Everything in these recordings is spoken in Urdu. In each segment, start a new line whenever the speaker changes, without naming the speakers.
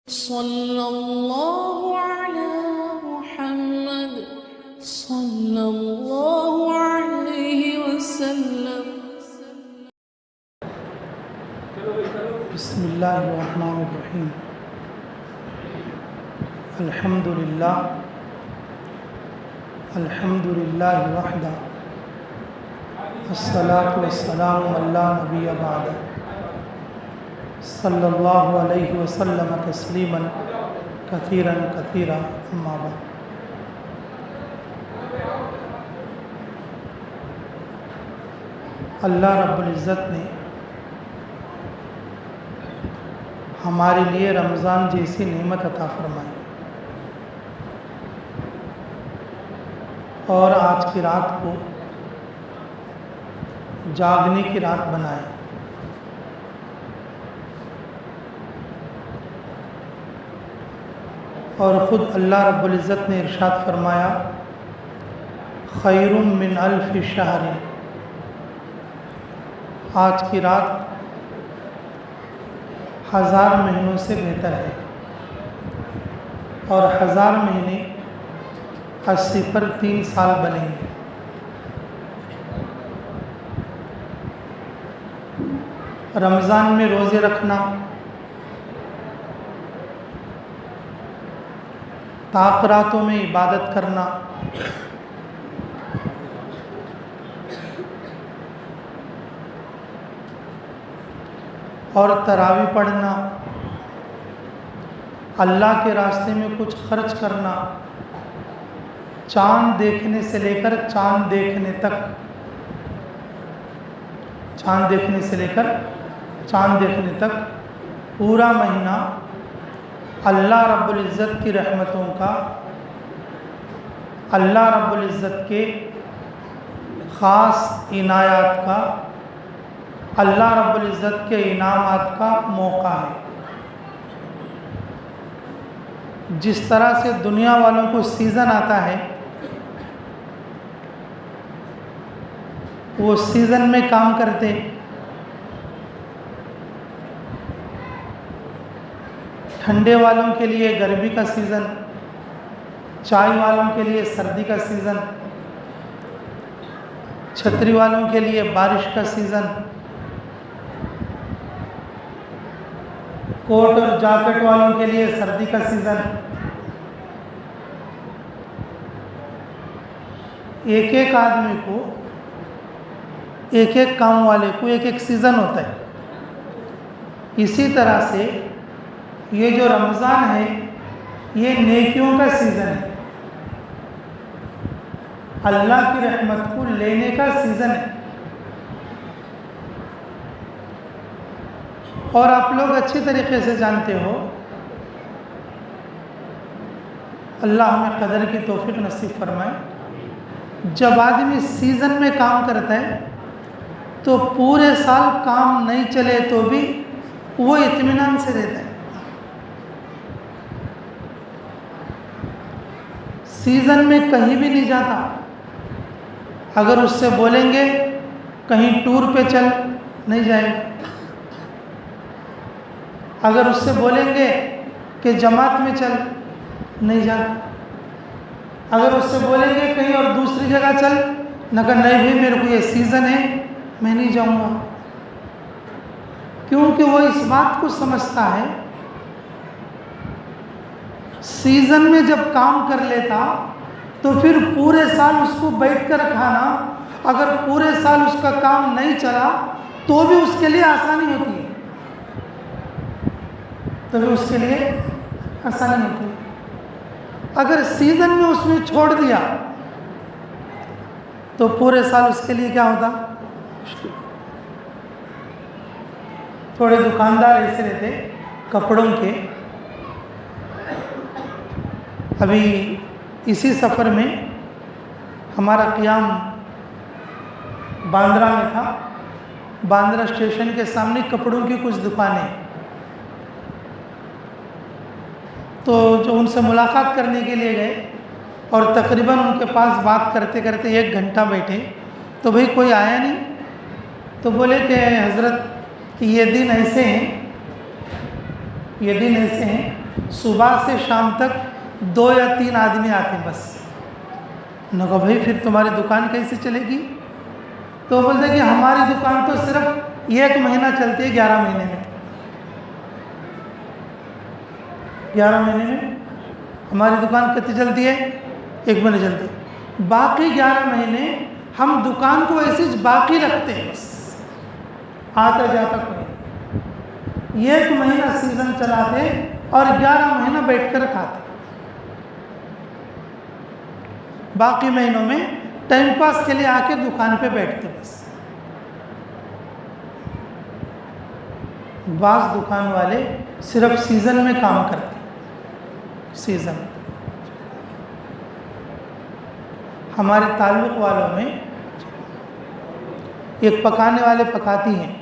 صلی اللہ علی محمد صلی اللہ علیہ وسلم۔
بسم اللہ الرحمن الرحیم۔ الحمدللہ وحدہ، الصلاۃ والسلام علی نبی بعد، صلی اللہ علیہ وسلم تسلیما کثیرا کثیرا، اما بعد۔ اللہ رب العزت نے ہمارے لیے رمضان جیسی نعمت عطا فرمائی، اور آج کی رات کو جاگنے کی رات بنائے۔ اور خود اللہ رب العزت نے ارشاد فرمایا، خیر من الف شہر، آج کی رات 1000 مہینوں سے بہتر ہے، اور 1000 مہینے 80 پر 3 سال بنیں گے۔ رمضان میں روزے رکھنا، تاخراتوں میں عبادت کرنا، اور تراویح پڑھنا، اللہ کے راستے میں کچھ خرچ کرنا، چاند دیکھنے سے لے کر چاند دیکھنے تک، چاند دیکھنے سے لے کر چاند دیکھنے تک پورا مہینہ اللہ رب العزت کی رحمتوں کا، اللہ رب العزت کے خاص عنایات کا، اللہ رب العزت کے انعامات کا موقع ہے۔ جس طرح سے دنیا والوں کو سیزن آتا ہے، وہ سیزن میں کام کرتے، ٹھنڈے والوں کے لیے گرمی کا سیزن، چائے والوں کے لیے سردی کا سیزن، چھتری والوں کے لیے بارش کا سیزن، کوٹ اور جاکٹ والوں کے لیے سردی کا سیزن۔ ایک ایک آدمی کو، ایک ایک کام والے کو ایک ایک سیزن ہوتا ہے۔ اسی طرح سے یہ جو رمضان ہے، یہ نیکیوں کا سیزن ہے، اللہ کی رحمت کو لینے کا سیزن ہے۔ اور آپ لوگ اچھی طریقے سے جانتے ہو، اللہ ہمیں قدر کی توفیق نصیب فرمائے، جب آدمی سیزن میں کام کرتا ہے تو پورے سال کام نہیں چلے تو بھی وہ اطمینان سے رہتا ہے۔ سیزن میں کہیں بھی نہیں جاتا۔ اگر اس سے بولیں گے کہیں ٹور پہ چل، نہیں جائے گا۔ اگر اس سے بولیں گے کہ جماعت میں چل، نہیں جاتا۔ اگر اس سے بولیں گے کہیں اور دوسری جگہ چل، نہ کہ نہیں بھی میرے کو یہ سیزن ہے، میں نہیں جاؤں گا۔ کیونکہ وہ اس بات کو سمجھتا ہے، سیزن میں جب کام کر لیتا تو پھر پورے سال اس کو بیٹھ کر کھانا، اگر پورے سال اس کا کام نہیں چلا تو بھی اس کے لیے آسانی ہوتی ہے، تو بھی اس کے لیے آسانی ہوتی ہے۔ اگر سیزن میں اس نے چھوڑ دیا تو پورے سال اس کے لیے کیا ہوتا؟ مشکل۔ تھوڑے دکاندار ایسے رہتے کپڑوں کے، ابھی اسی سفر میں ہمارا قیام باندرا میں تھا۔ باندرا اسٹیشن کے سامنے کپڑوں کی کچھ دکانیں، تو جو ان سے ملاقات کرنے کے لیے گئے، اور تقریباً ان کے پاس بات کرتے کرتے 1 گھنٹہ بیٹھے، تو بھئی کوئی آیا نہیں، تو بولے کہ حضرت کہ یہ دن ایسے ہیں، یہ دن ایسے ہیں صبح سے شام تک 2 یا 3 آدمی آتے ہیں بس. نے کہا بھائی پھر تمہاری دکان کیسے چلے گی؟ تو بولتے کہ ہماری دکان تو صرف 1 مہینہ چلتی ہے 11 مہینے میں. 11 مہینے میں ہماری دکان کتنی چلتی ہے؟ 1 مہینے چلتی ہے. باقی 11 مہینے ہم دکان کو ایسے باقی رکھتے ہیں بس، آتا جاتا کوئی. 1 مہینہ سیزن چلاتے اور 11 مہینہ بیٹھ کر کھاتے. باقی مہینوں میں ٹائم پاس کے لیے آ کے دکان پہ بیٹھتے بس. بعض دکان والے صرف سیزن میں کام کرتے. سیزن ہمارے تعلق والوں میں ایک پکانے والے پکاتی ہیں،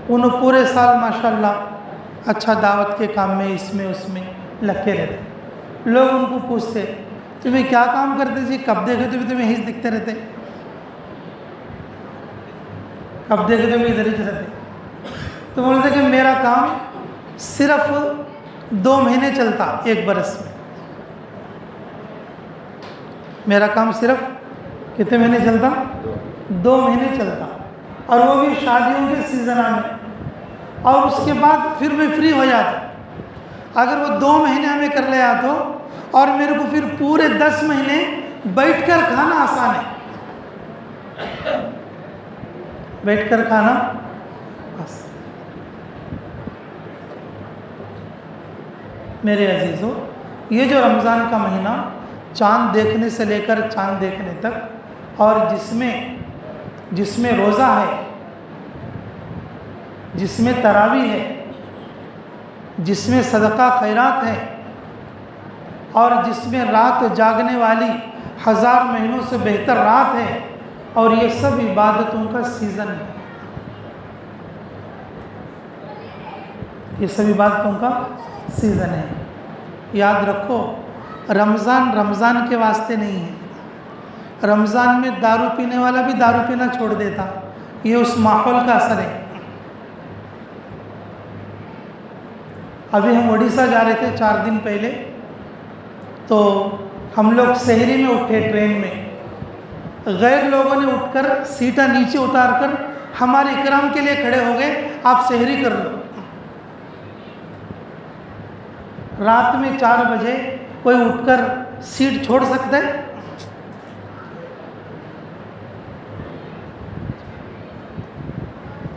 انہوں پورے سال ماشاءاللہ اچھا دعوت کے کام میں اس میں اس میں لگے رہتے. لوگ ان کو پوچھتے تمہیں کیا کام کرتے جی؟ کب دیکھے تو بھی تمہیں ہی دکھتے رہتے، کب دیکھے تو بھی ادھر ہی رہتے. تو بولتے کہ میرا کام صرف 2 مہینے چلتا 1 برس میں. میرا کام صرف کتنے مہینے چلتا؟ 2 مہینے چلتا، اور وہ بھی شادیوں کے سیزن میں. اور اس کے بعد پھر میں فری ہو جاتا. اگر وہ 2 مہینے ہمیں کر لیا تو، اور میرے کو پھر پورے 10 مہینے بیٹھ کر کھانا آسان ہے. بیٹھ کر کھانا آسان. میرے عزیزو، یہ جو رمضان کا مہینہ چاند دیکھنے سے لے کر چاند دیکھنے تک، اور جس میں روزہ ہے، جس میں تراویح ہے، جس میں صدقہ خیرات ہے، اور جس میں رات جاگنے والی 1000 مہینوں سے بہتر رات ہے، اور یہ سب عبادتوں کا سیزن ہے. یہ سب عبادتوں کا سیزن ہے. یاد رکھو، رمضان کے واسطے نہیں ہے. رمضان میں دارو پینے والا بھی دارو پینا چھوڑ دیتا. یہ اس ماحول کا اثر ہے. ابھی ہم اڑیسہ جا رہے تھے 4 دن پہلے، تو ہم لوگ سحری میں اٹھے ٹرین میں. غیر لوگوں نے اٹھ کر سیٹا نیچے اتار کر ہمارے اکرام کے لیے کھڑے ہو گئے، آپ سحری کر لو. رات میں 4 بجے کوئی اٹھ کر سیٹ چھوڑ سکتا ہے؟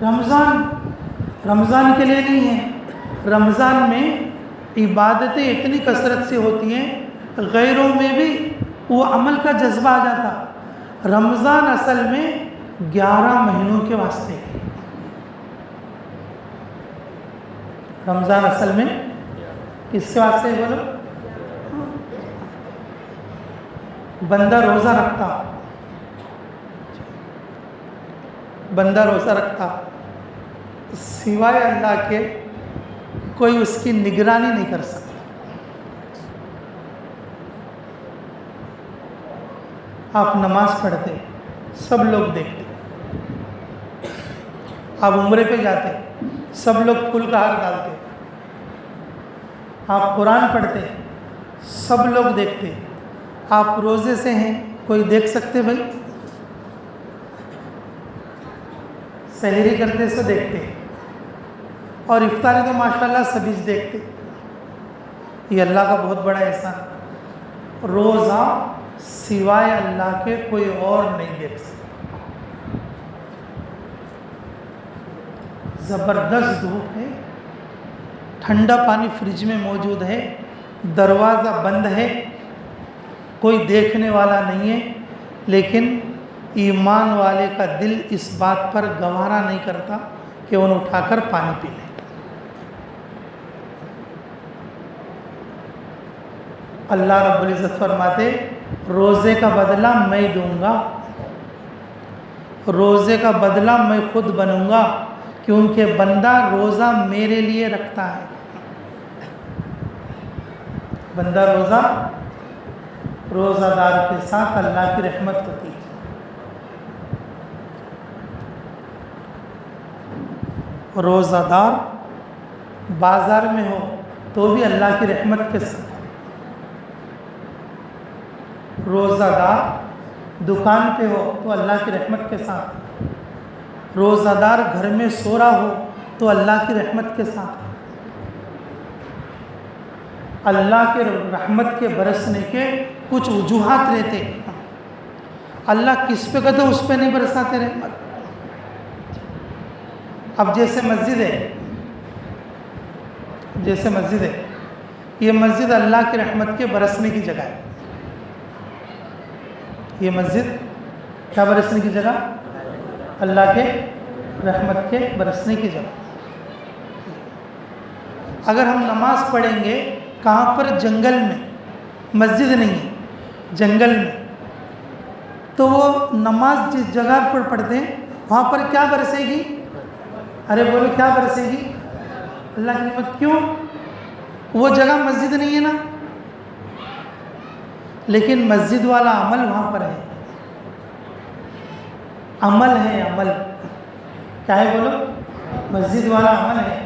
رمضان کے لیے نہیں ہے. رمضان میں عبادتیں اتنی کثرت سے ہوتی ہیں، غیروں میں بھی وہ عمل کا جذبہ آ جاتا. رمضان اصل میں 11 مہینوں کے واسطے ہے. رمضان اصل میں کس کے واسطے ہے بولو؟ بندہ روزہ رکھتا سوائے اللہ کے کوئی اس کی نگرانی نہیں کر سکتا. آپ نماز پڑھتے سب لوگ دیکھتے، آپ عمرے پہ جاتے سب لوگ پھول کا ہار ڈالتے، آپ قرآن پڑھتے سب لوگ دیکھتے. آپ روزے سے ہیں، کوئی دیکھ سکتے بھائی؟ سحری کرتے سے دیکھتے، اور افطاری تو ماشاءاللہ سبھی دیکھتے. یہ اللہ کا بہت بڑا احسان. روزہ سوائے اللہ کے کوئی اور نہیں دیکھ سکتا. زبردست دھوپ ہے، ٹھنڈا پانی فریج میں موجود ہے، دروازہ بند ہے، کوئی دیکھنے والا نہیں ہے، لیکن ایمان والے کا دل اس بات پر گوارا نہیں کرتا کہ انہیں اٹھا کر پانی پی لے. اللہ رب العزت فرماتے روزے کا بدلہ میں دوں گا، روزے کا بدلہ میں خود بنوں گا، کیونکہ بندہ روزہ میرے لیے رکھتا ہے. بندہ روزہ دار کے ساتھ اللہ کی رحمت ہوتی ہے. روزہ دار بازار میں ہو تو بھی اللہ کی رحمت کے ساتھ، روزہ دار دکان پہ ہو تو اللہ کی رحمت کے ساتھ، روزہ دار گھر میں سو رہا ہو تو اللہ کی رحمت کے ساتھ، اللہ کے رحمت کے برسنے کے کچھ وجوہات رہتے، اللہ کس پہ کہتے اس پہ نہیں برساتے رحمت۔ اب جیسے مسجد ہے، یہ مسجد اللہ کی رحمت کے برسنے کی جگہ ہے، یہ مسجد کیا برسنے کی جگہ؟ اللہ کے رحمت کے برسنے کی جگہ۔ اگر ہم نماز پڑھیں گے کہاں پر؟ جنگل میں، مسجد نہیں ہے، جنگل میں، تو وہ نماز جس جگہ پر پڑھتے ہیں وہاں پر کیا برسے گی؟ ارے بولو کیا برسے گی؟ اللہ کی رحمت۔ کیوں؟ وہ جگہ مسجد نہیں ہے نا، لیکن مسجد والا عمل وہاں پر ہے، عمل ہے، عمل کیا ہے بولو؟ مسجد والا عمل ہے۔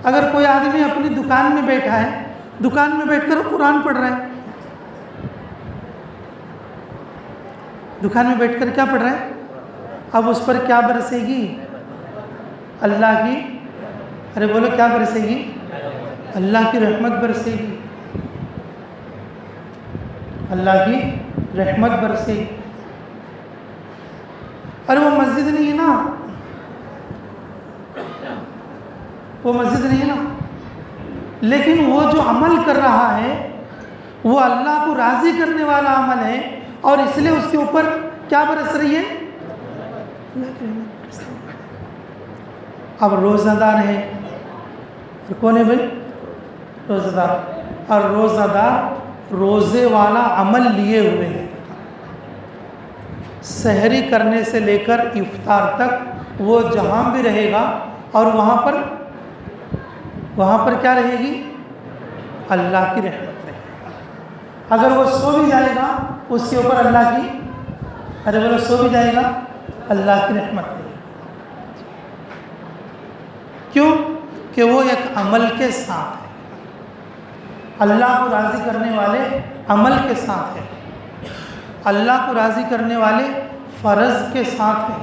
اگر کوئی آدمی اپنی دکان میں بیٹھا ہے، دکان میں بیٹھ کر قرآن پڑھ رہا ہے، دکان میں بیٹھ کر کیا پڑھ رہا ہے؟ اب اس پر کیا برسے گی؟ اللہ کی، ارے بولو کیا برسے گی؟ اللہ کی رحمت برسے گی، اللہ کی رحمت برسے گی۔ ارے وہ مسجد نہیں ہے نا، وہ مسجد نہیں ہے نا، لیکن وہ جو عمل کر رہا ہے وہ اللہ کو راضی کرنے والا عمل ہے، اور اس لیے اس کے اوپر کیا برس رہی ہے؟ اللہ کی رحمت برس رہی ہے۔ اب روزہ دار ہے، کون ہے بھائی؟ روزہ دار، اور روزہ دار روزے والا عمل لیے ہوئے ہیں، سحری کرنے سے لے کر افطار تک وہ جہاں بھی رہے گا اور وہاں پر کیا رہے گی؟ اللہ کی رحمت رہے گی۔ اگر وہ سو بھی جائے گا اس کے اوپر اللہ کی، ارے بولو سو بھی جائے گا اللہ کی رحمت رہے گی۔ کیوں؟ کہ وہ ایک عمل کے ساتھ ہے، اللہ کو راضی کرنے والے عمل کے ساتھ ہے، اللہ کو راضی کرنے والے فرض کے ساتھ ہے۔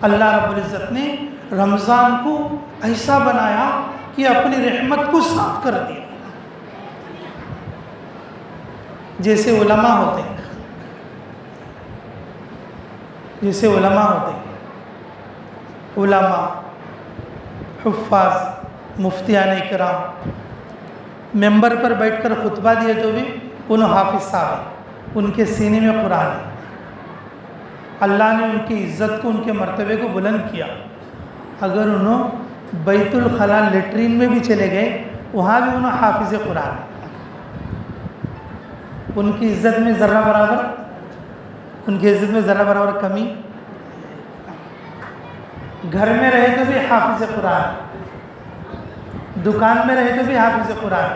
اللہ رب العزت نے رمضان کو ایسا بنایا کہ اپنی رحمت کو ساتھ کر دیا۔ جیسے علماء ہوتے ہیں، علماء، حفاظ، مفتیان کرام ممبر پر بیٹھ کر خطبہ دیے تو بھی انہوں حافظ صاحب ہیں، ان کے سینے میں قرآن ہے، اللہ نے ان کی عزت کو، ان کے مرتبے کو بلند کیا۔ اگر انہوں بیت الخلاء لیٹرین میں بھی چلے گئے وہاں بھی انہوں حافظ قرآن ہے، ان کی عزت میں ذرہ برابر کمی۔ گھر میں رہے تو بھی حافظ قرآن، دکان میں رہے تو بھی حافظ قرآن،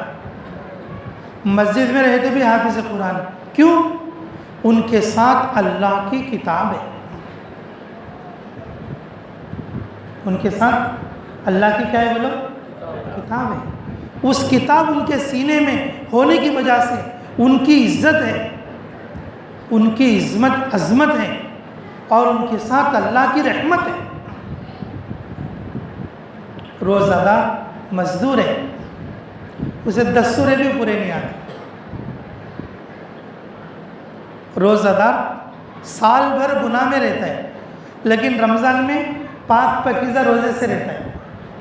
مسجد میں رہے تو بھی حافظ قرآن۔ کیوں؟ ان کے ساتھ اللہ کی کتاب ہے، ان کے ساتھ اللہ کی کیا ہے بولو؟ کتاب ہے۔ اس کتاب ان کے سینے میں ہونے کی وجہ سے ان کی عزت ہے، ان کی عظمت ہے، اور ان کے ساتھ اللہ کی رحمت ہے۔ روزہ دار مزدور ہے، اسے 10 سورے بھی پورے نہیں آتے۔ روزہ دار سال بھر گناہ میں رہتا ہے، لیکن رمضان میں پاک پاکیزہ روزے سے رہتا ہے،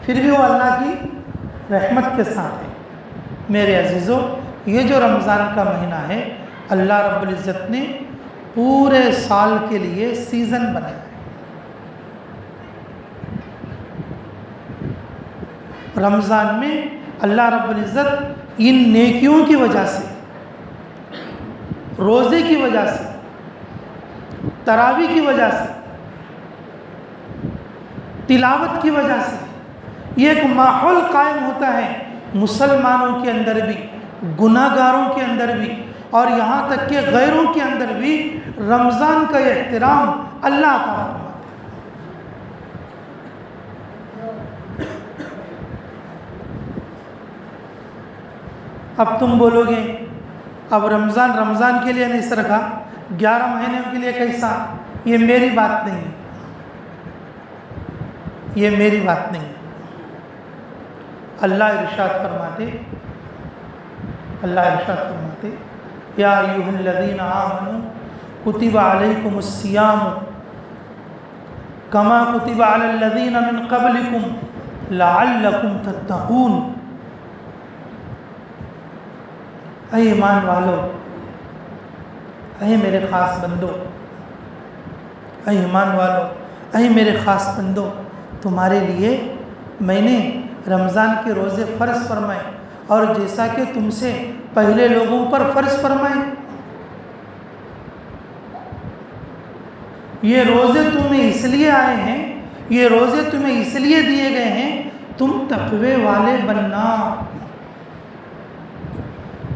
پھر بھی وہ اللہ کی رحمت کے ساتھ ہے۔ میرے عزیزو، یہ جو رمضان کا مہینہ ہے، اللہ رب العزت نے پورے سال کے لیے سیزن بنایا ہے۔ رمضان میں اللہ رب العزت ان نیکیوں کی وجہ سے، روزے کی وجہ سے، تراویح کی وجہ سے، تلاوت کی وجہ سے یہ ایک ماحول قائم ہوتا ہے مسلمانوں کے اندر بھی، گناہ گاروں کے اندر بھی، اور یہاں تک کہ غیروں کے اندر بھی رمضان کا احترام اللہ عطا فرماتا ہے۔ اب تم بولو گے اب رمضان کے لیے نہیں سے رکھا، 11 مہینوں کے لیے کیسا؟ یہ میری بات نہیں ہے، یہ میری بات نہیں ہے۔ اللہ ارشاد فرماتے یا ایھا الذین آمنوا کتب علیکم الصیام کما کتب علی الذین من قبلکم لعلکم تتقون۔ اے ایمان والو، اے میرے خاص بندو، اے ایمان والو، اے میرے خاص بندو، تمہارے لیے میں نے رمضان کے روزے فرض فرمائے، اور جیسا کہ تم سے پہلے لوگوں پر فرض فرمائے۔ یہ روزے تمہیں اس لیے آئے ہیں، یہ روزے تمہیں اس لیے دیے گئے ہیں تم تقوی والے بننا۔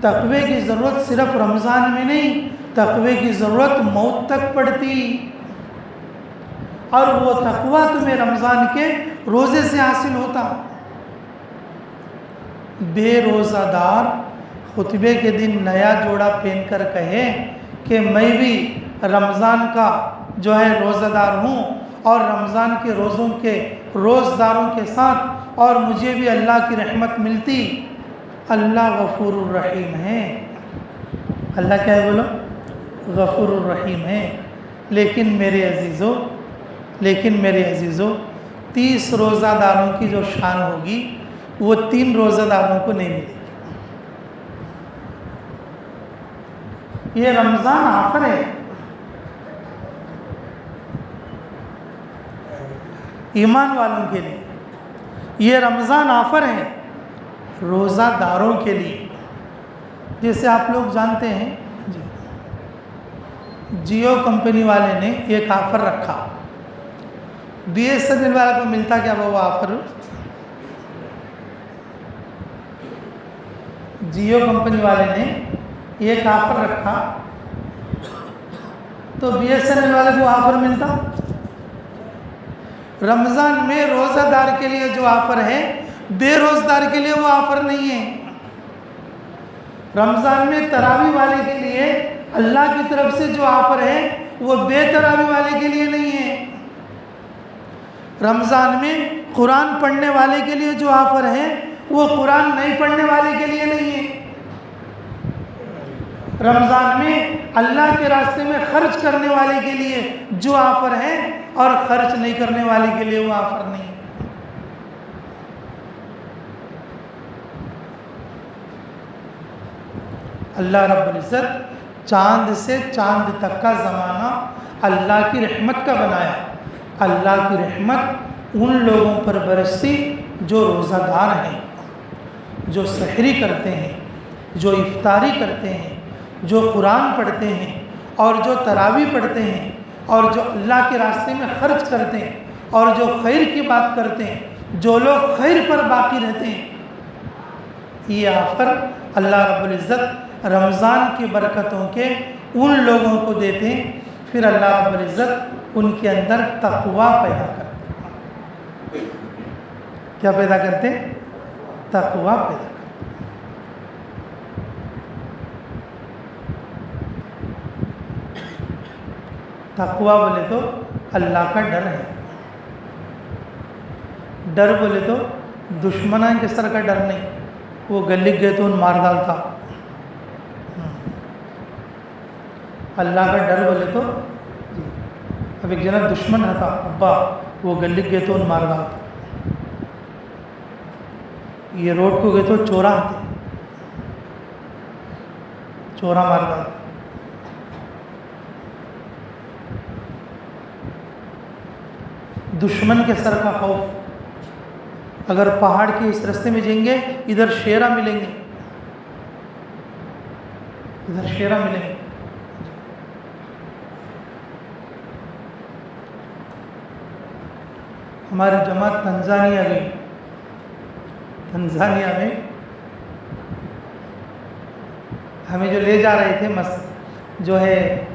تقوی کی ضرورت صرف رمضان میں نہیں، تقوی کی ضرورت موت تک پڑتی، اور وہ تقوی تمہیں رمضان کے روزے سے حاصل ہوتا۔ بے روزہ دار خطبے کے دن نیا جوڑا پہن کر کہے کہ میں بھی رمضان کا جو ہے روزہ دار ہوں، اور رمضان کے روزوں کے روزداروں کے ساتھ، اور مجھے بھی اللہ کی رحمت ملتی۔ اللہ غفور الرحیم ہے، اللہ کیا ہے بولو؟ غفور الرحیم ہے۔ لیکن میرے عزیزو 30 روزہ داروں کی جو شان ہوگی وہ 3 روزہ داروں کو نہیں ملے گی۔ یہ رمضان آفر ہے، ایمان والوں کے لیے یہ رمضان آفر ہے، روزہ داروں کے لیے۔ جیسے آپ لوگ جانتے ہیں جیو کمپنی والے نے ایک آفر رکھا، BSNL والے کو ملتا کیا وہ آفر؟ جیو کمپنی والے نے ایک آفر رکھا تو BSNL والے کو آفر ملتا۔ رمضان میں روزہ دار کے لیے جو آفر ہے بے روزدار کے لیے وہ آفر نہیں ہے۔ رمضان میں تراویح والے کے لیے اللہ کی طرف سے جو آفر ہے وہ بے تراویح والے کے لیے نہیں ہے۔ رمضان میں قرآن پڑھنے والے کے لیے جو آفر ہے وہ قرآن نہیں پڑھنے والے کے لیے نہیں ہے۔ رمضان میں اللہ کے راستے میں خرچ کرنے والے کے لیے جو آفر ہے اور خرچ نہیں کرنے والے کے لیے وہ آفر نہیں ہے۔ اللہ رب العزت چاند سے چاند تک کا زمانہ اللہ کی رحمت کا بنایا۔ اللہ کی رحمت ان لوگوں پر برستی جو روزہ دار ہیں، جو سحری کرتے ہیں، جو افطاری کرتے ہیں، جو قرآن پڑھتے ہیں، اور جو تراویح پڑھتے ہیں، اور جو اللہ کے راستے میں خرچ کرتے ہیں، اور جو خیر کی بات کرتے ہیں، جو لوگ خیر پر باقی رہتے ہیں۔ یہ آفر اللہ رب العزت رمضان کی برکتوں کے ان لوگوں کو دیتے ہیں، پھر اللہ رب العزت ان کے اندر تقوی پیدا کرتے ہیں۔ کیا پیدا کرتے ہیں؟ تقوی پیدا کرتے ہیں۔ تقوی بولے تو اللہ کا ڈر ہے، ڈر بولے تو دشمنان کے سر کا ڈر نہیں، وہ گلی گئے تو ان مار ڈالتا۔ اللہ کا ڈر بولے تو اب ایک جنا دشمن رہتا ابا، وہ گلی گئے تو ان مار ڈالتا، یہ روڈ کو گئے تو چورا آتے، چورا مار ڈالتا۔ دشمن کے سر کا خوف، اگر پہاڑ کے اس راستے میں جائیں گے ادھر شیرا ملیں گے، ادھر شیرا ملیں گے۔ ہماری جماعت تنزانیہ گئی، تنزانیہ میں ہمیں جو لے جا رہے تھے جو ہے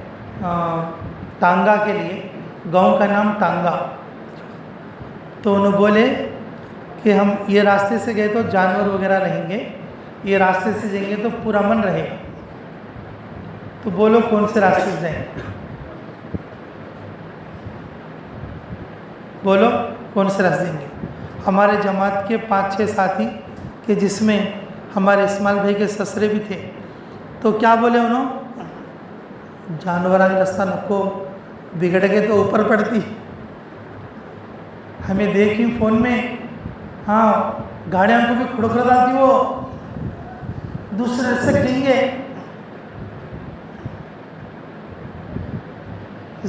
ٹانگا کے لیے، گاؤں کا نام ٹانگا، تو انہوں بولے کہ ہم یہ راستے سے گئے تو جانور وغیرہ رہیں گے، یہ راستے سے جائیں گے تو پورا من رہے گا. تو بولو کون سے راستے سے جائیں گے؟ بولو کون سے راستے جائیں گے؟ ہمارے جماعت کے 5-6 ساتھی کہ جس میں ہمارے اسماعیل بھائی کے سسرے بھی تھے، تو کیا بولے انہوں؟ جانوراں رستہ نکو، بگڑ گئے تو اوپر پڑتی. ہمیں دیکھی فون میں، ہاں گاڑیاں کو بھی کھڑکھڑ آتی، وہ دوسرے راستے جائیں گے.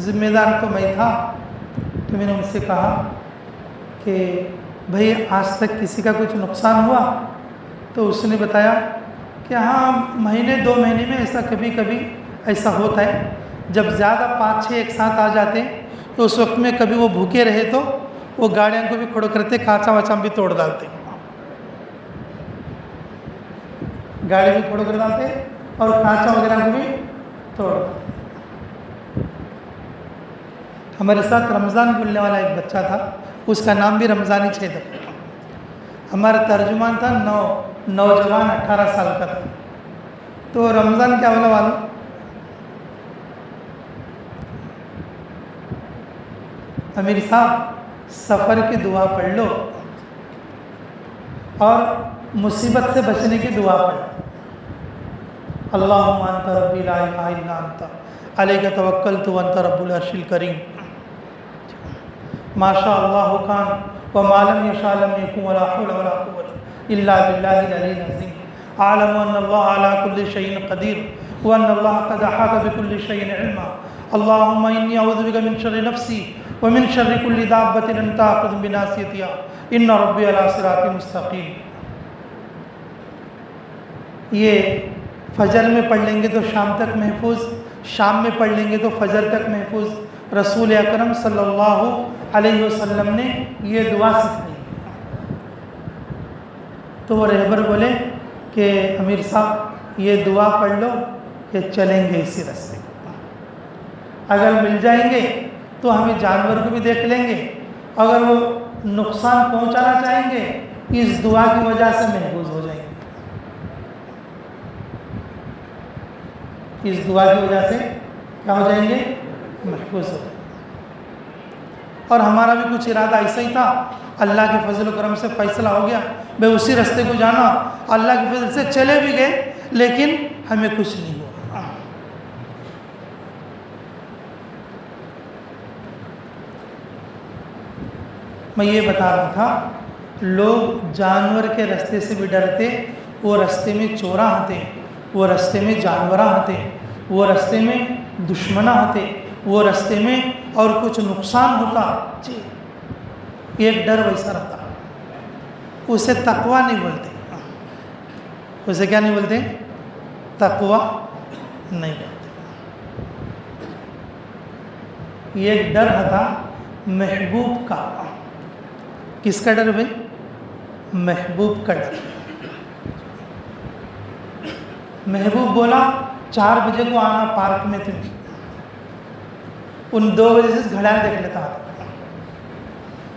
ذمہ دار تو میں تھا، تو میں نے ان سے کہا کہ بھئی آج تک کسی کا کچھ نقصان ہوا؟ تو اس نے بتایا کہ ہاں مہینے 2 مہینے میں ایسا کبھی کبھی ایسا ہوتا ہے. جب زیادہ 5-6 ایک ساتھ آ جاتے تو اس وقت میں کبھی وہ بھوکے رہے تو وہ گاڑیاں کو بھی کھڑو کرتے، کانچا واچا بھی توڑ ڈالتے، گاڑی بھی کھڑو کر ڈالتے اور کانچا وغیرہ کو بھی توڑ. ہمارے ساتھ رمضان بولنے والا ایک بچہ تھا، اس کا نام بھی رمضانی چھے تھا. ہمارا ترجمان تھا نوجوان 18 سال کا تھا. تو رمضان کیا بولا معلوم؟ امیر صاحب سفر کی دعا پڑھ لو اور مصیبت سے بچنے کی دعا پڑھ. اللہم انت ربی لا الہ الا انت علیک توکلت وانت رب العرش الکریم. ما شاء اللہ کان وما لم یشاء لم یکن ولا حول ولا قوة الا باللہ العلی العظیم. اعلم ان اللہ علی کل شیء قدیر وان اللہ قد احاط بكل شیء علما. اللہم انی اعوذ بک من شر نفسی ومن شر کل دابۃ انت آخذ بناصیتها ان ربی علی صراط مستقیم. یہ فجر میں پڑھ لیں گے تو شام تک محفوظ، شام میں پڑھ لیں گے تو فجر تک محفوظ. رسول اکرم صلی اللہ علیہ وسلم نے یہ دعا سکھائی. تو وہ رہبر بولے کہ امیر صاحب یہ دعا پڑھ لو کہ چلیں گے اسی راستے. اگر مل جائیں گے تو ہمیں جانور کو بھی دیکھ لیں گے، اگر وہ نقصان پہنچانا چاہیں گے اس دعا کی وجہ سے محفوظ ہو جائیں گے. اس دعا کی وجہ سے کیا ہو جائیں گے؟ محفوظ ہو جائیں گے. اور ہمارا بھی کچھ ارادہ ایسا ہی تھا، اللہ کے فضل و کرم سے فیصلہ ہو گیا بھائی اسی راستے کو جانا. اللہ کے فضل سے چلے بھی گئے لیکن ہمیں کچھ نہیں ہوا. میں یہ بتا رہا تھا لوگ جانور کے راستے سے بھی ڈرتے، وہ راستے میں چوراں آتے، وہ راستے میں جانوراں آتے، وہ راستے میں دشمناں آتے، وہ راستے میں اور کچھ نقصان ہوتا. جی ایک ڈر ویسا رہتا. اسے تقوی نہیں بولتے. اسے کیا نہیں بولتے؟ تقوی نہیں بولتے. یہ ایک ڈر تھا محبوب کا. کس کا ڈر بھائی؟ محبوب کا ڈر. محبوب بولا 4 بجے کو آنا پارک میں تم. ان 2 بجے سے گھڑیاں دیکھ لیتا تھا.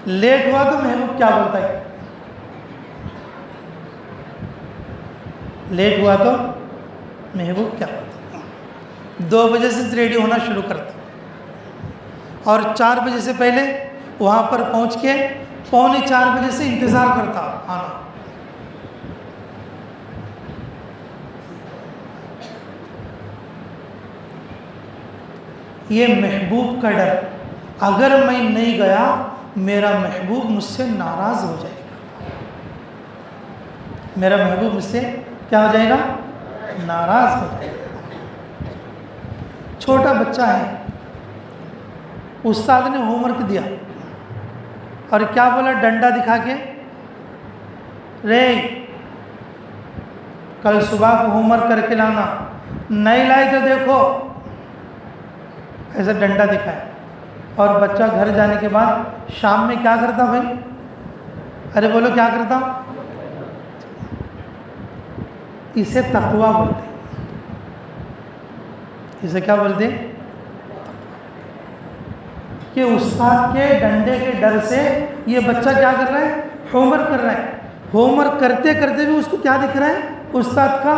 لیٹ ہوا تو محبوب کیا بولتا ہے؟ لیٹ ہوا تو محبوب کیا بولتا ہے؟ 2 بجے سے ریڈی ہونا شروع کرتا اور 4 بجے سے پہلے وہاں پر پہنچ کے 3:45 بجے سے انتظار کرتا آنا. یہ محبوب کا ڈر. اگر میں نہیں گیا میرا محبوب مجھ سے ناراض ہو جائے گا. میرا محبوب مجھ سے کیا ہو جائے گا؟ ناراض ہو جائے گا. چھوٹا بچہ ہے، استاد نے ہوم ورک دیا اور کیا بولا؟ ڈنڈا دکھا کے، رے کل صبح کو ہوم ورک کر کے لانا، نہیں لائی تو دیکھو. ایسا ڈنڈا دکھایا. اور بچہ گھر جانے کے بعد شام میں کیا کرتا بھائی؟ ارے بولو کیا کرتا؟ اسے تقویٰ بولتے. اسے کیا بولتے؟ کہ استاد کے ڈنڈے کے ڈر سے یہ بچہ کیا کر رہا ہے؟ ہوم ورک کر رہا ہے. ہوم ورک کرتے کرتے بھی اس کو کیا دکھ رہا ہے؟ استاد کا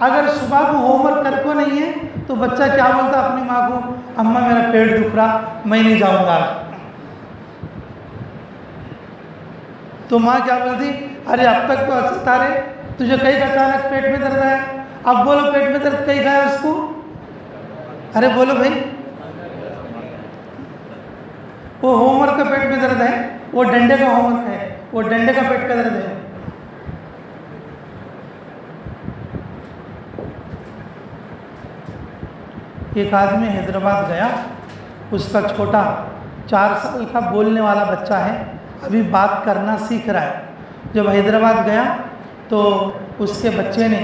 اگر صبح کو ہوم ورک کر کو نہیں ہے تو بچہ کیا بولتا اپنی ماں کو, اماں میرا پیٹ دکھ رہا, میں نہیں جاؤں گا. تو ماں کیا بولتی, ارے اب تک تو اچھا تھا رے, تجھے کہیں اچانک پیٹ میں درد ہے, اب بولو پیٹ میں درد کہیں گیا اس کو, ارے بولو بھائی. وہ ہوم ورک کا پیٹ میں درد ہے, وہ ڈنڈے کا ہوم ورک ہے, وہ ڈنڈے کا پیٹ کا درد ہے. ایک آدمی حیدرآباد گیا, اس کا چھوٹا 4 سال کا بولنے والا بچہ ہے, ابھی بات کرنا سیکھ رہا ہے. جب حیدرآباد گیا تو اس کے بچے نے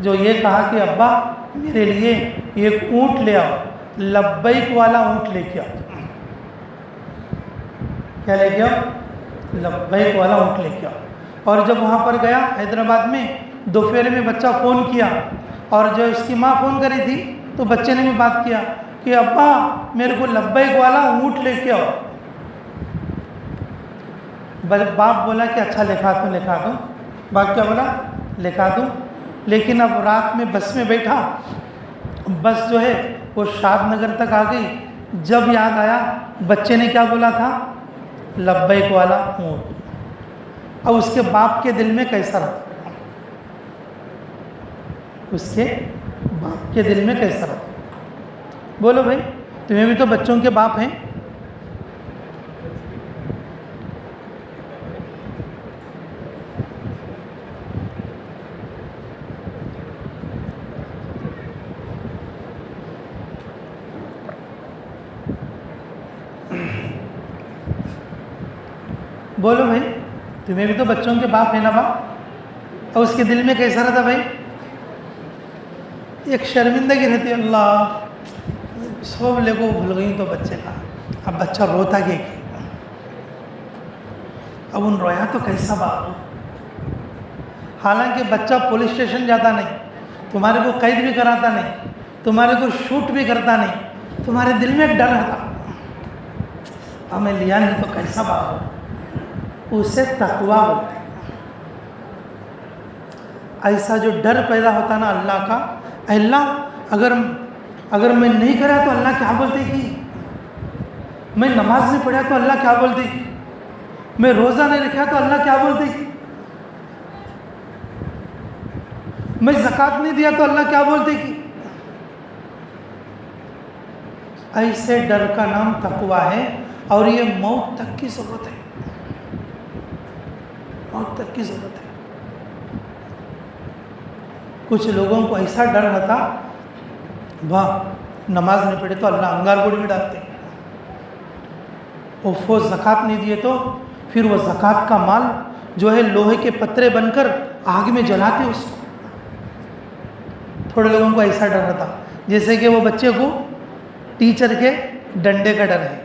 جو یہ کہا کہ ابا میرے لیے ایک اونٹ لے آؤ, لبیک والا اونٹ لے کے آؤ. کیا لے کے آؤ؟ لبیک والا اونٹ لے کے آؤ. اور جب وہاں پر گیا حیدرآباد میں, دوپہر میں بچہ فون کیا, اور جو اس کی ماں فون کری تھی تو بچے نے بھی بات کیا کہ ابا میرے کو لبیک والا اونٹ لے کے آؤ. باپ بولا کہ اچھا لکھا دوں. باپ کیا بولا؟ لکھا دوں. لیکن اب رات میں بس میں بیٹھا, بس جو ہے وہ شاد نگر تک آ گئی. جب یاد آیا بچے نے کیا بولا تھا؟ لبیک والا اونٹ. اب اس کے باپ کے دل میں کیسا رہا؟ اس کے باپ کے دل میں کیسا رہا؟ بولو بھائی, تمہیں بھی تو بچوں کے باپ ہیں. بولو بھائی, تمہیں بھی تو بچوں کے باپ ہیں نا باپ. اور اس کے دل میں کیسا رہتا بھائی؟ ایک شرمندگی رہتی, اللہ سب لے کو بھول گئی تو بچے کا. اب بچہ روتا کہ اب ان رویا تو کیسا باپ ہو. حالانکہ بچہ پولیس اسٹیشن جاتا نہیں, تمہارے کو قید بھی کراتا نہیں, تمہارے کو شوٹ بھی کرتا نہیں, تمہارے دل میں ایک ڈر رہتا, ہمیں لیا نہیں تو کیسا باپ ہو. اسے تقوی بولتے ہیں. ایسا جو ڈر پیدا ہوتا نا اللہ کا, اللہ اگر میں نہیں کرا تو اللہ کیا بولتے کہ, میں نماز نہیں پڑھا تو اللہ کیا بولتے کہ, میں روزہ نہیں رکھا تو اللہ کیا بولتے کہ, میں زکوٰۃ نہیں دیا تو اللہ کیا بولتے کہ. ایسے ڈر کا نام تقوی ہے, اور یہ موت تک کی ضرورت ہے. موت تک کی ضرورت ہے. کچھ لوگوں کو ایسا ڈر رہتا, واہ نماز نہیں پڑھے تو اللہ انگار گوڑی میں ڈالتے, وہ زکوٰۃ نہیں دیے تو پھر وہ زکوٰۃ کا مال جو ہے لوہے کے پترے بن کر آگ میں جلاتے اس کو. تھوڑے لوگوں کو ایسا ڈر رہتا, جیسے کہ وہ بچے کو ٹیچر کے ڈنڈے کا ڈر ہے,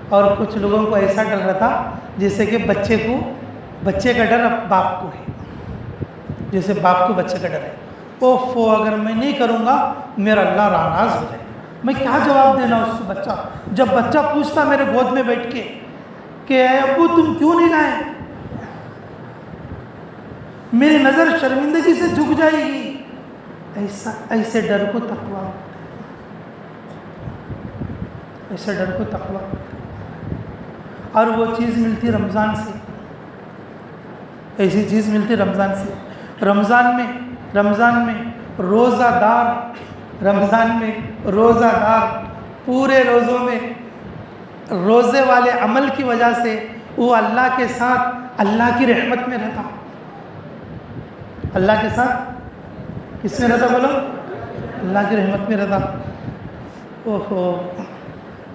اور کچھ لوگوں کو ایسا ڈر رہتا جیسے کہ بچے کا ڈر باپ کو ہے, جیسے باپ کو بچے کا ڈر ہے. اوفو اگر میں نہیں کروں گا میرا اللہ ناراض ہو جائے. میں کیا جواب دینا اس کو بچہ, جب بچہ پوچھتا میرے گود میں بیٹھ کے کہ اے ابو تم کیوں نہیں لائے, میری نظر شرمندگی سے جھک جائے گی. ایسے ڈر کو تقویٰ, ایسے ڈر کو تقویٰ. اور وہ چیز ملتی رمضان سے, ایسی چیز ملتی رمضان سے. رمضان میں روزہ دار پورے روزوں میں روزے والے عمل کی وجہ سے وہ اللہ کے ساتھ اللہ کی رحمت میں رہتا. اللہ کے ساتھ کس میں رہتا بولو؟ اللہ کی رحمت میں رہتا. اوہو,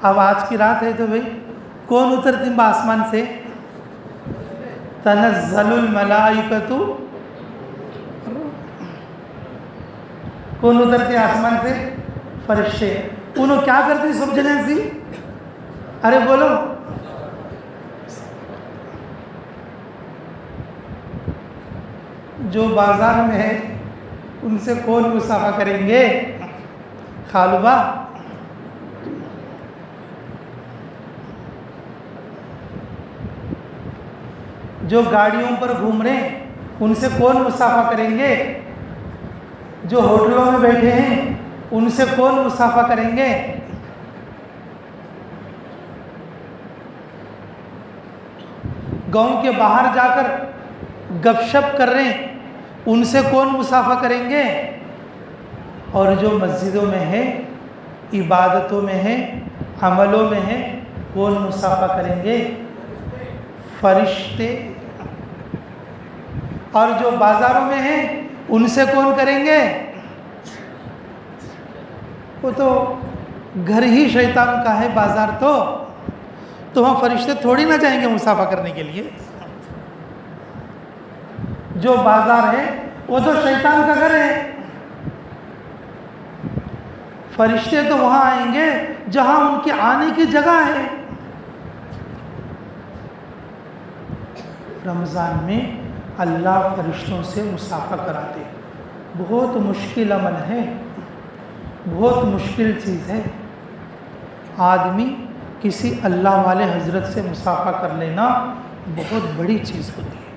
اب آج کی رات ہے تو بھائی کون اترتی آسمان سے؟ تنزل الملائکۃ, کون اترتے آسمان سے؟ فرشتے. انہوں کیا کرتے سب جگہ سی؟ ارے بولو, جو بازار میں ہے ان سے کون مصافحہ کریں گے؟ خالبہ. جو گاڑیوں پر گھوم رہے ان سے کون مصافحہ کریں گے؟ جو ہوٹلوں میں بیٹھے ہیں ان سے کون مصافحہ کریں گے؟ گاؤں کے باہر جا کر گپ شپ کر رہے ہیں ان سے کون مصافحہ کریں گے؟ اور جو مسجدوں میں ہے، عبادتوں میں ہے، عملوں میں ہے، کون مصافحہ کریں گے؟ فرشتے۔ اور جو بازاروں میں ہیں ان سے کون کریں گے؟ وہ تو گھر ہی شیطان کا ہے بازار، تو وہاں فرشتے تھوڑی نہ جائیں گے مصافحہ کرنے کے لیے۔ جو بازار ہے وہ تو شیطان کا گھر ہے، فرشتے تو وہاں آئیں گے جہاں ان کے آنے کی جگہ ہے۔ رمضان میں اللہ فرشتوں سے مصافحہ کراتے، بہت مشکل عمل ہے، بہت مشکل چیز ہے۔ آدمی کسی اللہ والے حضرت سے مصافحہ کر لینا بہت بڑی چیز ہوتی ہے۔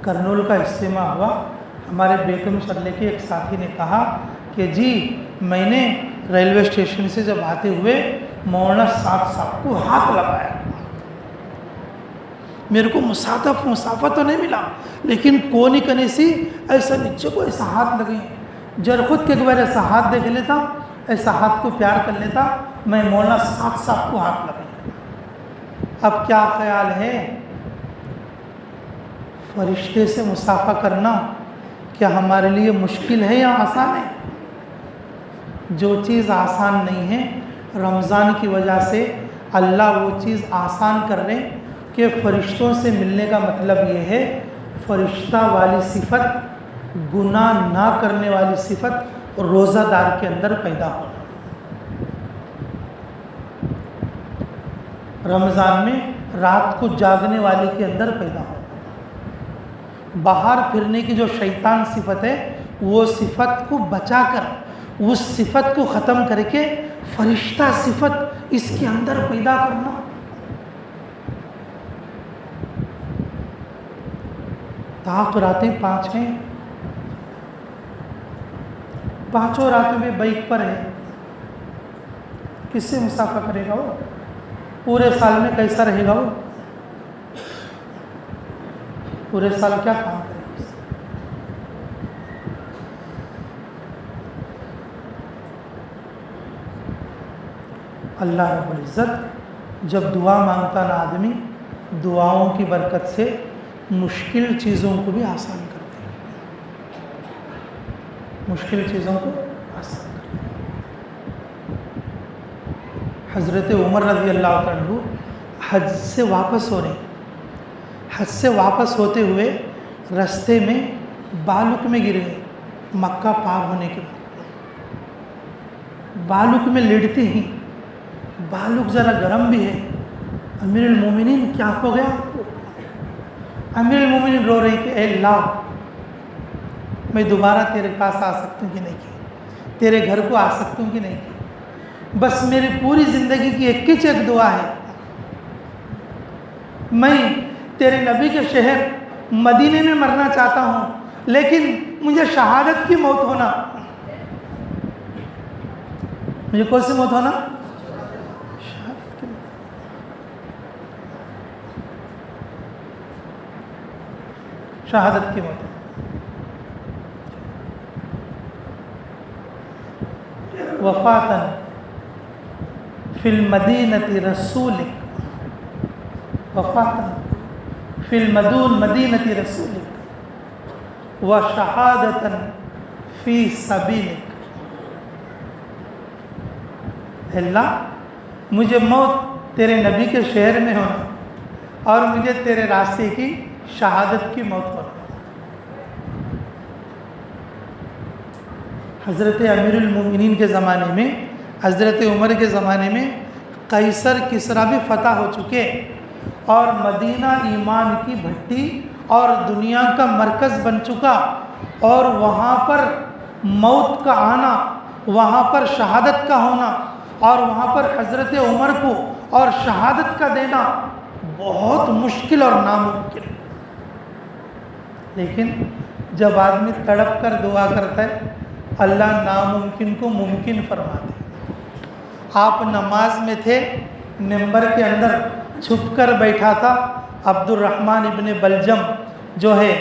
کرنول کا اجتماع ہوا، ہمارے بیگم شرلے کے ایک ساتھی نے کہا کہ جی میں نے ریلوے اسٹیشن سے جب آتے ہوئے مولانا صاحب کو ہاتھ لگایا، میرے کو مسافہ تو نہیں ملا، لیکن کونی کنے سی ایسا نیچے کو ایسا ہاتھ لگے، جر خود کے بار ایسا ہاتھ دیکھ لیتا، ایسا ہاتھ کو پیار کر لیتا، میں مولانا صاحب کو ہاتھ لگایا۔ اب کیا خیال ہے؟ فرشتے سے مصافحہ کرنا کیا ہمارے لیے مشکل ہے یا آسان ہے؟ جو چیز آسان نہیں ہے، رمضان کی وجہ سے اللہ وہ چیز آسان کر رہے کہ فرشتوں سے ملنے کا مطلب یہ ہے فرشتہ والی صفت، گناہ نہ کرنے والی صفت روزہ دار کے اندر پیدا ہونا۔ رمضان میں رات کو جاگنے والے کے اندر پیدا ہونا۔ باہر پھرنے کی جو شیطان صفت ہے وہ صفت کو بچا کر، اس صفت کو ختم کر کے فرشتہ صفت اس کے اندر پیدا کرنا۔ طاق راتیں 5 ہیں، 5 راتوں میں بائک پر ہے، کس سے مصافحہ کرے گا وہ؟ پورے سال میں کیسا رہے گا وہ؟ پورے سال کیا کام کرے گا؟ اللہ رب العزت جب دعا مانگتا نا آدمی، دعاؤں کی برکت سے مشکل چیزوں کو بھی آسان کرتے ہیں، مشکل چیزوں کو آسان کرتے ہیں۔ حضرت عمر رضی اللہ عنہ حج سے واپس ہو رہے ہیں، حج سے واپس ہوتے ہوئے رستے میں بالک میں گر گئے، مکہ پار ہونے کے بعد بالک میں لیٹتے ہی، بالک ذرا گرم بھی ہے، امیر المومنین کیا ہو گیا آپ کو؟ امیر المومنین رو رہے کہ اے اللہ، میں دوبارہ تیرے پاس آ سکتا ہوں کہ نہیں کی، تیرے گھر کو آ سکتا ہوں کہ نہیں کی، بس میری پوری زندگی کی ایک دعا ہے، میں تیرے نبی کے شہر مدینے میں مرنا چاہتا ہوں، لیکن مجھے شہادت کی موت ہونا، مجھے کون سی موت ہونا؟ شہادت کی موت۔ شہادت کی موت۔ وفاتاً فی المدینۃ رسولک، وفاتاً فی المدینۃ رسولک وشہادتاً فی سبیلک۔ اللہ مجھے موت تیرے نبی کے شہر میں ہونا اور مجھے تیرے راستے کی شہادت کی موت ہونا۔ حضرت امیر المومنین کے زمانے میں، حضرت عمر کے زمانے میں قیصر کسریٰ بھی فتح ہو چکے اور مدینہ ایمان کی بھٹی اور دنیا کا مرکز بن چکا، اور وہاں پر موت کا آنا، وہاں پر شہادت کا ہونا اور وہاں پر حضرت عمر کو اور شہادت کا دینا بہت مشکل اور ناممکن. لیکن جب آدمی تڑپ کر دعا کرتا ہے اللہ ناممکن کو ممکن فرماتے. آپ نماز میں تھے, ممبر کے اندر چھپ کر بیٹھا تھا عبد الرحمن ابن بلجم جو ہے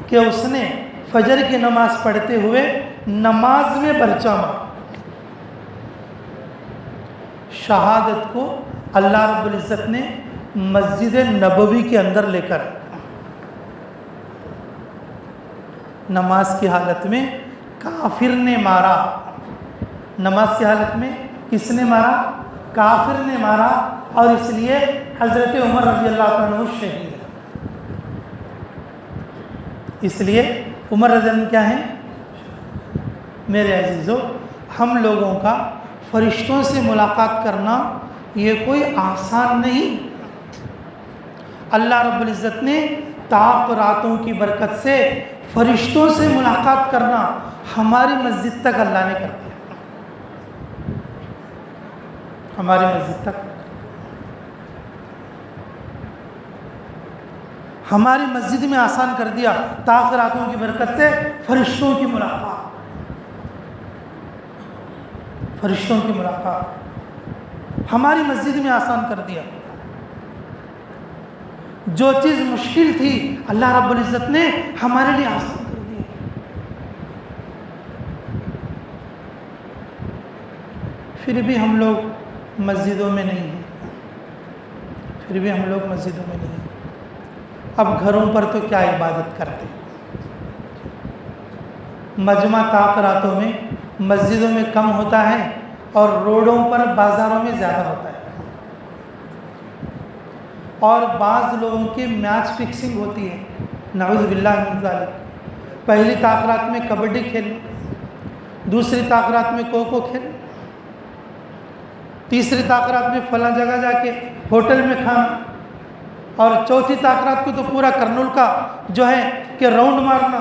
کہ اس نے فجر کی نماز پڑھتے ہوئے نماز میں برچہ مارا. شہادت کو اللہ رب العزت نے مسجد نبوی کے اندر لے کر نماز کی حالت میں کافر نے مارا. نماز کی حالت میں کس نے مارا؟ کافر نے مارا. اور اس لیے حضرت عمر رضی اللہ عنہ شہید ہے. اس لیے عمر رضی اللہ عنہ کیا ہیں؟ میرے عزیزو, ہم لوگوں کا فرشتوں سے ملاقات کرنا یہ کوئی آسان نہیں. اللہ رب العزت نے طاق راتوں کی برکت سے فرشتوں سے ملاقات کرنا ہماری مسجد تک اللہ نے کر دیا. ہماری مسجد تک, ہماری مسجد میں آسان کر دیا. طاق راتوں کی برکت سے فرشتوں کی ملاقات, فرشتوں کی ملاقات ہماری مسجد میں آسان کر دیا. جو چیز مشکل تھی اللہ رب العزت نے ہمارے لیے آسان کر دی. پھر بھی ہم لوگ مسجدوں میں نہیں ہیں, پھر بھی ہم لوگ مسجدوں میں نہیں ہیں. اب گھروں پر تو کیا عبادت کرتے ہیں. مجمع طاق راتوں میں مسجدوں میں کم ہوتا ہے اور روڈوں پر بازاروں میں زیادہ ہوتا ہے. اور بعض لوگوں کی میچ فکسنگ ہوتی ہے, نعوذ باللہ من ذالک. پہلی طاق رات میں کبڈی کھیل, دوسری طاق رات میں کوکو کھیل, تیسری طاق رات میں فلاں جگہ جا کے ہوٹل میں کھانا, اور چوتھی طاق رات کو تو پورا کرنول کا جو ہے کہ راؤنڈ مارنا.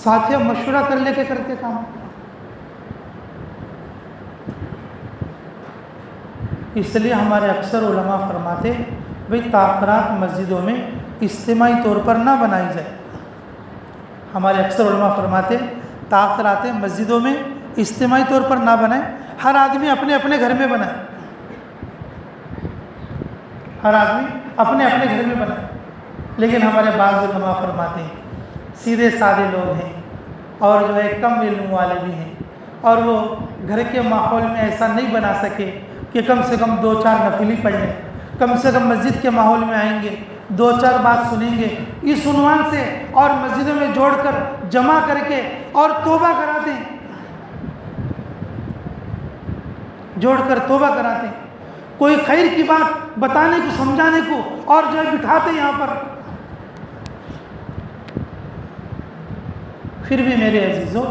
ساتھیوں مشورہ کر لے کے کرتے کام. اس لیے ہمارے اکثر علماء فرماتے بھئی طاق رات مسجدوں میں اجتماعی طور پر نہ بنائی جائے. ہمارے اکثر علماء فرماتے طاق راتیں مسجدوں میں اجتماعی طور پر نہ بنائیں, ہر آدمی اپنے اپنے گھر میں بنائے, ہر آدمی اپنے اپنے گھر میں بنائے. لیکن ہمارے بعض علماء فرماتے ہیں سیدھے سادے لوگ ہیں اور جو ہے کم علم والے بھی ہیں, اور وہ گھر کے ماحول میں ایسا نہیں بنا سکے کہ کم سے کم 2-4 نفلی پڑھ لیں, کم سے کم مسجد کے ماحول میں آئیں گے, 2-4 بات سنیں گے, اس عنوان سے اور مسجدوں میں جوڑ کر جمع کر کے اور توبہ کراتے ہیں, جوڑ کر توبہ کراتے ہیں. کوئی خیر کی بات بتانے کو, سمجھانے کو, اور جو ہے بٹھاتے ہیں یہاں پر. پھر بھی میرے عزیزوں,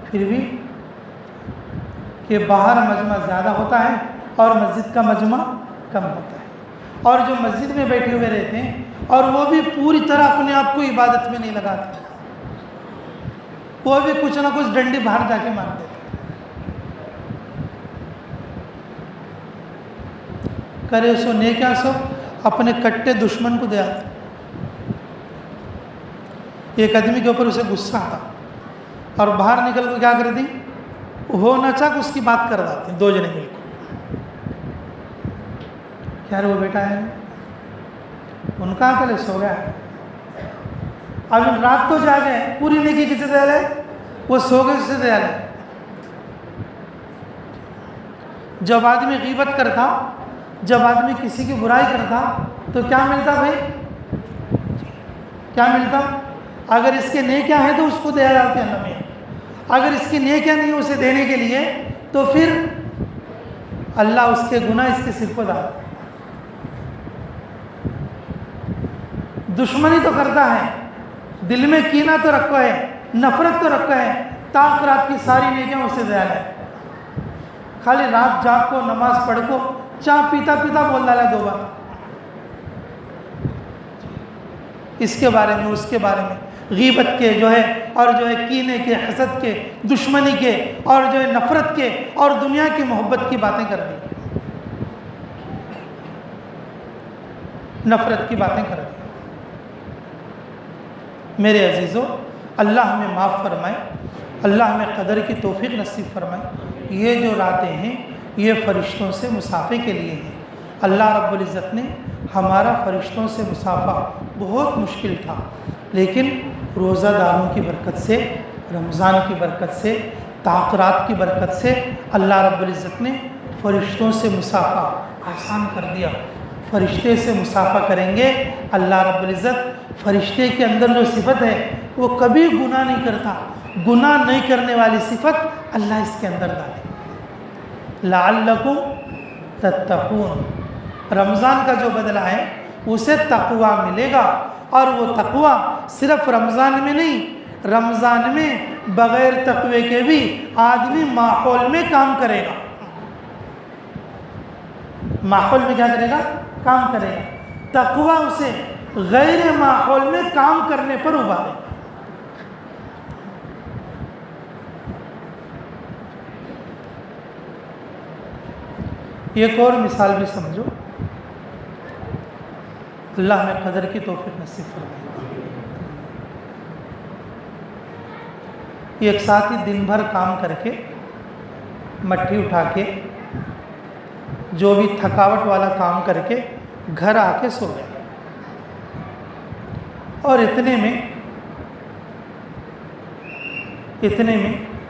پھر بھی کہ باہر مجمع زیادہ ہوتا ہے اور مسجد کا مجمع کم ہوتا ہے. اور جو مسجد میں بیٹھے ہوئے رہتے ہیں اور وہ بھی پوری طرح اپنے آپ کو عبادت میں نہیں لگاتے, وہ بھی کچھ نہ کچھ ڈنڈی باہر جا کے مارتے ہیں. کرے سو نیکیا سو اپنے کٹے دشمن کو دے آتے. ایک آدمی کے اوپر اسے غصہ آتا اور باہر نکل کو کیا کر دی, ہو نہ چاک اس کی بات کر دیتے ہیں 2 جنے مل کو. کیا وہ بیٹا ہے ان کا عقل سو گیا, اب رات تو جا گئے, پوری نیکی کسے دے لے, وہ سو گئے کسے دے لے. جب آدمی غیبت کرتا, جب آدمی کسی کی برائی کرتا تو کیا ملتا بھائی, کیا ملتا؟ اگر اس کے نیکیاں ہیں تو اس کو دیا جاتے ہیں ہمیں, اگر اس کی نیکیاں نہیں اسے دینے کے لیے تو پھر اللہ اس کے گناہ اس کے سر پر ڈالتا. دشمنی تو کرتا ہے, دل میں کینہ تو رکھا ہے, نفرت تو رکھا ہے, طاق رات کی ساری نیکیاں اسے دیا ہے. خالی رات جاگ کو, نماز پڑھ کو, چاہ پیتا پیتا بول ڈالا 2 بار اس کے بارے میں, اس کے بارے میں. غیبت کے جو ہے اور جو ہے کینے کے، حسد کے، دشمنی کے اور جو ہے نفرت کے اور دنیا کی محبت کی باتیں کر دی، نفرت کی باتیں کر دی۔ میرے عزیزو، اللہ ہمیں معاف فرمائے، اللہ ہمیں قدر کی توفیق نصیب فرمائے۔ یہ جو راتیں ہیں یہ فرشتوں سے مصافحے کے لیے ہیں۔ اللہ رب العزت نے ہمارا فرشتوں سے مصافحہ بہت مشکل تھا، لیکن روزہ داروں کی برکت سے، رمضان کی برکت سے، تاخرات کی برکت سے اللہ رب العزت نے فرشتوں سے مصافحہ آسان کر دیا۔ فرشتے سے مصافحہ کریں گے، اللہ رب العزت فرشتے کے اندر جو صفت ہے وہ کبھی گناہ نہیں کرتا، گناہ نہیں کرنے والی صفت اللہ اس کے اندر ڈالے۔ لعلکم تتقون، رمضان کا جو بدلہ ہے اسے تقوی ملے گا، اور وہ تقوی صرف رمضان میں نہیں، رمضان میں بغیر تقوی کے بھی آدمی ماحول میں کام کرے گا، ماحول میں کیا کرے گا؟ کام کرے گا۔ تقوی اسے غیر ماحول میں کام کرنے پر ابھارے گا۔ ایک اور مثال بھی سمجھو، اللہ ہمیں قدر کی توفیق نصیب فرمائے۔ ایک ساتھی دن بھر کام کر کے مٹی اٹھا کے جو بھی تھکاوٹ والا کام کر کے گھر آ کے سو گئے، اور اتنے میں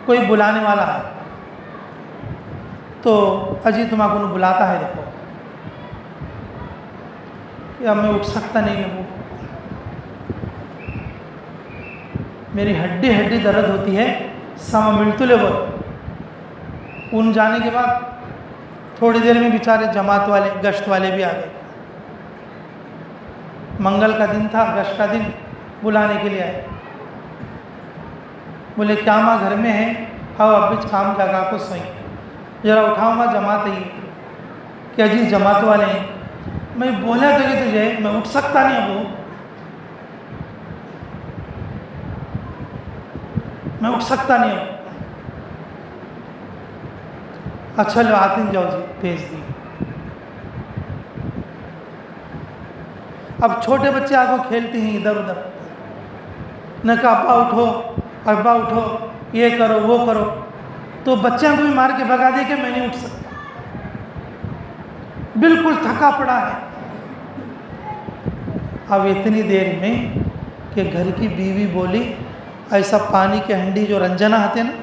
کوئی بلانے والا ہے، تو اجی تمہاں کو بلاتا ہے، دیکھو کہ اب میں اٹھ سکتا نہیں ہے، وہ میری ہڈی درد ہوتی ہے، سما ملتو لے وہ ان جانے کے بعد تھوڑی دیر میں بیچارے جماعت والے، گشت والے بھی آ گئے۔ منگل کا دن تھا، گشت کا دن، بلانے کے لیے آئے۔ بولے کیا ماں گھر میں ہے؟ ہاں اب بھی کام جگہ کو سوئی، ذرا اٹھاؤں گا، جماعت ہے کہ جی جماعت والے ہیں۔ میں بولا تھا کہ تجھے میں اٹھ سکتا نہیں، اب میں اٹھ سکتا نہیں ہوں۔ اچھا لو آتے ہیں، جاؤ جی، بھیج دی۔ اب چھوٹے بچے آگے کھیلتے ہیں ادھر ادھر، نہ کہا ابا اٹھو، ابا اٹھو، یہ کرو وہ کرو، تو بچوں کو بھی مار کے بھگا دے کہ میں نہیں اٹھ سکتا، بالکل تھکا پڑا ہے۔ اب اتنی دیر میں کہ گھر کی بیوی بولی، ایسا پانی کے ہنڈی جو رنجنا آتے ہیں نا،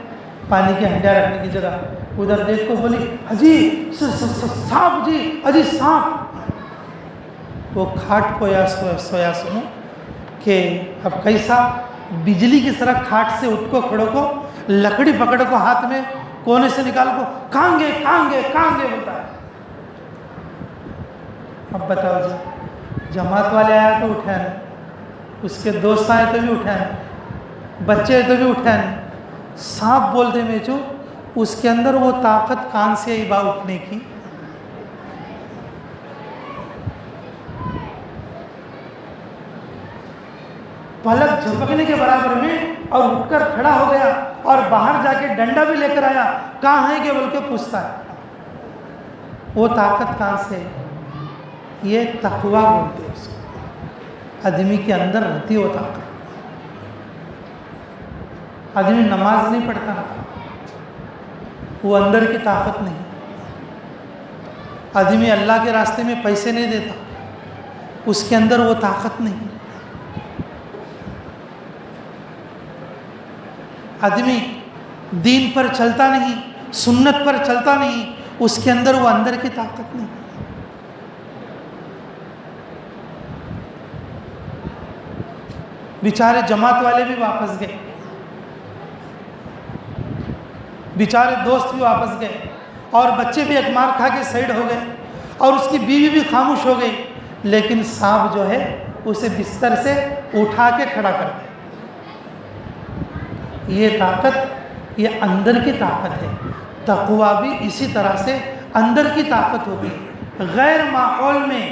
پانی کے ہنڈیا رکھنے کی جگہ، ادھر دیکھ کو بولی اجی سانپ جی، اجی سانپ۔ وہ کھاٹ پویا سویا سنو کہ اب کیسا بجلی کی طرح کھاٹ سے اٹھ کو کھڑو کو، لکڑی پکڑ کو ہاتھ میں کونے سے نکال کو، کہاں گے ہوتا ہے۔ اب بتاؤ جی، جماعت والے آیا تو اٹھا نہیں، اس کے دوست آئے تو بھی اٹھا نہیں، بچے تو بھی اٹھا نہیں، سانپ بولتے میں جو اس کے اندر وہ طاقت کان سے آئی با اٹھنے کی۔ پلک جھپکنے کے برابر میں، اور اٹھ کر کھڑا ہو گیا اور باہر جا کے ڈنڈا بھی لے کر آیا، کہاں ہے کہ بول کے پوچھتا ہے، وہ طاقت کہاں سے ہے؟ یہ تقوی بولتے ہیں اس کو، آدمی کے اندر رہتی وہ طاقت۔ آدمی نماز نہیں پڑھتا، وہ اندر کی طاقت نہیں۔ آدمی اللہ کے راستے میں پیسے نہیں دیتا، اس کے اندر وہ طاقت نہیں۔ آدمی دین پر چلتا نہیں، سنت پر چلتا نہیں، اس کے اندر وہ اندر کی طاقت نہیں۔ بیچارے جماعت والے بھی واپس گئے، بیچارے دوست بھی واپس گئے، اور بچے بھی ایک مار کھا کے سائڈ ہو گئے، اور اس کی بیوی بھی خاموش ہو گئی، لیکن سانپ جو ہے اسے بستر سے اٹھا کے کھڑا کر دیا۔ یہ طاقت، یہ اندر کی طاقت ہے۔ تقوی بھی اسی طرح سے اندر کی طاقت ہوتی ہے، غیر ماحول میں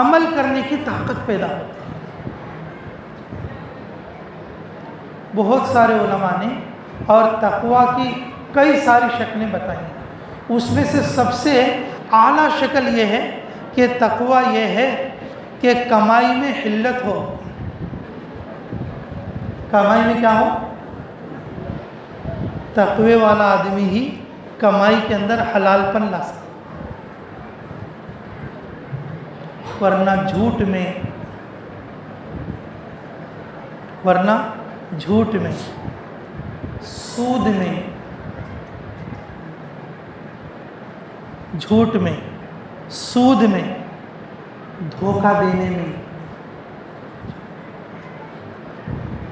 عمل کرنے کی طاقت پیدا ہوتی ہے۔ بہت سارے علماء نے اور تقوی کی کئی ساری شکلیں بتائی ہیں. اس میں سے سب سے اعلیٰ شکل یہ ہے کہ تقوی یہ ہے کہ کمائی میں حلت ہو. کمائی میں کیا ہو؟ تقوی والا آدمی ہی کمائی کے اندر حلال پن لا سکتا، ورنہ جھوٹ میں، سود میں، سود میں، دھوکہ دینے میں،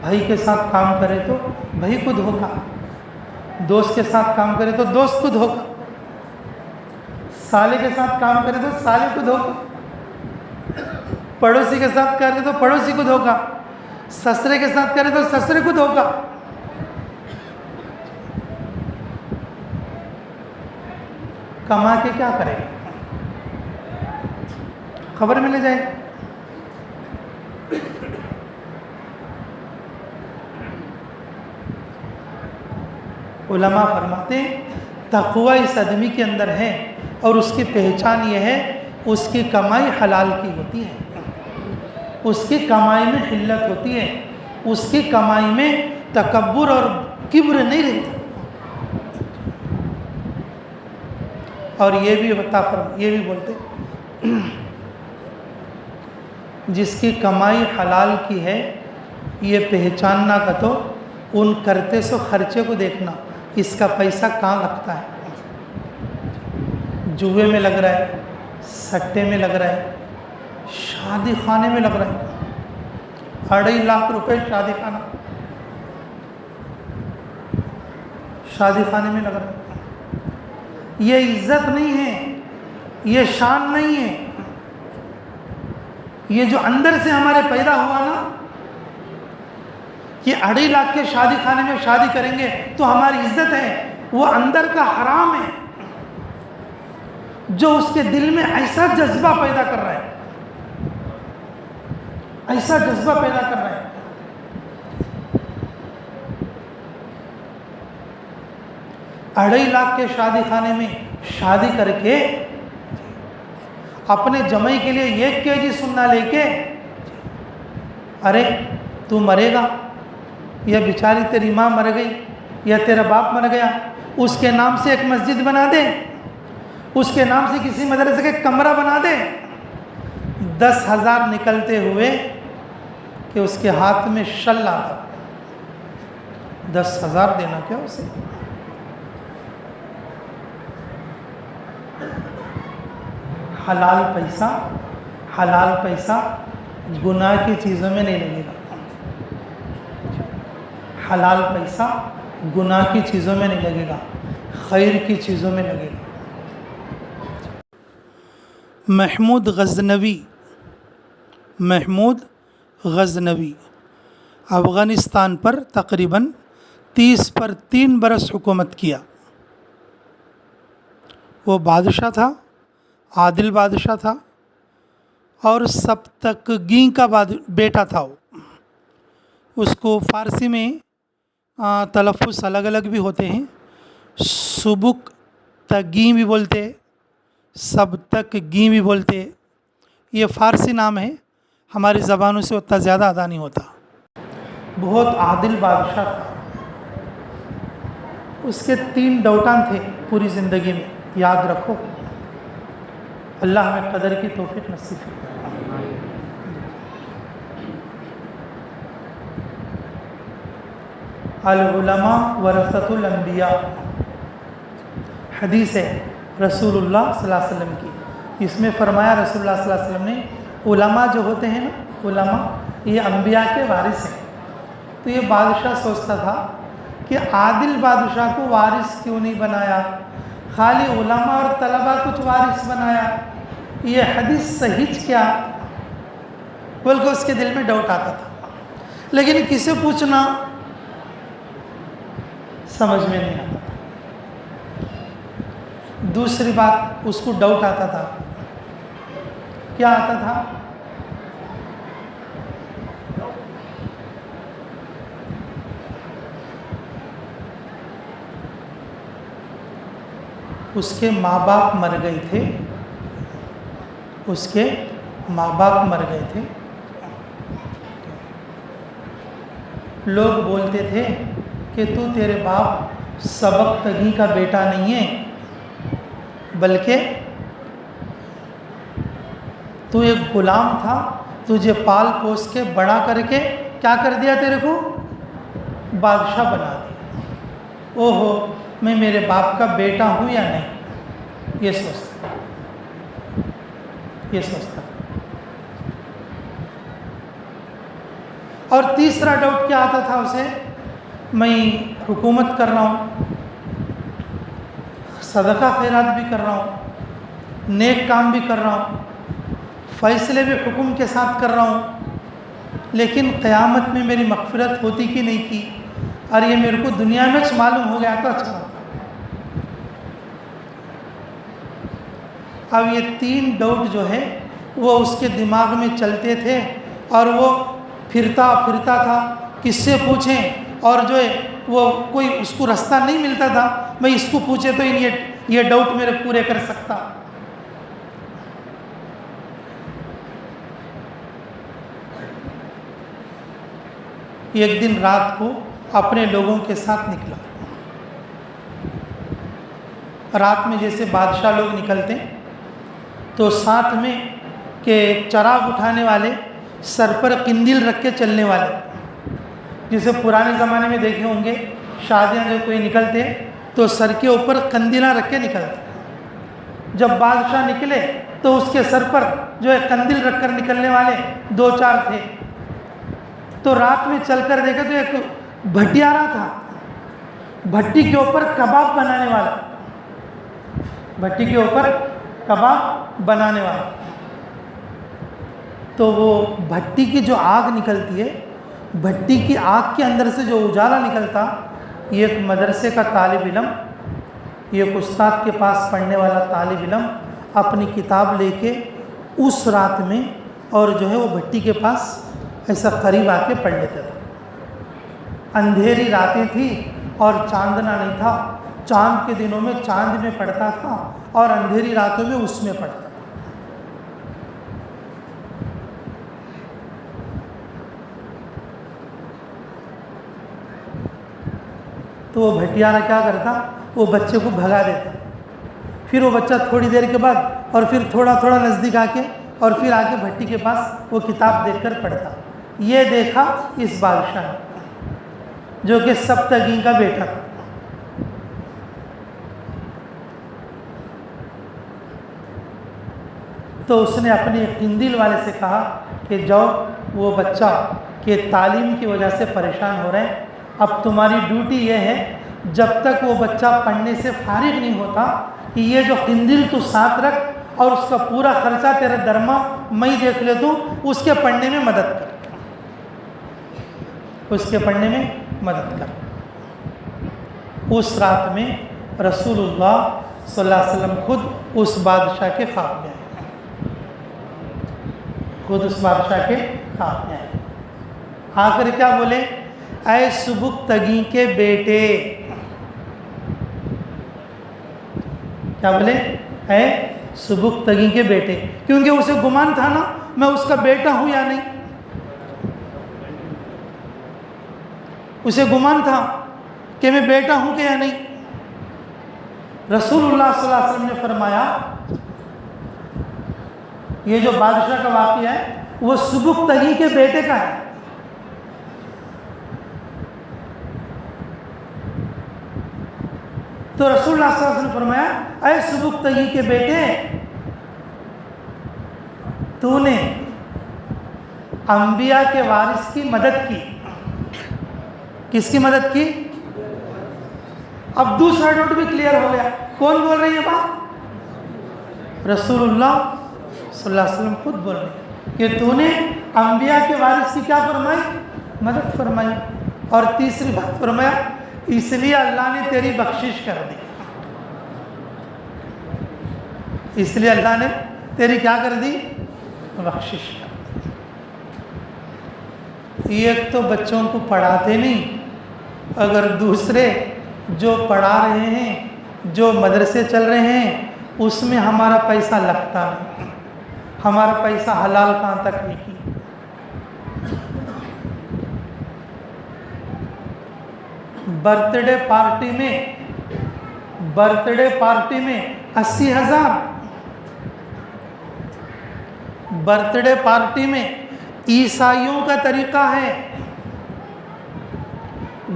بھائی کے ساتھ کام کرے تو بھائی کو دھوکہ، دوست کے ساتھ کام کرے تو دوست کو دھوکہ، سالے کے ساتھ کام کرے تو سالے کو دھوکہ، پڑوسی کے ساتھ کرے تو پڑوسی کو دھوکہ، سسرے کے ساتھ کرے تو سسرے کو دھوکہ. کما کے کیا کرے؟ خبر مل جائے. علماء فرماتے ہیں تقوی اس آدمی کے اندر ہے اور اس کی پہچان یہ ہے اس کی کمائی حلال کی ہوتی ہے، اس کی کمائی میں حلت ہوتی ہے، اس کی کمائی میں تکبر اور کبر نہیں رہتا. اور یہ بھی بولتے جس کی کمائی حلال کی ہے یہ پہچاننا کا تو ان کرتے سو خرچے کو دیکھنا، اس کا پیسہ کہاں لگتا ہے. جوئے میں لگ رہا ہے، سٹے میں لگ رہا ہے، شادی خانے میں لگ رہا ہے. 2.5 لاکھ روپے شادی خانے میں لگ رہا ہے. یہ عزت نہیں ہے، یہ شان نہیں ہے. یہ جو اندر سے ہمارے پیدا ہوا نا کہ 2.5 لاکھ کے شادی خانے میں شادی کریں گے تو ہماری عزت ہے، وہ اندر کا حرام ہے جو اس کے دل میں ایسا جذبہ پیدا کر رہا ہے، ایسا جذبہ پیدا کر رہا ہے. اڑھائی لاکھ کے شادی خانے میں شادی کر کے اپنے جمائی کے لیے 1 kg سننا لے کے، ارے تو مرے گا یا بیچاری تیری ماں مر گئی یا تیرا باپ مر گیا، اس کے نام سے ایک مسجد بنا دے، اس کے نام سے کسی مدرسے کا کمرہ بنا دے. 10,000 نکلتے ہوئے کہ اس کے ہاتھ میں شل آتا، 10,000 دینا کیا اسے؟ حلال پیسہ گناہ کی چیزوں میں نہیں لگے گا. حلال پیسہ گناہ کی چیزوں میں نہیں لگے گا، خیر کی چیزوں میں لگے گا. محمود غزنوی افغانستان پر تقریباً 30 پر 3 برس حکومت کیا. وہ بادشاہ تھا، عادل بادشاہ تھا اور سبتکگیں کا بیٹا تھا. اس کو فارسی میں تلفظ الگ الگ بھی ہوتے ہیں، سبک تگیں بھی بولتے، سبتکگیں بھی بولتے. یہ فارسی نام ہے، ہماری زبانوں سے اتنا زیادہ ادا نہیں ہوتا. بہت عادل بادشاہ تھا. اس کے 3 ڈوٹان تھے پوری زندگی میں، یاد رکھو. اللہ ہمیں قدر کی توفیق نصیب فرمائے. العلماء ورثۃ الانبیاء، حدیث ہے رسول اللہ صلی اللہ علیہ وسلم کی. اس میں فرمایا رسول اللہ صلی اللہ علیہ وسلم نے علماء جو ہوتے ہیں نا، علماء یہ انبیاء کے وارث ہیں. تو یہ بادشاہ سوچتا تھا کہ عادل بادشاہ کو وارث کیوں نہیں بنایا، خالی علماء اور طلباء کچھ وارث بنایا. یہ حدیث صحیح کیا بول کے اس کے دل میں ڈاؤٹ آتا تھا، لیکن کسے پوچھنا سمجھ میں نہیں آتا. دوسری بات اس کو ڈاؤٹ آتا تھا، کیا آتا تھا؟ اس کے ماں باپ مر گئے تھے، اس کے ماں باپ مر گئے تھے۔ لوگ بولتے تھے کہ تو تیرے باپ سبقتگی کا بیٹا نہیں ہے، بلکہ تو ایک غلام تھا، تجھے پال پوس کے بڑا کر کے کیا کر دیا، تیرے کو بادشاہ بنا دیا۔ اوہو، میں میرے باپ کا بیٹا ہوں یا نہیں، یہ سوچتا، یہ سوچتا۔ اور تیسرا ڈاؤٹ کیا آتا تھا اسے، میں حکومت کر رہا ہوں، صدقہ خیرات بھی کر رہا ہوں، نیک کام بھی کر رہا ہوں، فیصلے بھی حکم کے ساتھ کر رہا ہوں، لیکن قیامت میں میری مغفرت ہوتی کہ نہیں کی، اور یہ میرے کو دنیا میں معلوم ہو گیا تو اچھا ہوتا۔ اب یہ تین ڈاؤٹ جو ہے وہ اس کے دماغ میں چلتے تھے، اور وہ پھرتا تھا، کس سے پوچھیں، اور جو ہے وہ کوئی اس کو رستہ نہیں ملتا تھا، میں اس کو پوچھے تو یہ ڈاؤٹ میرے پورے کر سکتا۔ ایک دن رات کو اپنے لوگوں کے ساتھ نکلا، رات میں جیسے بادشاہ لوگ نکلتے تو ساتھ میں کہ چراغ اٹھانے والے، سر پر قندیل رکھ کے چلنے والے، جسے پرانے زمانے میں دیکھے ہوں گے، شادیاں جو کوئی نکلتے تو سر کے اوپر قندیلاں رکھ کے نکلتے۔ جب بادشاہ نکلے تو اس کے سر پر جو ہے قندیل رکھ کر نکلنے والے 2-4 تھے، تو رات میں چل کر دیکھا تو ایک بھٹیارا تھا، بھٹی کے اوپر کباب بنانے والا، بھٹی کے اوپر کباب بنانے والا۔ تو وہ بھٹی کی جو آگ نکلتی ہے، بھٹی کی آگ کے اندر سے جو اجالا نکلتا، یہ ایک مدرسے کا طالب علم، یہ ایک استاد کے پاس پڑھنے والا طالب علم اپنی کتاب لے کے اس رات میں، اور جو ہے وہ بھٹی کے پاس ایسا قریب آ کے پڑھ لیتا تھا۔ اندھیری راتیں تھیں اور چاندنا نہیں تھا، چاند کے دنوں میں چاند میں پڑھتا تھا اور اندھیری راتوں میں اس میں پڑھتا تھا۔ تو وہ بھٹیارا کیا کرتا، وہ بچے کو بھگا دیتا، پھر وہ بچہ تھوڑی دیر کے بعد اور پھر تھوڑا تھوڑا نزدیک آ کے اور پھر آ کے بھٹی کے پاس وہ کتاب دیکھ کر پڑھتا۔ یہ دیکھا اس بادشاہ نے، جو کہ سبتگی کا بیٹا تھا۔ تو اس نے اپنے قندیل والے سے کہا کہ جاؤ، وہ بچہ کہ تعلیم کی وجہ سے پریشان ہو رہے ہیں، اب تمہاری ڈیوٹی یہ ہے جب تک وہ بچہ پڑھنے سے فارغ نہیں ہوتا کہ یہ جو قندیل تو ساتھ رکھ، اور اس کا پورا خرچہ تیرے درما میں دیکھ لیتا ہوں، اس کے پڑھنے میں مدد کر، اس کے پڑھنے میں مدد کر۔ اس رات میں رسول اللہ صلی اللہ علیہ وسلم خود اس بادشاہ کے خواب میں آئے، خود اس بادشاہ کے خواب میں آئے، آ کر کیا بولے، اے سبکتگی کے بیٹے، کیا بولے، اے سبکتگی کے بیٹے، کیونکہ اسے گمان تھا نا میں اس کا بیٹا ہوں یا نہیں، اسے گمان تھا کہ میں بیٹا ہوں کہ یا نہیں۔ رسول اللہ صلی اللہ علیہ وسلم نے فرمایا یہ جو بادشاہ کا واقعہ ہے وہ سبکتگی کے بیٹے کا ہے۔ تو رسول اللہ صلی اللہ علیہ وسلم نے فرمایا اے سبکتگی کے بیٹے، تو نے انبیاء کے وارث کی مدد کی۔ کس کی مدد کی؟ اب دوسرا ڈاؤٹ بھی کلیئر ہو گیا، کون بول رہی ہے بات؟ رسول اللہ صلی اللہ علیہ وسلم خود بول رہے ہیں کہ تو نے انبیاء کے وارث کی کیا فرمائی؟ مدد فرمائی۔ اور تیسری بات فرمایا اس لیے اللہ نے تیری بخشش کر دی، اس لیے اللہ نے تیری کیا کر دی؟ بخشش کر دی۔ ایک تو بچوں کو پڑھاتے نہیں، اگر دوسرے جو پڑھا رہے ہیں جو مدرسے چل رہے ہیں اس میں ہمارا پیسہ لگتا نہیں، ہمارا پیسہ حلال کہاں تک نہیں کی۔ برتھ ڈے پارٹی میں 80,000، برتھ ڈے پارٹی میں عیسائیوں کا طریقہ ہے،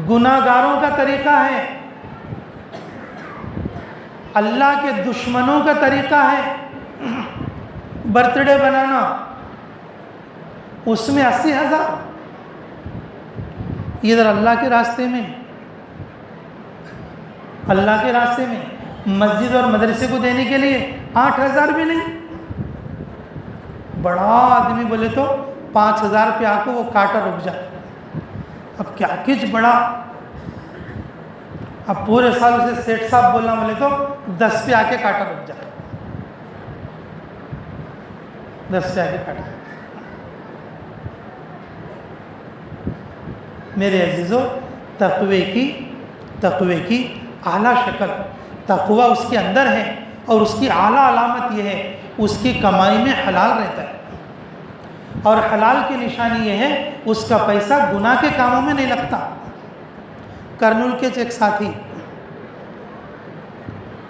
گناہگاروں کا طریقہ ہے، اللہ کے دشمنوں کا طریقہ ہے برتھ ڈے بنانا، اس میں 80,000۔ ادھر اللہ کے راستے میں مسجد اور مدرسے کو دینے کے لیے 8,000 بھی نہیں۔ بڑا آدمی بولے تو 5,000 پہ آ کو وہ کاٹا رک جائے، اب کیا کچھ بڑا، اب پورے سال اسے سیٹ صاحب بولنا بولے تو 10 پہ آ کے کاٹا رک جائے، 10 پہ آ کے کاٹا۔ میرے عزیزو، تقوی کی اعلیٰ شکل تقوی اس کے اندر ہے، اور اس کی اعلیٰ علامت یہ ہے اس کی کمائی میں حلال رہتا ہے، اور حلال کی نشانی یہ ہے اس کا پیسہ گناہ کے کاموں میں نہیں لگتا۔ کرنول کے ایک ساتھی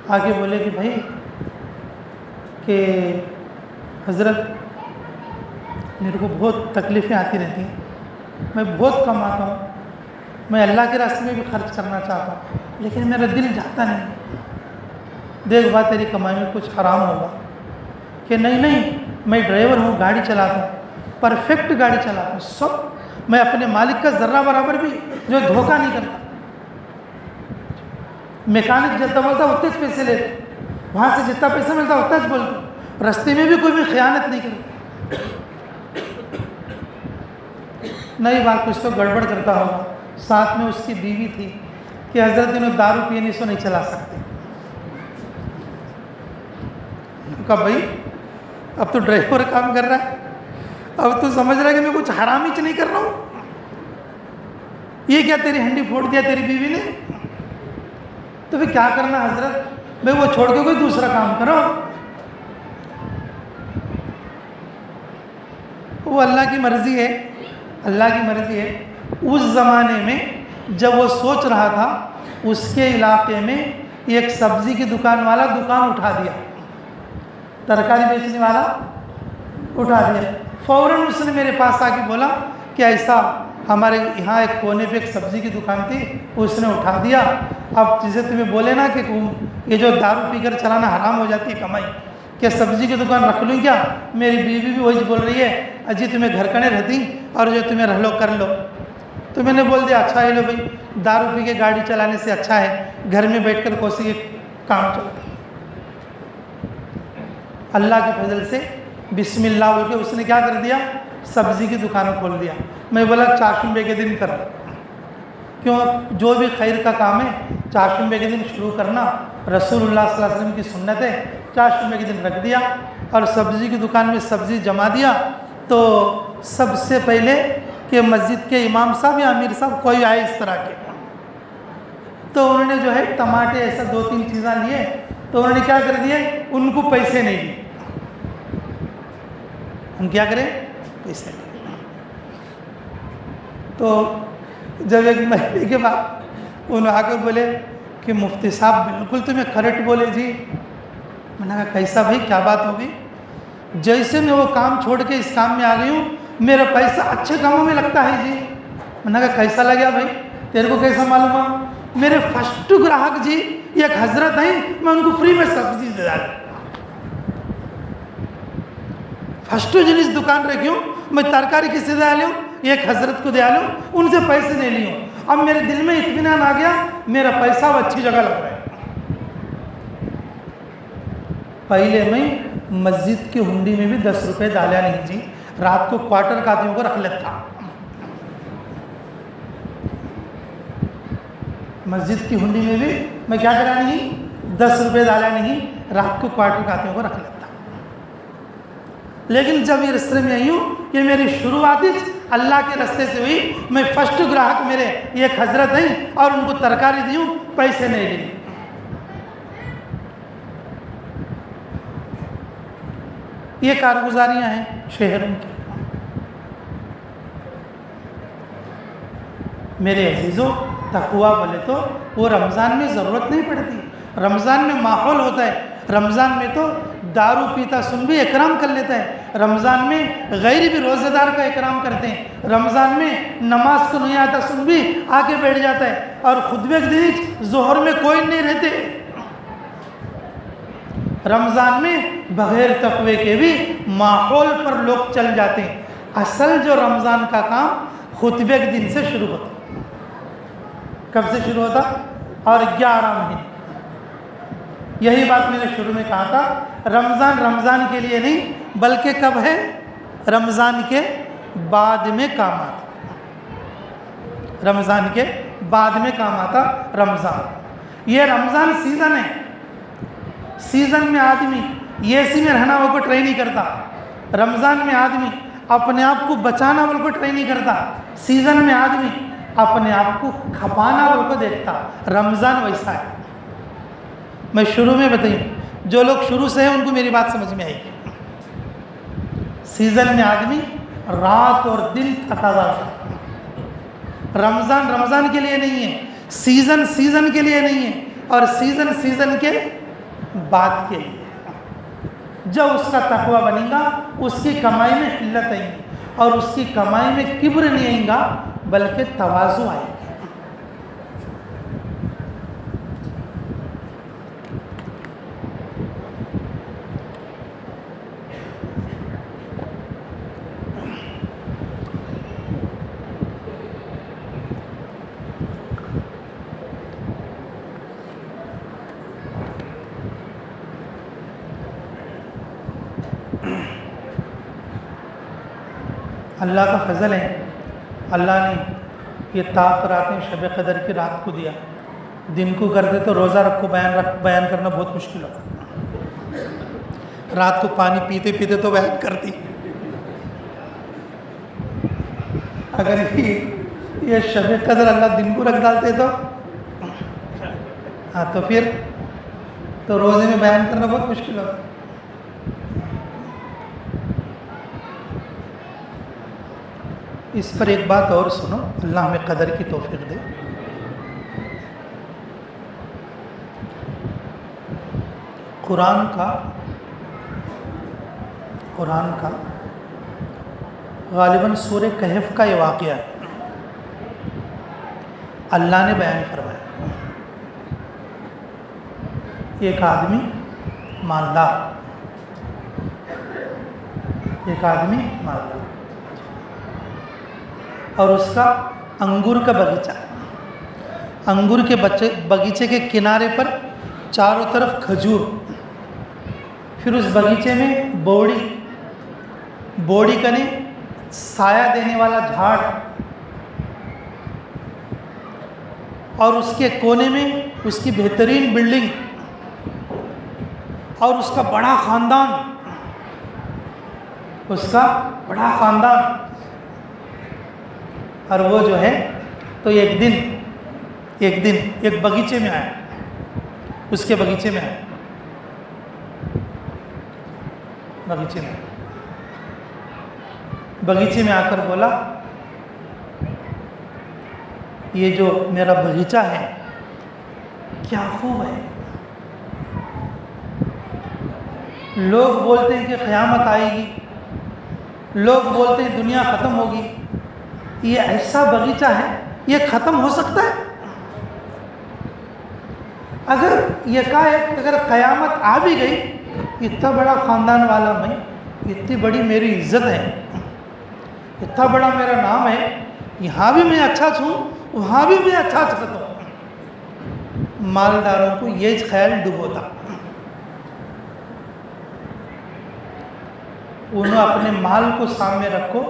آگے بولے کہ بھائی کہ حضرت میرے کو بہت تکلیفیں آتی رہتی ہیں، میں بہت کماتا ہوں، میں اللہ کے راستے میں بھی خرچ کرنا چاہتا ہوں، لیکن میرا دل جاتا نہیں، دیکھ بات تیری کمائی میں کچھ حرام ہوگا کہ نہیں، میں ڈرائیور ہوں، گاڑی چلاتا ہوں، پرفیکٹ گاڑی چلاتا ہوں، سب میں اپنے مالک کا ذرہ برابر بھی جو دھوکہ نہیں کرتا، میکانک جتنا بولتا اتنے پیسے لیتا، وہاں سے جتنا پیسہ ملتا اتنا بولتا، رستے میں بھی کوئی بھی خیانت نہیں کرتا۔ نئی بات کچھ تو گڑبڑ کرتا ہوگا، ساتھ میں اس کی بیوی تھی کہ حضرت انہوں دارو پینے سے نہیں چلا سکتے۔ کہا بھائی اب تو ڈرائیور کام کر رہا ہے، اب تو سمجھ رہا ہے کہ میں کچھ حرام ہی نہیں کر رہا ہوں، یہ کیا تیری ہنڈی پھوڑ دیا تیری بیوی نے، تو پھر کیا کرنا حضرت، بھائی وہ چھوڑ کے کوئی دوسرا کام کرو۔ وہ اللہ کی مرضی ہے، اللہ کی مرضی ہے۔ اس زمانے میں جب وہ سوچ رہا تھا، اس کے علاقے میں ایک سبزی کی دکان والا دکان اٹھا دیا، ترکاری بیچنے والا اٹھا دیا۔ فوراً اس نے میرے پاس آ کے بولا کہ ایسا ہمارے یہاں ایک کونے پہ ایک سبزی کی دکان تھی، اس نے اٹھا دیا، اب جسے تمہیں بولے نا کہ یہ جو دارو پی کر چلانا حرام ہو جاتی ہے کمائی، کہ سبزی کی دکان رکھ لوں کیا؟ میری بیوی بھی وہی بول رہی ہے اجی تمہیں گھر کنے رہتی اور جو تمہیں رہ لو کر لو۔ تو میں نے بول دیا اچھا ہے لو بھائی، دارو پی کے گاڑی چلانے سے اچھا ہے گھر میں بیٹھ کر کوسی کے کام چلتا۔ اللہ کے فضل سے بسم اللہ بول کے اس نے کیا کر دیا، سبزی کی دکان کھول دیا۔ میں بولا چاشمبے کے دن کر، کیوں جو بھی خیر کا کام ہے چاشمبے کے دن شروع کرنا رسول اللہ صلی اللہ علیہ وسلم کی سنت ہے۔ چاشمبے کے دن رکھ دیا اور سبزی کی دکان میں سبزی جما دیا۔ تو سب سے پہلے کہ مسجد کے امام صاحب یا امیر صاحب کوئی آئے اس طرح کے، تو انہوں نے جو ہے ٹماٹے ایسا 2-3 چیزاں لیے، تو انہوں نے کیا کر دیے، ان کو پیسے نہیں دیے، ہم کیا کریں پیسے نہیں۔ تو جب ایک مہینے کے بعد انہوں آ کے بولے کہ مفتی صاحب بالکل تمہیں کریکٹ بولے جی۔ میں نے کہا کیسا بھائی کیا بات ہوگی؟ جیسے میں وہ کام چھوڑ کے اس کام میں آ گئی ہوں میرا پیسہ اچھے کاموں میں لگتا ہے جی۔ میں نے کہا کیسا لگا بھائی، تیرے کو کیسا معلوم ہوا؟ میرے فرسٹ گراہک جی ایک حضرت ہیں، میں ان کو فری میں سبزی دے ڈالوں، فرسٹ جنس دکان رکھی ہوں، میں ترکاری کسی دے لوں، ایک حضرت کو دے لوں، ان سے پیسے نہیں لیوں۔ اب میرے دل میں اطمینان آ گیا میرا پیسہ وہ اچھی جگہ لگ رہا ہے۔ پہلے میں مسجد کی ہنڈی میں بھی 10 روپے ڈالا نہیں جی، رات کو کوارٹر کا آدمیوں کو رکھ لیتا، مسجد کی ہنڈی میں بھی میں کیا کرا نہیں 10 روپے ڈالا نہیں، رات کو کوارٹر کا آدمیوں کو رکھ لیتا۔ لیکن جب یہ رستے میں آئی ہوں، یہ میری شروعات اللہ کے رستے سے ہوئی، میں فرسٹ گراہک میرے ایک حضرت ہیں اور ان کو ترکاری دی ہوں، پیسے نہیں لیے۔ یہ کارگزاریاں ہیں شہروں کی۔ میرے عزیزوں، تقویٰ بولے تو وہ رمضان میں ضرورت نہیں پڑتی، رمضان میں ماحول ہوتا ہے۔ رمضان میں تو دارو پیتا سن بھی اکرام کر لیتا ہے، رمضان میں غیر بھی روزہ دار کا اکرام کرتے ہیں، رمضان میں نماز کو نہیں آتا سن بھی آ کے بیٹھ جاتا ہے، اور خطبے کے دن ظہر میں کوئی نہیں رہتے۔ رمضان میں بغیر تقوی کے بھی ماحول پر لوگ چل جاتے ہیں۔ اصل جو رمضان کا کام خطبے کے دن سے شروع ہوتا، کب سے شروع ہوتا؟ اور 11 مہینے۔ یہی بات میں نے شروع میں کہا تھا، رمضان کے لیے نہیں بلکہ کب ہے؟ رمضان کے بعد میں کام آتا، رمضان کے بعد میں کام آتا رمضان۔ یہ رمضان سیزن ہے، سیزن میں آدمی اے سی میں رہنا وہ کو ٹرائی نہیں کرتا، رمضان میں آدمی اپنے آپ کو بچانا وہ کو ٹرائی نہیں کرتا، سیزن میں آدمی اپنے آپ کو کھپانا وہ کو دیکھتا۔ رمضان ویسا ہے۔ میں شروع میں بتائیوں، جو لوگ شروع سے ہیں ان کو میری بات سمجھ میں آئے گی۔ سیزن میں آدمی رات اور دن تھکا ہوتا ہے، رمضان کے لیے نہیں ہے، سیزن کے لیے نہیں ہے، اور سیزن کے بعد کے لیے۔ جب اس کا تقویٰ بنے گا اس کی کمائی میں قلت آئے گی، اور اس کی کمائی میں کبر نہیں آئے گا بلکہ تواضع آئے گا۔ اللہ کا فضل ہے، اللہ نے یہ تاک راتیں شب قدر کی رات کو دیا۔ دن کو کرتے تو روزہ رکھ کو بیان کرنا بہت مشکل ہوتا، رات کو پانی پیتے پیتے تو بیان کرتی۔ اگر یہ شب قدر اللہ دن کو رکھ ڈالتے تو ہاں تو پھر تو روزے میں بیان کرنا بہت مشکل ہوتا۔ اس پر ایک بات اور سنو، اللہ ہمیں قدر کی توفیق دے۔ قرآن کا غالباً سورہ کہف کا یہ واقعہ ہے، اللہ نے بیان فرمایا۔ ایک آدمی مالدار، اور اس کا انگور کا باغیچہ، انگور کے باغیچے کے کنارے پر چاروں طرف کھجور، پھر اس باغیچے میں بوڑی کنے سایہ دینے والا جھاڑ، اور اس کے کونے میں اس کی بہترین بلڈنگ، اور اس کا بڑا خاندان، اور وہ جو ہے تو ایک دن ایک باغیچے میں آیا، اس کے باغیچے میں آ کر بولا، یہ جو میرا باغیچہ ہے کیا خوب ہے، لوگ بولتے ہیں کہ قیامت آئے گی، لوگ بولتے ہیں دنیا ختم ہوگی، یہ ایسا باغیچہ ہے یہ ختم ہو سکتا ہے؟ اگر قیامت آ بھی گئی، اتنا بڑا خاندان والا میں، اتنی بڑی میری عزت ہے، اتنا بڑا میرا نام ہے، یہاں بھی میں اچھا چھوں وہاں بھی میں اچھا چھتا ہوں۔ مالداروں کو یہ خیال ڈبوتا، انہوں اپنے مال کو سامنے رکھو،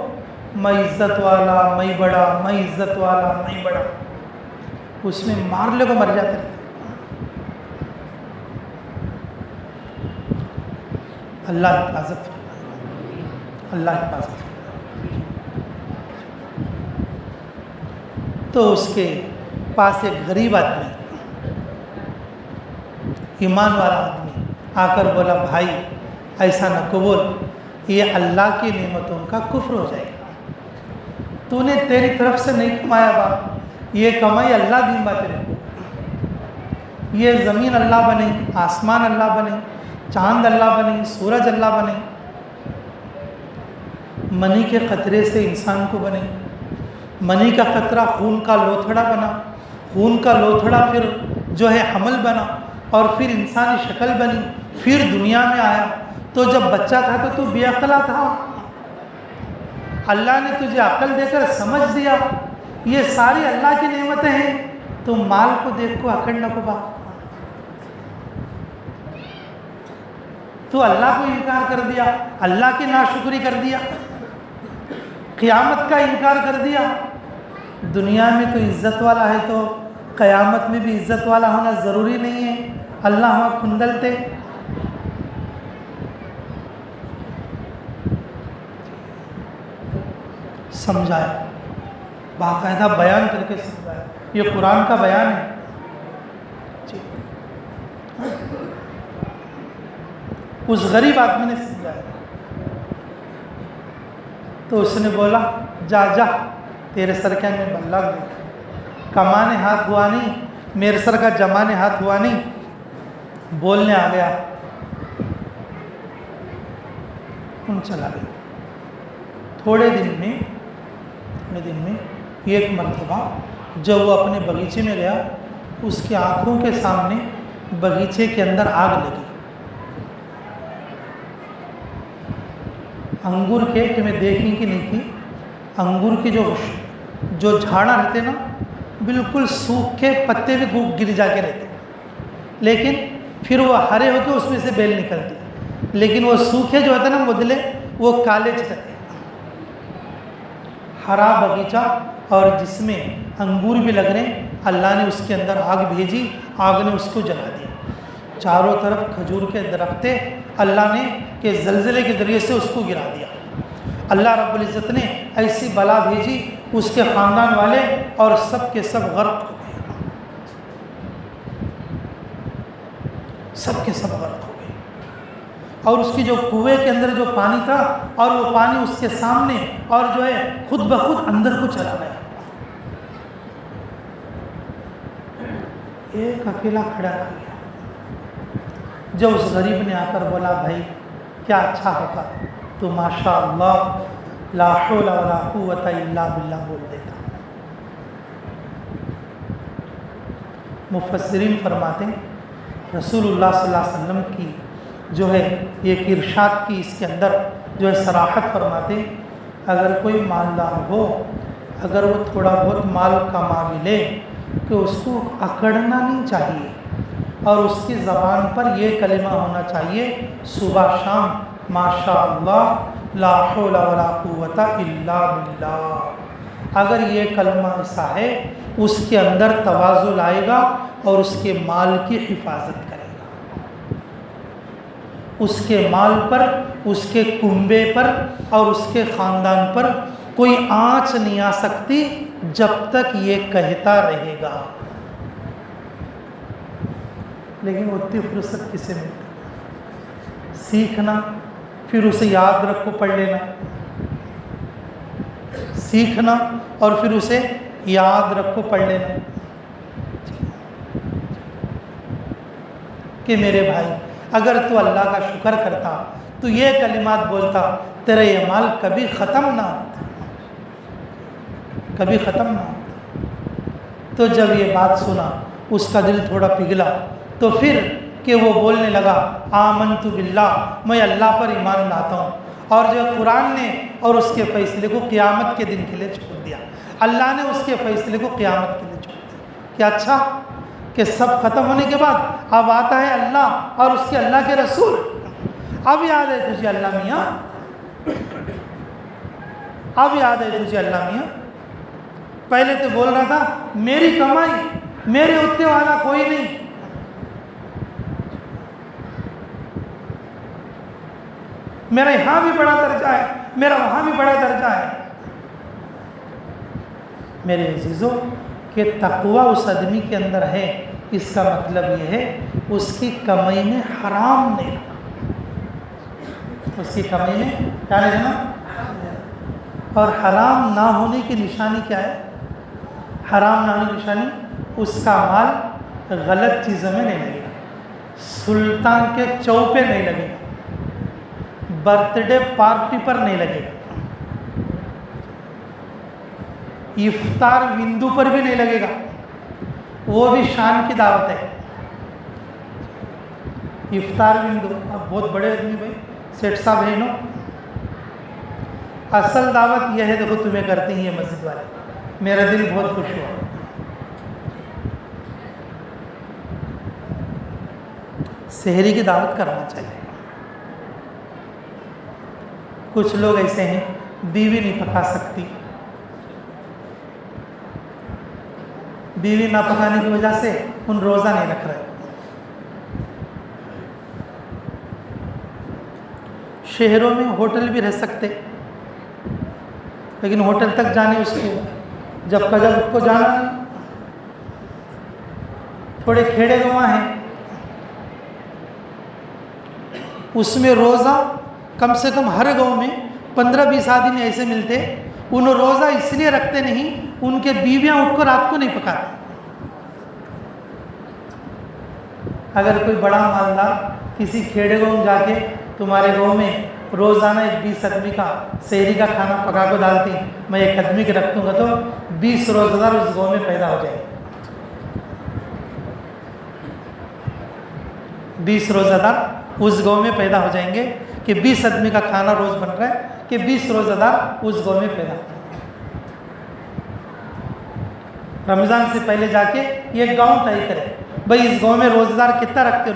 میں عزت والا، میں بڑا، میں عزت والا، میں بڑا، اس میں مار لے کو مر جاتے رہتے۔ اللہ حفاظت، تو اس کے پاس ایک غریب آدمی، ایمان والا آدمی آ کر بولا، بھائی ایسا نہ کو بول، یہ اللہ کی نعمتوں کا کفر ہو جائے گا۔ تو نے تیری طرف سے نہیں کمایا باپ، یہ کمائی اللہ دین با تیرے کو، یہ زمین اللہ بنے، آسمان اللہ بنے، چاند اللہ بنے، سورج اللہ بنے، منی کے قطرے سے انسان کو بنے، منی کا قطرہ خون کا لوتھڑا بنا، خون کا لوتھڑا پھر جو ہے حمل بنا اور پھر انسانی شکل بنی، پھر دنیا میں آیا۔ تو جب بچہ تھا تو بے عقلا تھا، اللہ نے تجھے عقل دے کر سمجھ دیا، یہ ساری اللہ کی نعمتیں ہیں، تو مال کو دیکھ کو اکڑ نہ کو باپ، تو اللہ کو انکار کر دیا، اللہ کی ناشکری کر دیا، قیامت کا انکار کر دیا۔ دنیا میں تو عزت والا ہے تو قیامت میں بھی عزت والا ہونا ضروری نہیں ہے، اللہ ہمیں کھندلتے۔ سمجھایا، باقاعدہ بیان کر کے سمجھایا، یہ قرآن کا بیان ہے۔ اس غریب آدمی نے سمجھایا تو اس نے بولا جا جا، تیرے سر کیا میں بلغ دے، کمانے ہاتھ ہوا نہیں، میرے سر کا جمانے ہاتھ ہوا نہیں، بولنے آ گیا، ان چلا گیا۔ تھوڑے دن میں ایک مرتبہ جب وہ اپنے باغیچے میں گیا، اس کی آنکھوں کے سامنے باغیچے کے اندر آگ لگی، انگور کے کہ میں دیکھیں کہ نہیں تھی، انگور کے جو جھاڑا رہتے نا بالکل سوکھ کے پتے بھی گر جا کے رہتے، لیکن پھر وہ ہرے ہو کے اس میں سے بیل نکلتی، لیکن وہ سوکھے جو ہوتے نا مدلے وہ کالے چکتے، ہرا باغیچہ اور جس میں انگور بھی لگ رہے ہیں، اللہ نے اس کے اندر آگ بھیجی، آگ نے اس کو جلا دیا، چاروں طرف کھجور کے درختے اللہ نے کہ زلزلے کے ذریعے سے اس کو گرا دیا۔ اللہ رب العزت نے ایسی بلا بھیجی، اس کے خاندان والے اور سب کے سب غرق ہو گئے، سب کے سب غرق ہو گئے، اور اس کی جو کنویں کے اندر جو پانی تھا اور وہ پانی اس کے سامنے اور جو ہے خود بخود اندر کو چلا گیا، ایک اکیلا کھڑا رہ گیا۔ جب اس غریب نے آ کر بولا بھائی کیا اچھا ہوتا تو ماشاء اللہ لا حول ولا قوت الا باللہ بول دیتا۔ مفسرین فرماتے ہیں رسول اللہ صلی اللہ علیہ وسلم کی جو ہے ایک ارشاد کی اس کے اندر جو ہے صراحت فرماتے ہیں، اگر کوئی مالدار ہو، اگر وہ تھوڑا بہت مال کما بھی لے کہ اس کو اکڑنا نہیں چاہیے، اور اس کی زبان پر یہ کلمہ ہونا چاہیے صبح شام ماشاء اللہ لا حول ولا قوت الا باللہ۔ اگر یہ کلمہ ایسا ہے اس کے اندر تواضع لائے گا اور اس کے مال کی حفاظت کرے گا، اس کے مال پر، اس کے کنبے پر اور اس کے خاندان پر کوئی آنچ نہیں آ سکتی جب تک یہ کہتا رہے گا۔ لیکن اتنی فرصت کسے ملتی؟ سیکھنا، پھر اسے یاد رکھو، پڑھ لینا، سیکھنا اور پھر اسے یاد رکھو، پڑھ لینا کہ میرے بھائی اگر تو اللہ کا شکر کرتا، تو یہ کلمات بولتا، تیرا یہ مال کبھی ختم نہ ہوتا، کبھی ختم نہ ہوتا۔ تو جب یہ بات سنا اس کا دل تھوڑا پگھلا، تو پھر کہ وہ بولنے لگا آمنت باللہ، میں اللہ پر ایمان لاتا ہوں، اور جو قرآن نے اور اس کے فیصلے کو قیامت کے دن کے لیے چھوڑ دیا، اللہ نے اس کے فیصلے کو قیامت کے لیے چھوڑ دیا۔ کیا اچھا کہ سب ختم ہونے کے بعد اب آتا ہے اللہ اور اس کے اللہ کے رسول۔ اب یاد ہے تجھے اللہ میاں، اب یاد ہے تجھے اللہ میاں، پہلے تو بول رہا تھا میری کمائی، میرے اتنے والا کوئی نہیں، میرا یہاں بھی بڑا درجہ ہے، میرا وہاں بھی بڑا درجہ ہے۔ میرے عزیزوں کہ تقوی اس آدمی کے اندر ہے، اس کا مطلب یہ ہے اس کی کمائی میں حرام نہیں رہا، اس کی کمائی میں کیا نہیں دینا. اور حرام نہ ہونے کی نشانی کیا ہے؟ حرام نہ ہونے کی نشانی اس کا مال غلط چیزوں میں نہیں لگے گا، سلطان کے چوپے نہیں لگے گا، برتھ ڈے پارٹی پر نہیں لگے گا، افطار وندو پر بھی نہیں لگے گا، وہ بھی شان کی دعوت ہے. افطار وندو، اب بہت بڑے آدمی بھائی سیٹ صاحب ہیں نا، اصل دعوت یہ ہے، دیکھو تمہیں کرتے ہیں یہ مسجد والے، میرا دل بہت خوش ہوا. سحری کی دعوت کرنا چاہیے. کچھ لوگ ایسے ہیں بیوی نہیں پکا سکتی، بیوی نہ پکانے کی وجہ سے ان روزہ نہیں رکھ رہے. شہروں میں ہوٹل بھی رہ سکتے، لیکن ہوٹل تک جانے اس کو جب کا جب اس کو جانا نہیں. تھوڑے کھیڑے گاؤں ہیں، اس میں روزہ کم سے کم ہر گاؤں میں 15-20 آدمی ایسے ملتے، ان روزہ اس لیے رکھتے نہیں، ان کے بیویاں اٹھ کر رات کو نہیں پکاتے. اگر کوئی بڑا مالدار کسی کھیڑے گاؤں جا کے تمہارے گاؤں میں روزانہ 20 آدمی کا سحری کا کھانا پکا کو ڈالتی، میں 1 آدمی کے رکھ دوں گا تو 20 روزہ دار اس گاؤں میں پیدا ہو جائے. 20 روزہ دار اس گاؤں میں پیدا ہو جائیں گے کہ 20 آدمی کا کھانا روز بن رہا ہے، کہ 20 روزہ دار اس گاؤں میں پیدا ہو. رمضان سے پہلے جا کے یہ گاؤں طے کرے بھائی اس گاؤں میں روزہ دار کتنا رکھتے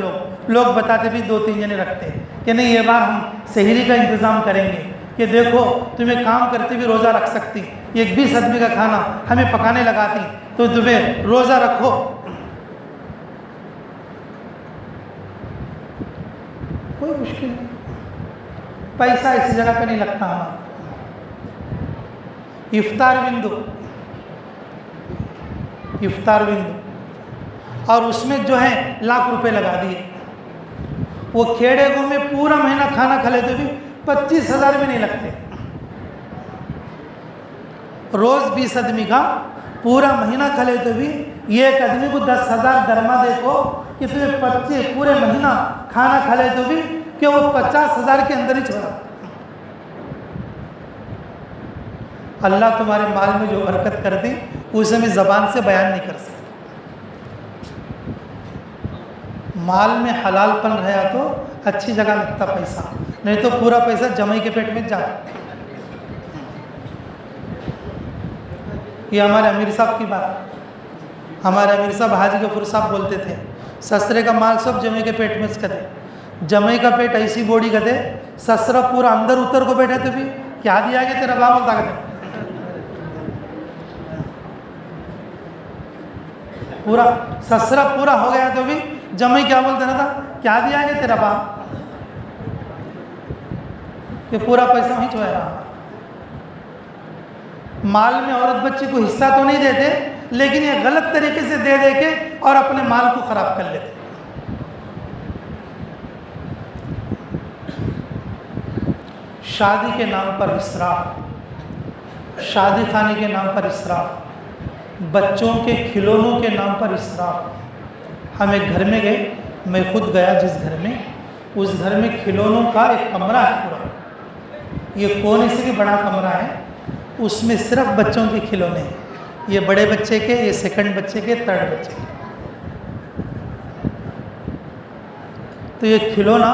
لوگ بتاتے بھی 2-3 جنے رکھتے کہ نہیں یہ بار ہم سحری کا انتظام کریں گے کہ دیکھو تمہیں کام کرتے بھی روزہ رکھ سکتی، یہ 20 آدمی کا کھانا ہمیں پکانے لگاتی تو تمہیں روزہ رکھو. کوئی مشکل نہیں، پیسہ اسی جگہ پہ نہیں لگتا ہمارا. افطار وندو اور اس میں جو ہے لاکھ روپے لگا دیے. وہ کھیڑے گاؤں میں پورا مہینہ کھانا کھا لیتے بھی 25,000 بھی نہیں لگتے. روز 20 آدمی کا پورا مہینہ کھا لیتے بھی ایک آدمی کو 10,000 درما دیکھو کہ تمہیں 25 پورے مہینہ کھانا کھا لیتے بھی کہ وہ 50,000 کے اندر ہی چھوڑا. اللہ تمہارے مال میں جو برکت کر دی اسے میں زبان سے بیان نہیں کر سکتا. مال میں حلال پن رہا تو اچھی جگہ لگتا پیسہ، نہیں تو پورا پیسہ جمائی کے پیٹ میں جائے. یہ ہمارے امیر صاحب کی بات، ہمارے امیر صاحب حاجی غفور صاحب بولتے تھے سسرے کا مال سب جمائی کے پیٹ میں کدے، جمائی کا پیٹ ایسی بوڑی کدے سسرا پورا اندر اتر کو بیٹھے تو بھی کیا دیا گیا تیرا باپ بولتا کدے، پورا سسرا پورا ہو گیا تو بھی جمائی کیا بولتے رہا تھا کیا دیا گیا تیرا باپ، کہ پورا پیسہ وہیں چھوڑا رہا. مال میں عورت بچی کو حصہ تو نہیں دیتے، لیکن یہ غلط طریقے سے دے دے کے اور اپنے مال کو خراب کر لیتے. شادی کے نام پر اسراف، شادی خانے کے نام پر اسراف، بچوں کے کھلونوں کے نام پر اسراف. ہم ایک گھر میں گئے، میں خود گیا جس گھر میں، اس گھر میں کھلونوں کا ایک کمرہ ہے پورا، یہ کونے سے بھی بڑا کمرہ ہے، اس میں صرف بچوں کے کھلونے ہیں. یہ بڑے بچے کے، یہ سیکنڈ بچے کے، تھرڈ بچے کے. تو یہ کھلونا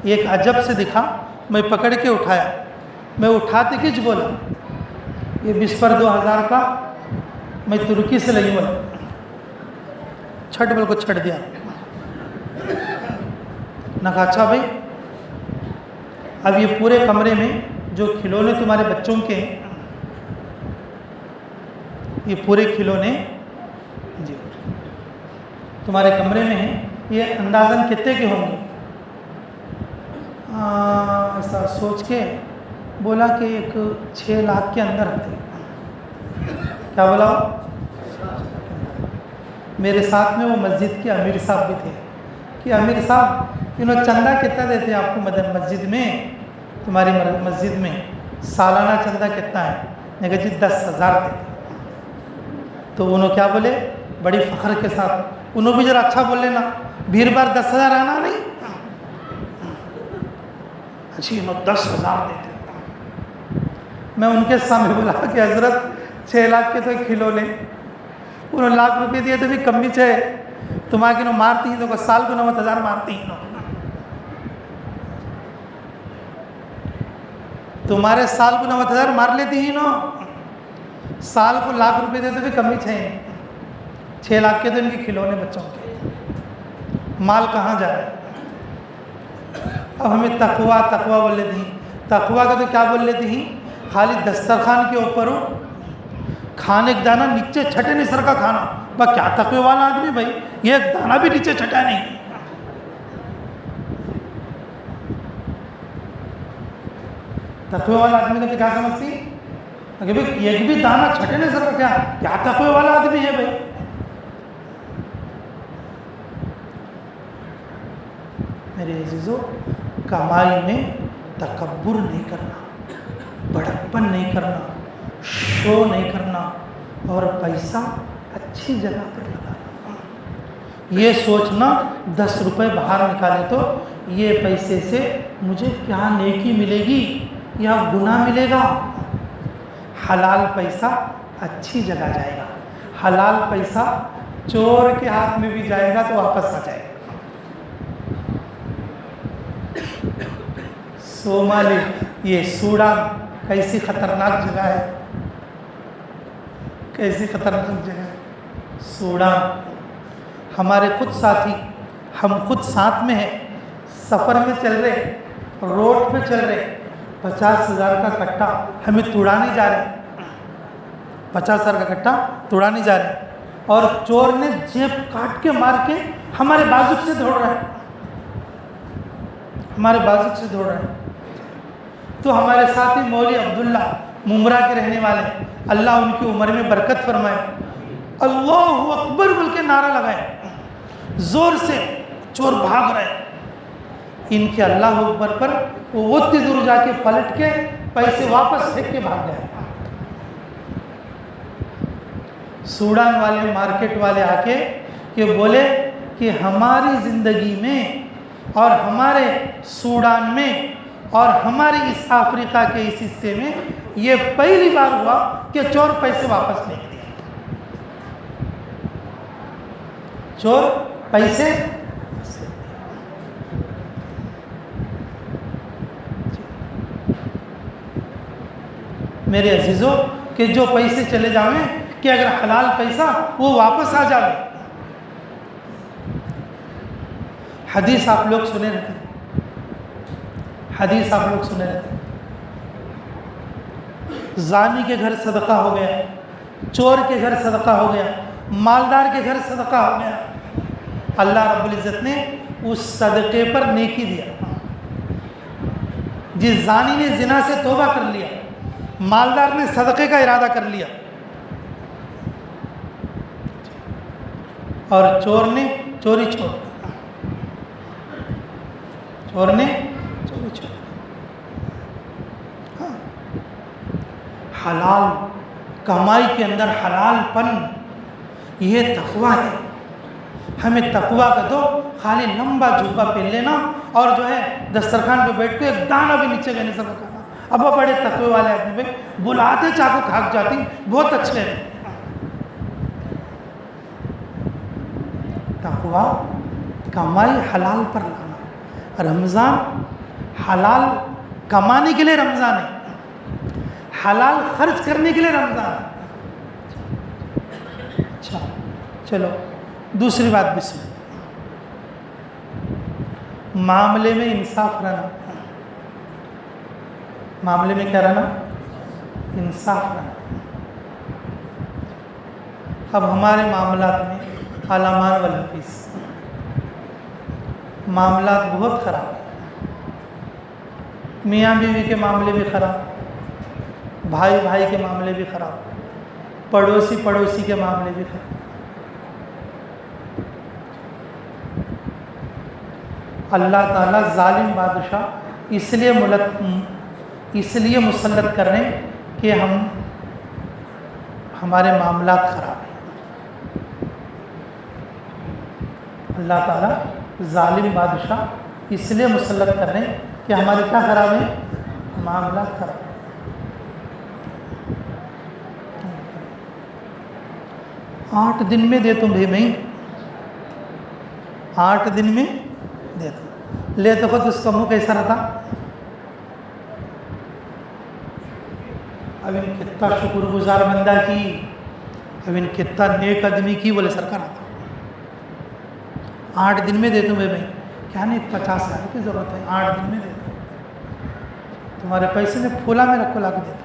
ایک عجب سے دکھا، میں پکڑ کے اٹھایا، میں اٹھاتے کچھ بولا یہ بسپر 2000 کا، میں ترکی سے لگی بولا چھٹ بل کو چھٹ دیا. نہ کہا اچھا بھائی اب یہ پورے کمرے میں جو کھلونے تمہارے بچوں کے ہیں، یہ پورے کھلونے جی تمہارے کمرے میں ہیں، یہ اندازاً کتنے کے ہوں گے؟ ایسا سوچ کے بولا کہ ایک 6 لاکھ کے اندر رکھتے. کیا بولا؟ میرے ساتھ میں وہ مسجد کے امیر صاحب بھی تھے کہ امیر صاحب انہوں چندہ کتنا دیتے ہیں آپ کو مدن مسجد میں؟ تمہاری مسجد میں سالانہ چندہ کتنا ہے؟ میں کہا جی 10,000 دیتے. تو انہوں کیا بولے بڑی فخر کے ساتھ, انہوں بھی ذرا اچھا بول لینا, بیر بار 10,000 آنا نہیں, اچھی انہوں 10,000 دیتے. میں ان کے سامنے بولا کہ حضرت 6 لاکھ کے تو ایک کھلو لیں. انہوں نے لاکھ روپے دیے تو بھی کم بھی چاہے تمہارے کنوں مارتی ہیں تو سال کو 9,000 مارتی ہیں, تمہارے سال کو 9,000 مار لیتی ہیں نا, سال کو لاکھ روپے دے تو بھی کم ہی چاہیے. 6 لاکھ کے تو ان کے کھلونے بچوں کے, مال کہاں جا رہا ہے؟ اب ہمیں تقویٰ بول لیتی ہیں. تقویٰ کا تو کیا بول لیتی ہیں؟ خالی دسترخوان کے اوپر ہو, کھانے کا دانہ نیچے چھٹے نہیں سر کا کھانا. بس کیا تقوی والا آدمی بھائی, یہ ایک دانہ بھی نیچے چھٹا نہیں. تقوی والا آدمی کا کیا سمجھتی کہ بھائی ایک بھی دانہ چھٹے نہیں سر کا کیا تقوی والا آدمی ہے بھائی. میرے عزیزو, کمائی میں تکبر نہیں کرنا, بڑکپن نہیں کرنا, شو نہیں کرنا, اور پیسہ اچھی جگہ پر لگانا. یہ سوچنا 10 روپے باہر نکالے تو یہ پیسے سے مجھے کیا نیکی ملے گی یا گناہ ملے گا. حلال پیسہ اچھی جگہ جائے گا, حلال پیسہ چور کے ہاتھ میں بھی جائے گا تو واپس آ جائے گا. صومالی, یہ سوڈان کیسی خطرناک جگہ ہے, کیسی خطرناک جگہ ہے سوڈان. ہمارے خود ساتھی, ہم خود ساتھ میں ہیں, سفر میں چل رہے, روڈ پہ چل رہے, 50,000 کا کٹا ہمیں توڑانے جا رہے, 50,000 کا کٹا توڑانے جا رہے, اور چور نے جیب کاٹ کے مار کے ہمارے بازو سے دوڑ رہا ہے, ہمارے بازو سے دوڑ رہا ہے. تو ہمارے ساتھی مولوی عبداللہ ممرا کے رہنے والے, اللہ ان کی عمر میں برکت فرمائے, اللہ اکبر بول کے نعرہ لگائے, زور سے چور بھاگ رہے. ان کے اللہ اکبر پر وہ اتنی دور جا کے پلٹ کے پیسے واپس پھینک کے بھاگ گئے. سوڈان والے مارکیٹ والے آ کے یہ بولے کہ ہماری زندگی میں اور ہمارے سوڈان میں اور ہمارے اس افریقہ کے اس حصے میں یہ پہلی بار ہوا کہ چور پیسے واپس پھینک دیا. چور پیسے میرے عزیزوں کہ جو پیسے چلے جاویں کہ اگر حلال پیسہ وہ واپس آ جاوے. حدیث آپ لوگ سنے رہتے, حدیث آپ لوگ سنے رہتے, زانی کے گھر صدقہ ہو گیا, چور کے گھر صدقہ ہو گیا, مالدار کے گھر صدقہ ہو گیا. اللہ رب العزت نے اس صدقے پر نیکی دیا. جس زانی نے زنا سے توبہ کر لیا, مالدار نے صدقے کا ارادہ کر لیا, اور چور نے چوری چھوڑ, چور نے چوری چھوڑ. ہاں, حلال کمائی کے اندر حلال پن, یہ تقویٰ ہے. ہمیں تقویٰ کا دو, خالی لمبا جھوپا پہن لینا اور جو ہے دسترخوان پہ بیٹھ کے ایک دانہ بھی نیچے گنے سے کھانا. اب بڑے تقوی والے آدمی بھائی بلاتے چاقو کھاک جاتی, بہت اچھے ہیں. تقویٰ کمائی حلال پر لانا. رمضان حلال کمانے کے لیے رمضان ہے, حلال خرچ کرنے کے لیے رمضان ہے. اچھا چلو دوسری بات بھی سن, معاملے میں انصاف رہنا. معاملے میں کیا رہنا؟ انصاف رہنا. اب ہمارے معاملات میں علمان والحفیظ معاملات بہت خراب ہیں. میاں بیوی کے معاملے بھی خراب, بھائی بھائی کے معاملے بھی خراب, پڑوسی پڑوسی کے معاملے بھی خراب. اللہ تعالیٰ ظالم بادشاہ اس لیے مسلط کر رہے ہیں کہ ہمارے معاملات خراب ہیں. اللہ تعالیٰ ظالم بادشاہ اس لیے مسلط کر رہے ہیں کہ ہمارے کیا خراب ہیں؟ معاملات خراب ہیں. 8 دن میں دے تم بھی میں 8 دن میں دے تم لے تو خود اس کا منہ کیسا رہتا؟ اب ان کتنا شکر گزار بندہ کی، اب ان کتنا نیک آدمی کی، بولے سرکار آتا 8 دن میں دے تم بھی میں. کیا نہیں 50,000 کی ضرورت ہے، 8 دن میں دے دو. تمہارے پیسے میں پھولا میں رکھ کو لا کے دیتا.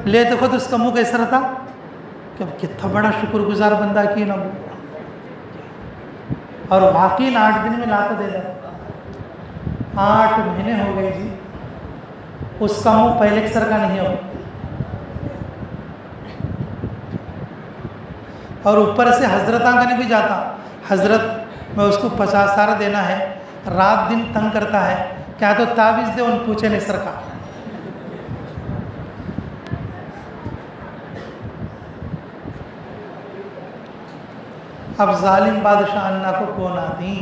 لے تو خود اس کا منہ کیسا رہتا کہ کتنا بڑا شکر گزار بندہ کی نا وہ، اور واقعی 8 دن میں لا کے دے دیتا. 8 مہینے ہو گئے جی، اس کا منہ پہلے سر کا نہیں ہو، اور اوپر سے حضرت آنکھنے بھی جاتا، حضرت میں اس کو 50,000 دینا ہے، رات دن تنگ کرتا ہے، کیا تو تعویذ دے، ان پوچھے نہیں سرکار. اب ظالم بادشاہ اللہ کو کون آتی،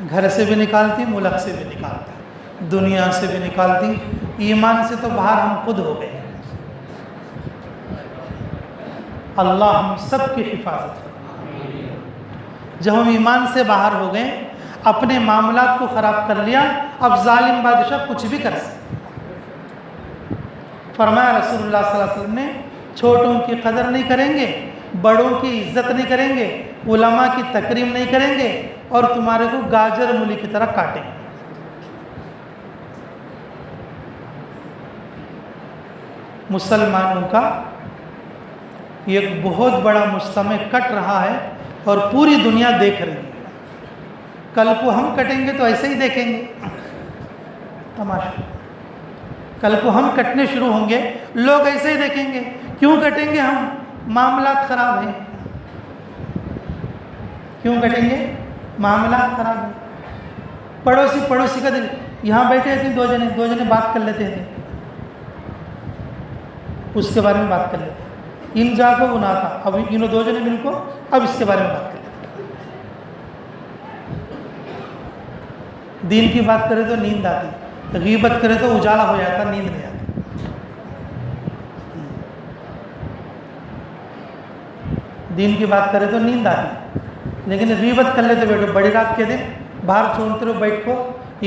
گھر سے بھی نکالتی، ملک سے بھی نکالتی، دنیا سے بھی نکالتی، ایمان سے تو باہر ہم خود ہو گئے. اللہ ہم سب کی حفاظت کرے. جب ہم ایمان سے باہر ہو گئے، اپنے معاملات کو خراب کر لیا، اب ظالم بادشاہ کچھ بھی کر سکتے. فرمایا رسول اللہ صلی اللہ علیہ وسلم نے، چھوٹوں کی قدر نہیں کریں گے، بڑوں کی عزت نہیں کریں گے، علماء کی تکریم نہیں کریں گے، اور تمہارے کو گاجر مولی کی طرح کاٹیں گے. مسلمانوں کا ایک بہت بڑا مجتمع کٹ رہا ہے اور پوری دنیا دیکھ رہی ہے. کل کو ہم کٹیں گے تو ایسے ہی دیکھیں گے تماشا. کل کو ہم کٹنے شروع ہوں گے، لوگ ایسے ہی دیکھیں گے. کیوں کٹیں گے ہم؟ معاملات خراب ہیں. کیوں کٹیں گے؟ معاملات خراب ہیں. پڑوسی کا دل، یہاں بیٹھے تھے دو جنے بات کر لیتے تھے، اس کے بارے میں بات کر لیتے. ان جا کو گناہ تھا، اب انہوں 2 جنے مل کو اب اس کے بارے میں بات کر لیتے. دین کی بات کرے تو نیند آتی، غیبت کرے تو اجالا ہو جاتا، نیند نہیں آتی. دین کی بات کرے تو نیند آتی، لیکن غیبت کر لیتے بیٹھو. بڑی رات کے دن باہر چھوڑتے رہو بیٹھ کو،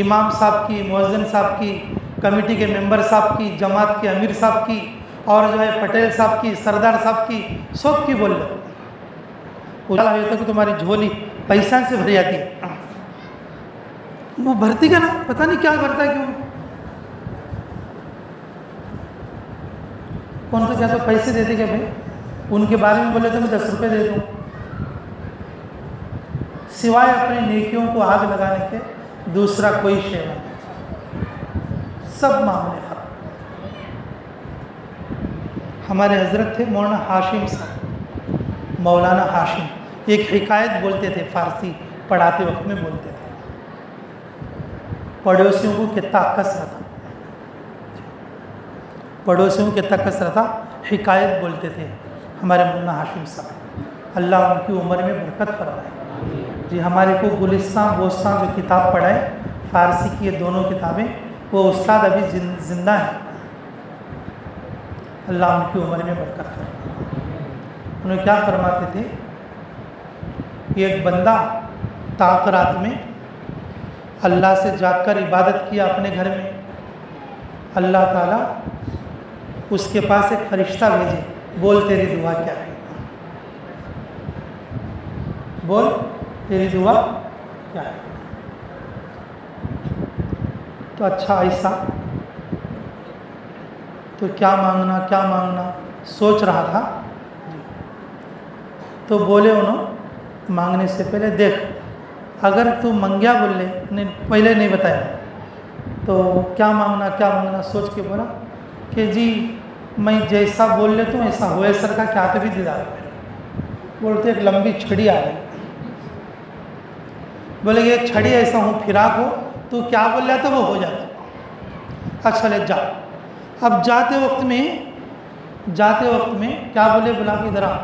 امام صاحب کی، مؤذن صاحب کی، کمیٹی کے ممبر صاحب کی، جماعت کے امیر صاحب کی، اور جو ہے پٹیل صاحب کی، سردار صاحب کی، سب کی بول لو. اجالا ہو جاتا کہ تمہاری جھولی پیسہ سے بھر جاتی ہے. وہ بھرتی کا نا، پتہ نہیں کیا بھرتا ہے، کیوں کون تو کیا تو پیسے دیتے کیا بھائی، ان کے بارے میں بولے تو میں 10 روپے دے دوں، سوائے اپنی نیکیوں کو آگ لگانے کے دوسرا کوئی شے نہیں. سب معاملے خراب. ہمارے حضرت تھے مولانا ہاشم صاحب، مولانا ہاشم، ایک حکایت بولتے تھے، فارسی پڑھاتے وقت میں بولتے تھے. پڑوسیوں کو کتنا کثرت تھا، پڑوسیوں کو کتنا کثرت تھا، حکایت بولتے تھے ہمارے مولانا ہاشم صاحب. اللہ ان کی عمر میں برکت فرمائے. جی ہمارے کو گلستان بوستان جو کتاب پڑھائے فارسی کی، یہ دونوں کتابیں، وہ استاد ابھی زندہ ہیں. اللہ ان کی عمر میں برکت فرمائے. انہوں کیا فرماتے تھے، ایک بندہ تاخرات میں اللہ سے جاگ کر عبادت کیا اپنے گھر میں، اللہ تعالیٰ اس کے پاس ایک فرشتہ بھیجے، بول تیری دعا کیا ہے، بول تیری دعا کیا ہے. تو اچھا ایسا تو کیا مانگنا سوچ رہا تھا. تو بولے انہوں مانگنے سے پہلے دیکھ، اگر تو منگیا بول لے، پہلے نہیں بتایا، تو کیا مانگنا سوچ کے بولا کہ جی میں جیسا بول لیتا ہوں ایسا ہوئے سر کا کیا تو بھی دیدار. بولتے ایک لمبی چھڑی آ گئی، بولے یہ چھڑی ایسا ہوں فراق ہو تو کیا بول رہا تو وہ ہو جاتا. اچھا لے جا. اب جاتے وقت میں کیا بولے بلا کے ادھر آ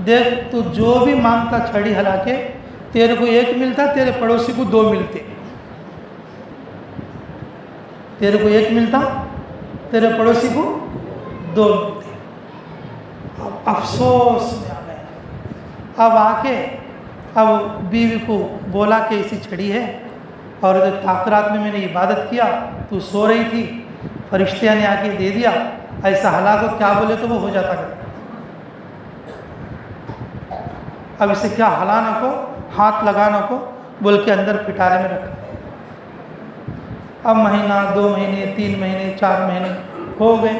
دیکھ تو جو بھی مانگتا چھڑی ہلا کے تیرے کو 1 ملتا تیرے پڑوسی کو 2 ملتے. تیرے کو 1 ملتا تیرے پڑوسی کو 2 ملتے. اب افسوس میں آ گئے. اب آ کے اب بیوی کو بولا کہ ایسی چھڑی ہے اور تاخرات میں نے عبادت کیا تو سو رہی تھی فرشتیاں نے آ کے دے دیا ایسا ہلا کو کیا بولے تو وہ ہو جاتا کرتا. اب اسے کیا ہلانا کو ہاتھ لگانا کو بول کے اندر پٹارے میں رکھا. اب مہینہ 2 مہینے 3 مہینے 4 مہینے ہو گئے.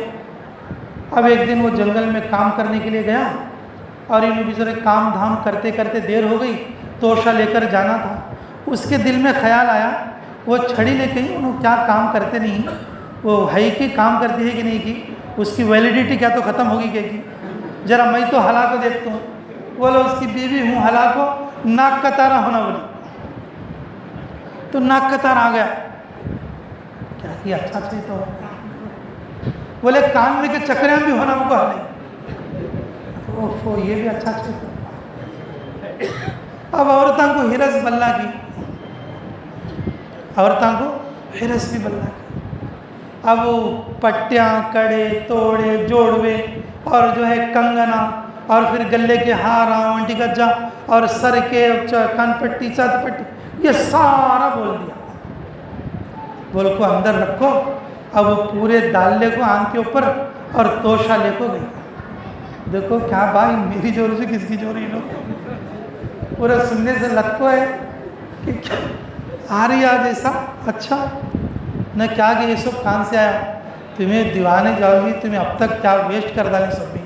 اب ایک دن وہ جنگل میں کام کرنے کے لیے گیا اور انہیں بیچارے کام دھام کرتے کرتے دیر ہو گئی. توشہ لے کر جانا تھا. اس کے دل میں خیال آیا وہ چھڑی لے کے انہوں کیا کام کرتے نہیں وہ ہے کہ کام کرتی ہے کہ نہیں کی اس کی ویلیڈیٹی کیا تو ختم ہوگی کہ ذرا میں تو ہلا کو دیکھتا ہوں. بولے اس کی بیوی ہوں ہلا کو ناک کا تارا ہونا بولی تو ناک کا تارا آ گیا. کیا یہ اچھا چاہیے تو بولے کان میں کے چکریاں بھی ہونا وہ کو ہلے یہ بھی اچھا چاہیے تو. اب عورتوں کو ہرس بلّا کی عورتوں کو ہرس بھی بلّا کی. اب وہ پٹیاں کڑے توڑے جوڑوے اور جو ہے کنگنا اور پھر گلے کے ہار آنٹی گجا اور سر کے کان پٹی چات پٹی یہ سارا بول دیا. بول کو اندر رکھو. اب وہ پورے دالے کو آنکھ کے اوپر اور توشہ لے کو گئی. دیکھو کیا بھائی میری جوری سے کس کی جوری لوگ پورا سننے سے لٹکو ہے کہ کیا آ رہی آج ایسا. اچھا نہ کیا کہ یہ سب کہاں سے آیا تمہیں دیوانے جاؤ گی تمہیں اب تک کیا ویسٹ کر ڈالیں سب بھی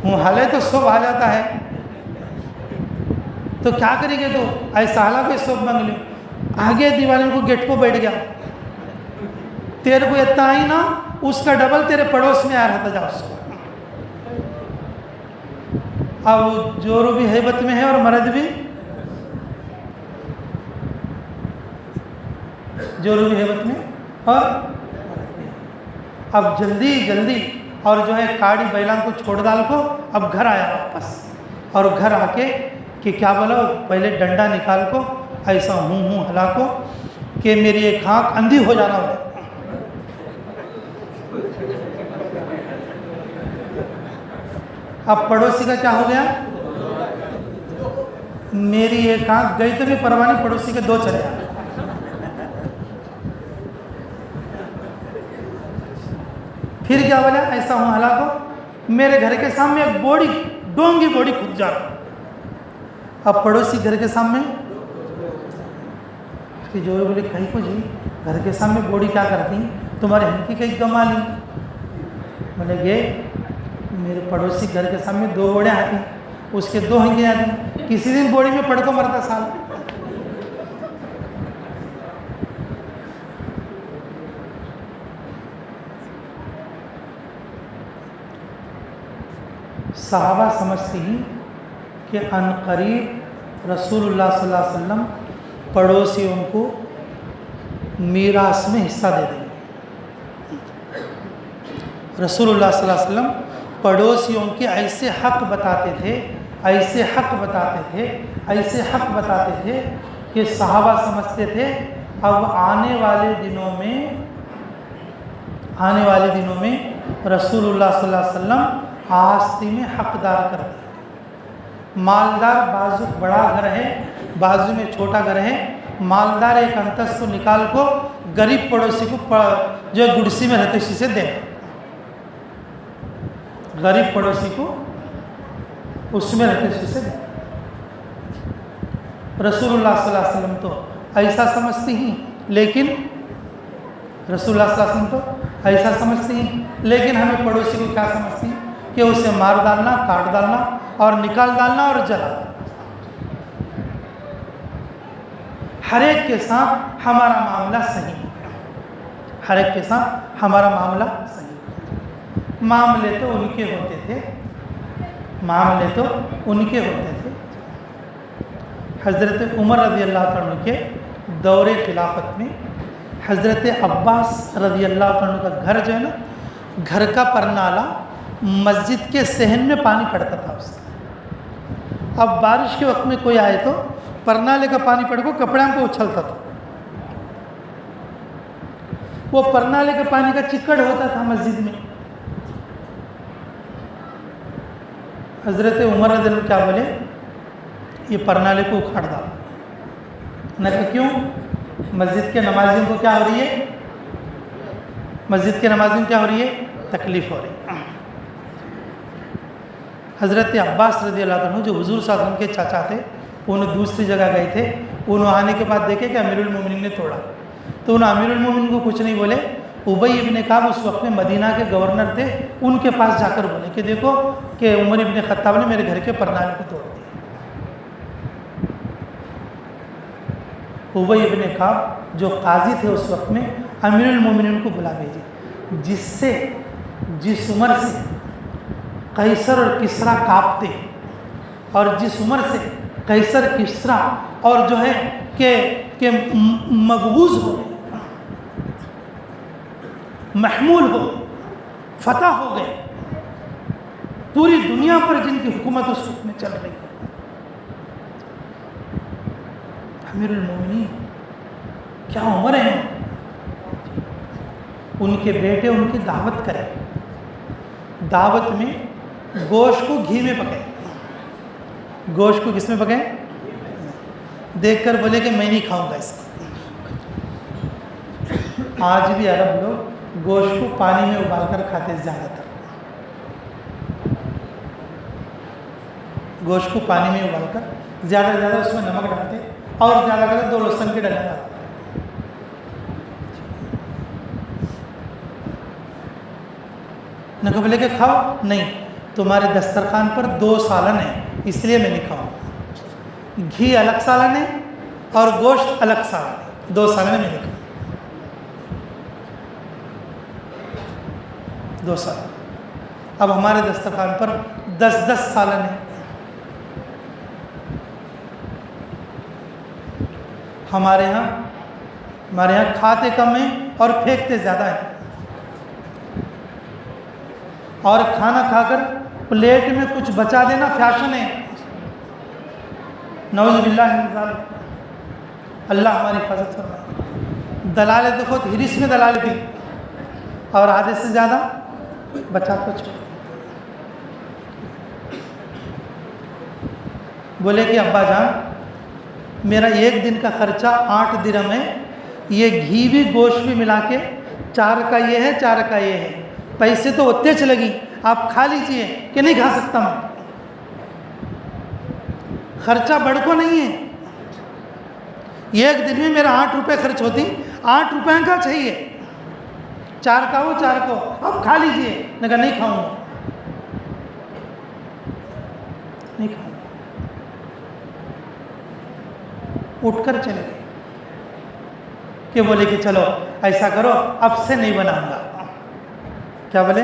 ہوں حالے تو سب آ جاتا ہے تو کیا کریں گے تو ایسا حالہ کو سب مانگ لیں. آگے دیوانے کو گیٹ کو بیٹھ گیا. تیرے کو اتنا ہی نا اس کا ڈبل تیرے پڑوس میں آ رہا تھا جا اس کو. اب جورو بھی ہیبت میں ہے اور مرد بھی جورو بھی ہیبت میں اور اب جلدی اور جو ہے کاڑی بیلان کو چھوڑ ڈال کو اب گھر آیا واپس. اور گھر آ کے کہ کیا بولا پہلے ڈنڈا نکال کو ایسا ہوں ہلا کو کہ میری ایک آنکھ اندھی ہو جانا ہو. اب پڑوسی کا کیا ہو گیا میری ایک آنکھ گئی تو بھی پروانی پڑوسی کے 2 چلے آئے. پھر کیا بولا ایسا ہوں ہلا کو میرے گھر کے سامنے ایک بوڑی ڈونگی بوڑی کھد جا. اب پڑوسی گھر کے سامنے جو بولے کہیں کو جی گھر کے سامنے بوڑی کیا کرتی تمہارے ہنکی کہیں گما لی. بولے یہ میرے پڑوسی گھر کے سامنے 2 بوڑیاں آتی اس کے 2 ہنکیں آتی کسی دن بوڑی میں پڑ کو مرتا سال. صحابہ سمجھتے ہیں کہ ان قریب رسول اللہ صلی اللہ علیہ وسلم پڑوسیوں کو میراث میں حصہ دے دیں گے. رسول اللہ صلی اللہ علیہ وسلم پڑوسیوں کے ایسے حق بتاتے تھے کہ صحابہ سمجھتے تھے اب آنے والے دنوں میں رسول اللہ صلی اللہ علیہ وسلم آستی میں حقدار کر دیں. مالدار بازو بڑا گھر ہے بازو میں چھوٹا گھر ہے مالدار ایک انتس کو نکال کو غریب پڑوسی کو جو گڑسی میں رہتے اسی سے دیں. غریب پڑوسی کو اس میں رہتے اسی سے دیں. رسول اللہ صلی اللہ علیہ وسلم تو ایسا سمجھتی ہیں لیکن لیکن ہمیں پڑوسی کو کیا سمجھتی ہیں کہ اسے مار ڈالنا کاٹ ڈالنا اور نکال ڈالنا اور جلا ڈالنا. ہر ایک کے ساتھ ہمارا معاملہ صحیح ہے. معاملے تو ان کے ہوتے تھے حضرت عمر رضی اللہ عنہ کے دور خلافت میں حضرت عباس رضی اللہ عنہ کا گھر جو ہے نا، گھر کا پرنالہ مسجد کے صحن میں پانی پڑتا تھا اس کا۔ اب بارش کے وقت میں کوئی آئے تو پرنالے کا پانی پڑ کو کپڑے پہ اچھلتا تھا، وہ پرنالے کے پانی کا چکڑ ہوتا تھا مسجد میں۔ حضرت عمر رضی اللہ عنہ کیا بولے، یہ پرنالے کو اکھاڑ ڈالو۔ نہ کہ کیوں، مسجد کے نمازیوں کو کیا ہو رہی ہے، مسجد کے نمازیوں کو کیا ہو رہی ہے، تکلیف ہو رہی ہے۔ حضرت عباس رضی اللہ عنہ جو حضور صلی اللہ علیہ وسلم کے چاچا تھے، انہوں دوسری جگہ گئے تھے، انہوں آنے کے بعد دیکھے کہ امیر المومنین نے توڑا، تو انہوں امیر المومنین کو کچھ نہیں بولے۔ ابی ابن کعب اس وقت میں مدینہ کے گورنر تھے، ان کے پاس جا کر بولے کہ دیکھو کہ عمر ابن خطاب نے میرے گھر کے پرنالے کو توڑ دیا۔ ابی ابن کعب جو قاضی تھے اس وقت میں، امیر المومنین کو بلا بھیجے، جس عمر سے قیصر اور کسریٰ کانپتے، اور جس عمر سے قیصر کسریٰ اور جو ہے کہ مبغوض ہو گئے، محمول ہو گئے، فتح ہو گئے، پوری دنیا پر جن کی حکومت اس وقت میں چل رہی ہے، امیر المومنین کیا عمر ہے، ان کے بیٹے ان کی دعوت کریں، دعوت میں گوشت کو گھی میں پکائیں، گوشت کو کس میں پکائیں، دیکھ کر بولے کہ میں نہیں کھاؤں گا اس کو۔ آج بھی عرب لوگ گوشت کو پانی میں ابال کر کھاتے، زیادہ تر گوشت کو پانی میں ابال کر زیادہ سے زیادہ اس میں نمک ڈالتے، اور زیادہ کر 2 لہسن کے ڈلے ڈالتے۔ نہ کہ بولے کہ کھاؤ، نہیں، تمہارے دسترخوان پر 2 سالن ہیں اس لیے میں نہیں کھاؤں، گھی الگ سالن ہے اور گوشت الگ سالن ہے، 2 سالن میں نہیں کھاؤں، 2 سالن۔ اب ہمارے دسترخوان پر 10 سالن ہیں، ہمارے یہاں کھاتے کم ہیں اور پھینکتے زیادہ ہیں، اور کھانا کھا کر پلیٹ میں کچھ بچا دینا فیشن ہے، نعوذ باللہ من ذالک، اللہ ہماری حفاظت فرمائے۔ دلالت خود ہرس میں دلالت تھی، اور آدھے سے زیادہ بچا کو چھوڑ، بولے کہ ابا جان میرا 1 دن کا خرچہ 8 درہم ہے، یہ گھی بھی گوشت بھی ملا کے 4 کا یہ ہے، 4 کا یہ ہے، پیسے تو اتنے چلے گی، آپ کھا لیجئے کہ نہیں کھا سکتا میں، خرچہ بڑھ کو نہیں ہے، 1 دن میں میرا 8 روپے خرچ ہوتی، 8 روپے کا چاہیے، 4 کا ہو 4 کو آپ کھا لیجئے۔ نے کہا نہیں کھاؤں گا، نہیں کھاؤں گا، اٹھ کر چلے گئے کہ بولے کہ چلو ایسا کرو اب سے نہیں بناؤں گا، کیا بولے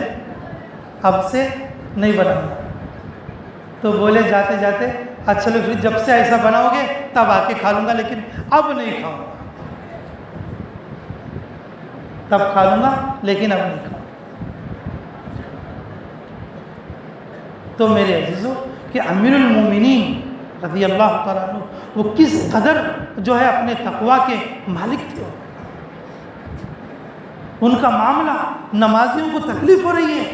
اب سے نہیں بناؤں گا، تو بولے جاتے جاتے اچھا چلو پھر جب سے ایسا بناؤ گے تب آ کے کھا لوں گا، لیکن اب نہیں کھاؤں گا، تب کھا لوں گا لیکن اب نہیں کھاؤں۔ تو میرے عزیزو کہ امیر المومنین رضی اللہ تعالیٰ عنہ وہ کس قدر جو ہے اپنے تقویٰ کے مالک تھے، ان کا معاملہ، نمازیوں کو تکلیف ہو رہی ہے،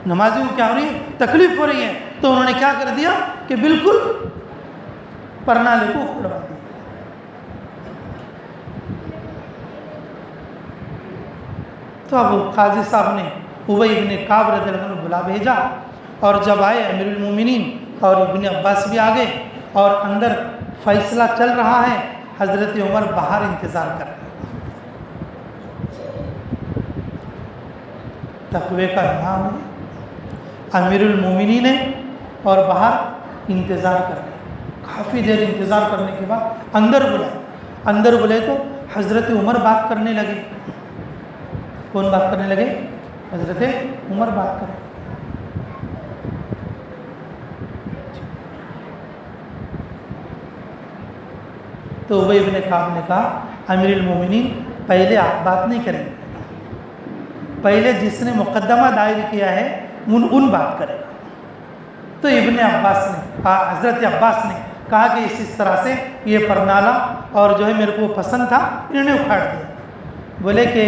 نمازیوں کو کیا ہو رہی ہے، تکلیف ہو رہی ہے، تو انہوں نے کیا کر دیا کہ بالکل پرنالے کو اکھڑوا دیا۔ تو اب قاضی صاحب نے ابی ابن کعب رضی اللہ عنہ بلا بھیجا، اور جب آئے امیر المومنین اور ابن عباس بھی آ گئے، اور اندر فیصلہ چل رہا ہے، حضرت عمر باہر انتظار کر رہے ہیں، تقوی کا امام ہے، امیر المومنین ہے، اور باہر انتظار کر رہے ہیں۔ کافی دیر انتظار کرنے کے بعد اندر بلائے تو حضرت عمر بات کرنے لگے۔ کون بات کرنے لگے؟ حضرت عمر بات کرنے لگے۔ تو ابی ابن کعب نے کہا امیر المومنین پہلے آپ بات نہیں کریں گے، پہلے جس نے مقدمہ دائر کیا ہے ان بات کرے گا۔ تو ابن عباس نے حضرت عباس نے کہا کہ اس طرح سے یہ پرنالہ اور جو ہے میرے کو پسند تھا، انہوں نے اکھاڑ دیا۔ بولے کہ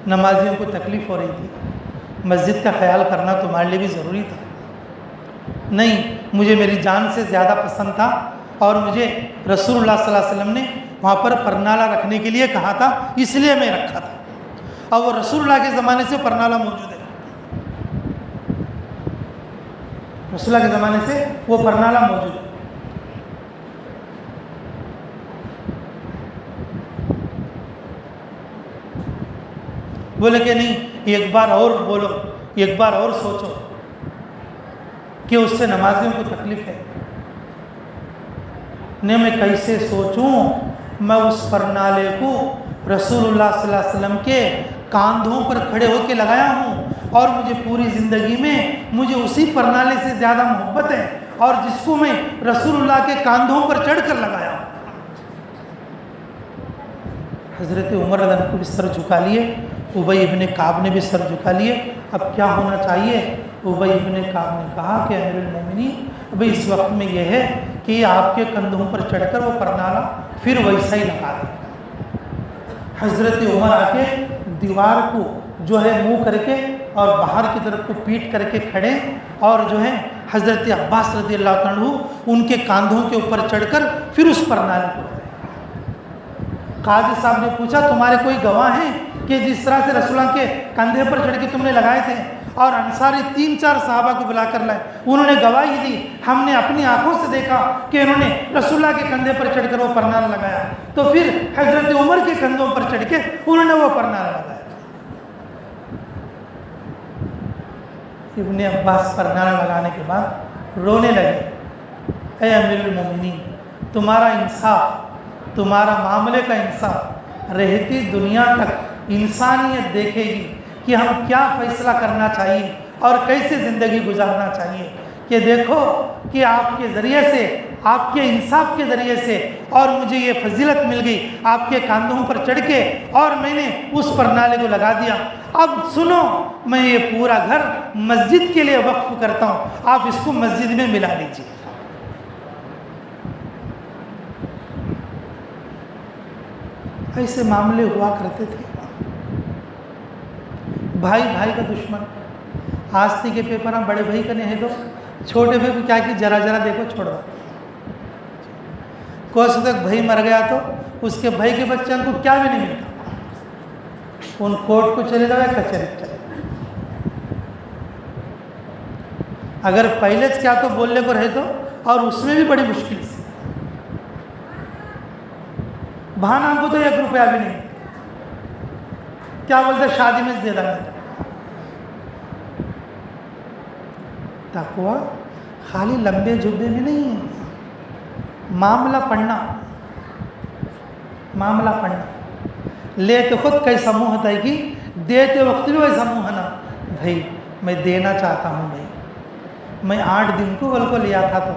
نمازیوں کو تکلیف ہو رہی تھی، مسجد کا خیال کرنا تمہارے لیے بھی ضروری تھا۔ نہیں، مجھے میری جان سے زیادہ پسند تھا اور مجھے رسول اللہ صلی اللہ علیہ وسلم نے وہاں پر پرنالہ رکھنے کے لیے کہا تھا، اس لیے میں رکھا تھا، اور وہ رسول اللہ کے زمانے سے پرنالہ موجود ہے، رسول اللہ کے زمانے سے وہ پرنالہ موجود ہے۔ بولے کہ نہیں، ایک بار اور بولو، ایک بار اور سوچو کہ اس سے نمازیوں کو تکلیف ہے۔ نہیں، میں کیسے سوچوں، میں اس پرنالے کو رسول اللہ صلی اللہ علیہ وسلم کے کاندھوں پر کھڑے ہو کے لگایا ہوں، اور مجھے پوری زندگی میں مجھے اسی پرنالے سے زیادہ محبت ہے، اور جس کو میں رسول اللہ کے کاندھوں پر چڑھ کر لگایا ہوں۔ حضرت عمر رضی اللہ عنہ کو بھی سر جھکا لیے، ابی ابن کعب نے بھی سر جھکا لیے۔ اب کیا ہونا چاہیے؟ ابی ابن کعب نے کہا کہ امیر المومنین ابھی اس وقت میں یہ ہے کہ آپ کے کندھوں پر چڑھ کر وہ پرنالہ پھر ویسا ہی لگا دیں۔ حضرت عمر آ کے دیوار کو جو ہے منہ کر کے اور باہر کی طرف کو پیٹ کر کے کھڑے، اور جو ہے حضرت عباس رضی اللہ عنہ ان کے کاندھوں کے اوپر چڑھ کر پھر اس پرنالے کو لگائے۔ قاضی صاحب نے پوچھا تمہارے کوئی گواہ ہیں کہ جس طرح سے رسول اللہ کے کندھے پر چڑھ کے تم نے لگائے تھے؟ اور انصاری 3-4 صحابہ کو بلا کر لائے، انہوں نے گواہی دی، ہم نے اپنی آنکھوں سے دیکھا کہ انہوں نے رسول اللہ کے کندھے پر چڑھ کر وہ پرنالہ لگایا۔ تو پھر حضرت عمر کے کندھوں پر چڑھ کے انہوں نے وہ پرنالہ لگایا۔ ابن عباس پرنالہ لگانے کے بعد رونے لگے، اے امیر المومنین، تمہارا انصاف، تمہارا معاملے کا انصاف رہتی دنیا تک انسانیت دیکھے گی کہ ہم کیا فیصلہ کرنا چاہیے اور کیسے زندگی گزارنا چاہیے، کہ دیکھو کہ آپ کے ذریعے سے، آپ کے انصاف کے ذریعے سے اور مجھے یہ فضیلت مل گئی، آپ کے کاندھوں پر چڑھ کے اور میں نے اس پرنالے کو لگا دیا۔ اب سنو، میں یہ پورا گھر مسجد کے لیے وقف کرتا ہوں، آپ اس کو مسجد میں ملا لیجیے۔ ایسے معاملے ہوا کرتے تھے۔ بھائی بھائی کا دشمن، آستی کے پیپر ہم بڑے بھائی کرنے ہیں تو چھوٹے بھائی کو کیا کہ ذرا ذرا دیکھو چھوڑ دو، کوئی تک بھائی مر گیا تو اس کے بھائی کے بچے کو کیا بھی نہیں ملتا، ان کورٹ کو چلے جائے، کچہری چلے جائے۔ اگر پہلے سے کیا تو بولنے کو رہے تو، اور اس میں بھی بڑی مشکل سے بہانا ہم کو تو 1 روپیہ بھی نہیں، کیا بولتے شادی میں دے دیں۔ تقویٰ خالی لمبے جبے میں نہیں ہے، معاملہ پڑھنا، معاملہ پڑھنا، لیتے خود کیسا منہ ہوتا ہے کہ دیتے وقت بھی ویسا منہ ہے نا، بھائی میں دینا چاہتا ہوں، بھائی میں 8 دن کو بل کو لیا تھا تو،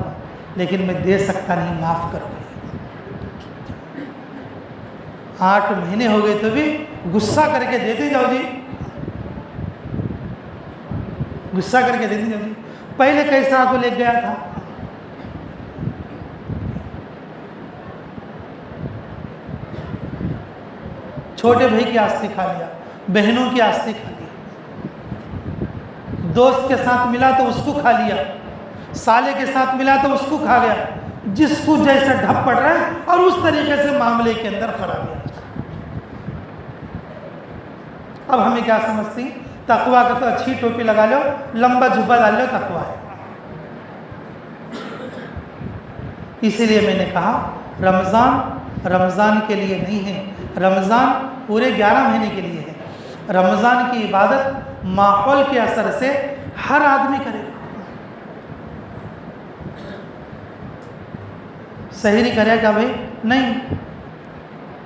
لیکن میں دے سکتا نہیں، معاف کرو۔ 8 مہینے ہو گئے تو بھی غصہ کر کے دیتے جاؤ جی، غصہ کر کے دیتے جاؤ جی۔ پہلے کیسا آپ کو لے گیا تھا؟ چھوٹے بھائی کی آستی کھا لیا، بہنوں کی آستی کھا لیا، دوست کے ساتھ ملا تو اس کو کھا لیا، سالے کے ساتھ ملا تو اس کو کھا گیا، جس کو جیسا ڈھپ پڑ رہا ہے اور اس طریقے سے معاملے کے اندر خرابی۔ اب ہمیں کیا سمجھتی؟ تقویٰ کا تو اچھی ٹوپی لگا لو، لمبا جھبا ڈال لو، تقویٰ ہے۔ اسی لیے میں نے کہا رمضان رمضان کے لیے نہیں ہے، رمضان پورے 11 مہینے کے لیے ہے۔ رمضان کی عبادت ماحول کے اثر سے ہر آدمی کرے گا۔ سحری کرے کیا بھائی؟ نہیں۔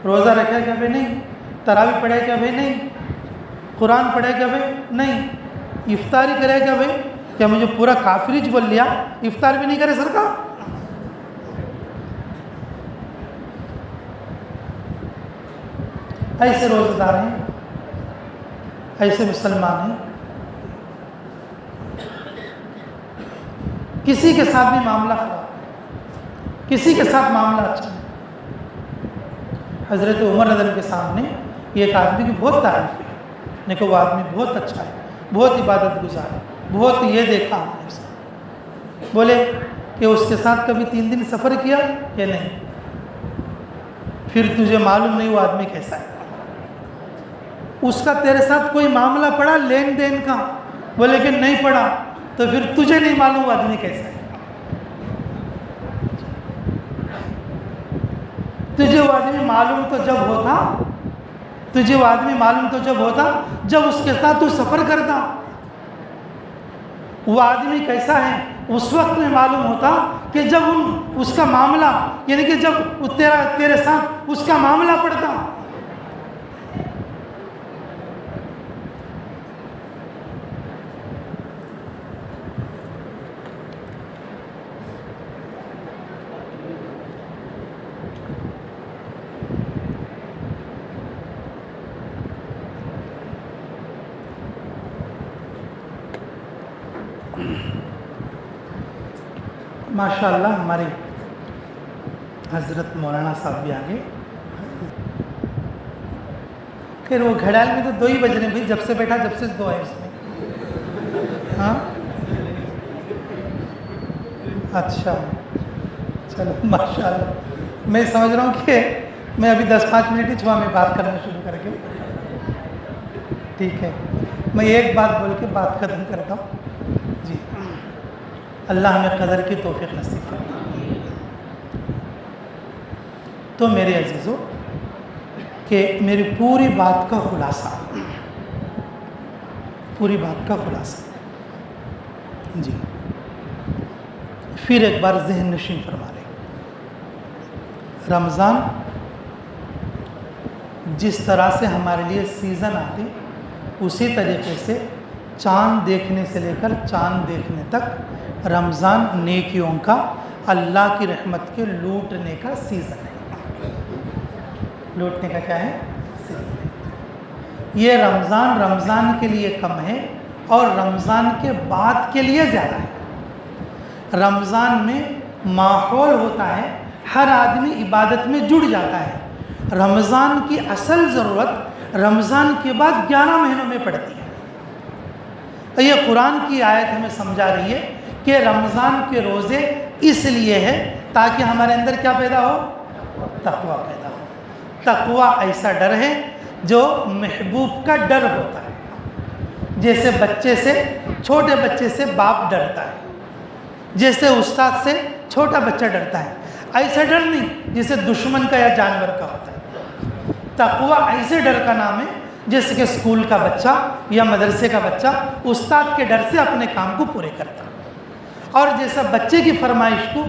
روزہ رکھے کیا بھائی؟ نہیں۔ تراویح پڑھے کیا بھائی؟ نہیں۔ قرآن پڑھے کیا بھائی؟ نہیں۔ افطاری کرے کیا بھائی؟ کیا مجھے پورا کافرج بول لیا، افطار بھی نہیں کرے سرکار؟ ایسے روزہ دار ہیں، ایسے مسلمان ہیں. کسی کے ساتھ بھی معاملہ خراب، کسی کے ساتھ معاملہ اچھا نہیں. حضرت عمر رضی اللہ عنہ کے سامنے ایک آدمی کی بہت تعریف ہے، نے کہ وہ آدمی بہت اچھا ہے، بہت عبادت گزار ہے، بہت یہ دیکھا ہم نے اس کو. بولے کہ اس کے ساتھ کبھی 3 دن سفر کیا یا نہیں؟ پھر تجھے معلوم نہیں وہ آدمی کیسا ہے. اس کا تیرے ساتھ کوئی معاملہ پڑا لین دین کا؟ بولے کہ نہیں پڑا. تو پھر تجھے نہیں معلوم وہ آدمی کیسا ہے. تجھے وہ آدمی معلوم تو جب ہوتا، تجھے وہ آدمی معلوم تو جب ہوتا جب اس کے ساتھ تو سفر کرتا. وہ آدمی کیسا ہے اس وقت میں معلوم ہوتا کہ جب اس کا معاملہ، یعنی کہ جب تیرے ساتھ اس کا معاملہ پڑتا. ماشاءاللہ ہمارے حضرت مولانا صاحب بھی آگے. پھر وہ گھڑیال میں تو 2 ہی بج رہے ہیں، جب سے بیٹھا جب سے 2 ہے اس میں. ہاں اچھا چلو ماشاءاللہ. میں سمجھ رہا ہوں کہ میں ابھی 10-5 منٹ ہی چھوا میں بات کرنا شروع کر کے. ٹھیک ہے، میں ایک بات بول کے بات ختم کرتا ہوں. جی اللہ ہمیں قدر کی توفیق نصیب فرمائے. تو میرے عزیزو کہ میری پوری بات کا خلاصہ، پوری بات کا خلاصہ جی پھر ایک بار ذہن نشین فرما لیں. رمضان جس طرح سے ہمارے لیے سیزن آتے اسی طریقے سے چاند دیکھنے سے لے کر چاند دیکھنے تک رمضان نیکیوں کا، اللہ کی رحمت کے لوٹنے کا سیزن ہے. لوٹنے کا کیا ہے؟ سیزن. یہ رمضان کے لیے کم ہے اور رمضان کے بعد کے لیے زیادہ ہے. رمضان میں ماحول ہوتا ہے، ہر آدمی عبادت میں جڑ جاتا ہے. رمضان کی اصل ضرورت رمضان کے بعد 11 مہینوں میں پڑتی ہے. یہ قرآن کی آیت ہمیں سمجھا رہی ہے کہ رمضان کے روزے اس لیے ہے تاکہ ہمارے اندر کیا پیدا ہو؟ تقویٰ پیدا ہو. تقویٰ ایسا ڈر ہے جو محبوب کا ڈر ہوتا ہے. جیسے بچے سے، چھوٹے بچے سے باپ ڈرتا ہے، جیسے استاد سے چھوٹا بچہ ڈرتا ہے. ایسا ڈر نہیں جیسے دشمن کا یا جانور کا ہوتا ہے. تقویٰ ایسے ڈر کا نام ہے جیسے کہ اسکول کا بچہ یا مدرسے کا بچہ استاد کے ڈر سے اپنے کام کو پورے کرتا، اور جیسا بچے کی فرمائش کو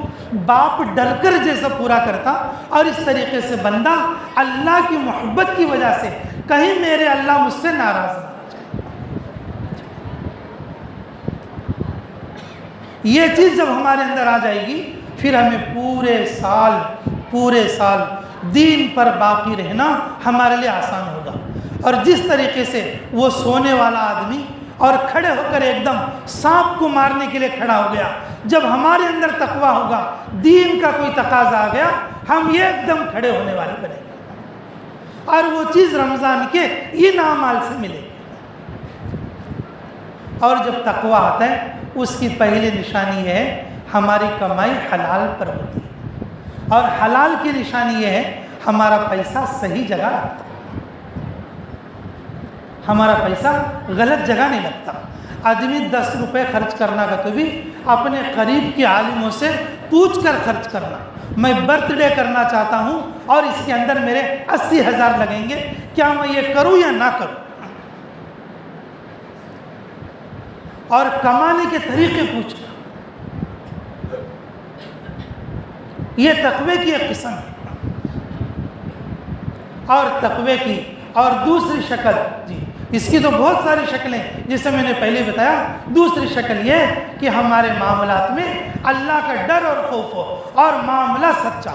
باپ ڈر کر جیسا پورا کرتا. اور اس طریقے سے بندہ اللہ کی محبت کی وجہ سے کہیں میرے اللہ مجھ سے ناراض نہ ہو جائے. یہ چیز جب ہمارے اندر آ جائے گی پھر ہمیں پورے سال دین پر باقی رہنا ہمارے لیے آسان ہوگا. اور جس طریقے سے وہ سونے والا آدمی اور کھڑے ہو کر ایک دم سانپ کو مارنے کے لیے کھڑا ہو گیا، جب ہمارے اندر تقویٰ ہوگا، دین کا کوئی تقاضا آ گیا، ہم ایک دم کھڑے ہونے والے بنے گے اور وہ چیز رمضان کے ان اعمال سے ملے گی. اور جب تقویٰ آتا ہے اس کی پہلی نشانی یہ ہے ہماری کمائی حلال پر ہوتی ہے، اور حلال کی نشانی یہ ہے ہمارا پیسہ صحیح جگہ لگتا ہے، ہمارا پیسہ غلط جگہ نہیں لگتا. آدمی 10 روپے خرچ کرنا کا تو بھی اپنے قریب کے عالموں سے پوچھ کر خرچ کرنا. میں برتھ ڈے کرنا چاہتا ہوں اور اس کے اندر میرے 80,000 لگیں گے، کیا میں یہ کروں یا نہ کروں؟ اور کمانے کے طریقے پوچھنا، یہ تقوی کی ایک قسم ہے. اور تقوی کی اور دوسری شکل، جی اس کی تو بہت ساری شکلیں جسے میں نے پہلے بتایا. دوسری شکل یہ کہ ہمارے معاملات میں اللہ کا ڈر اور خوف ہو اور معاملہ سچا.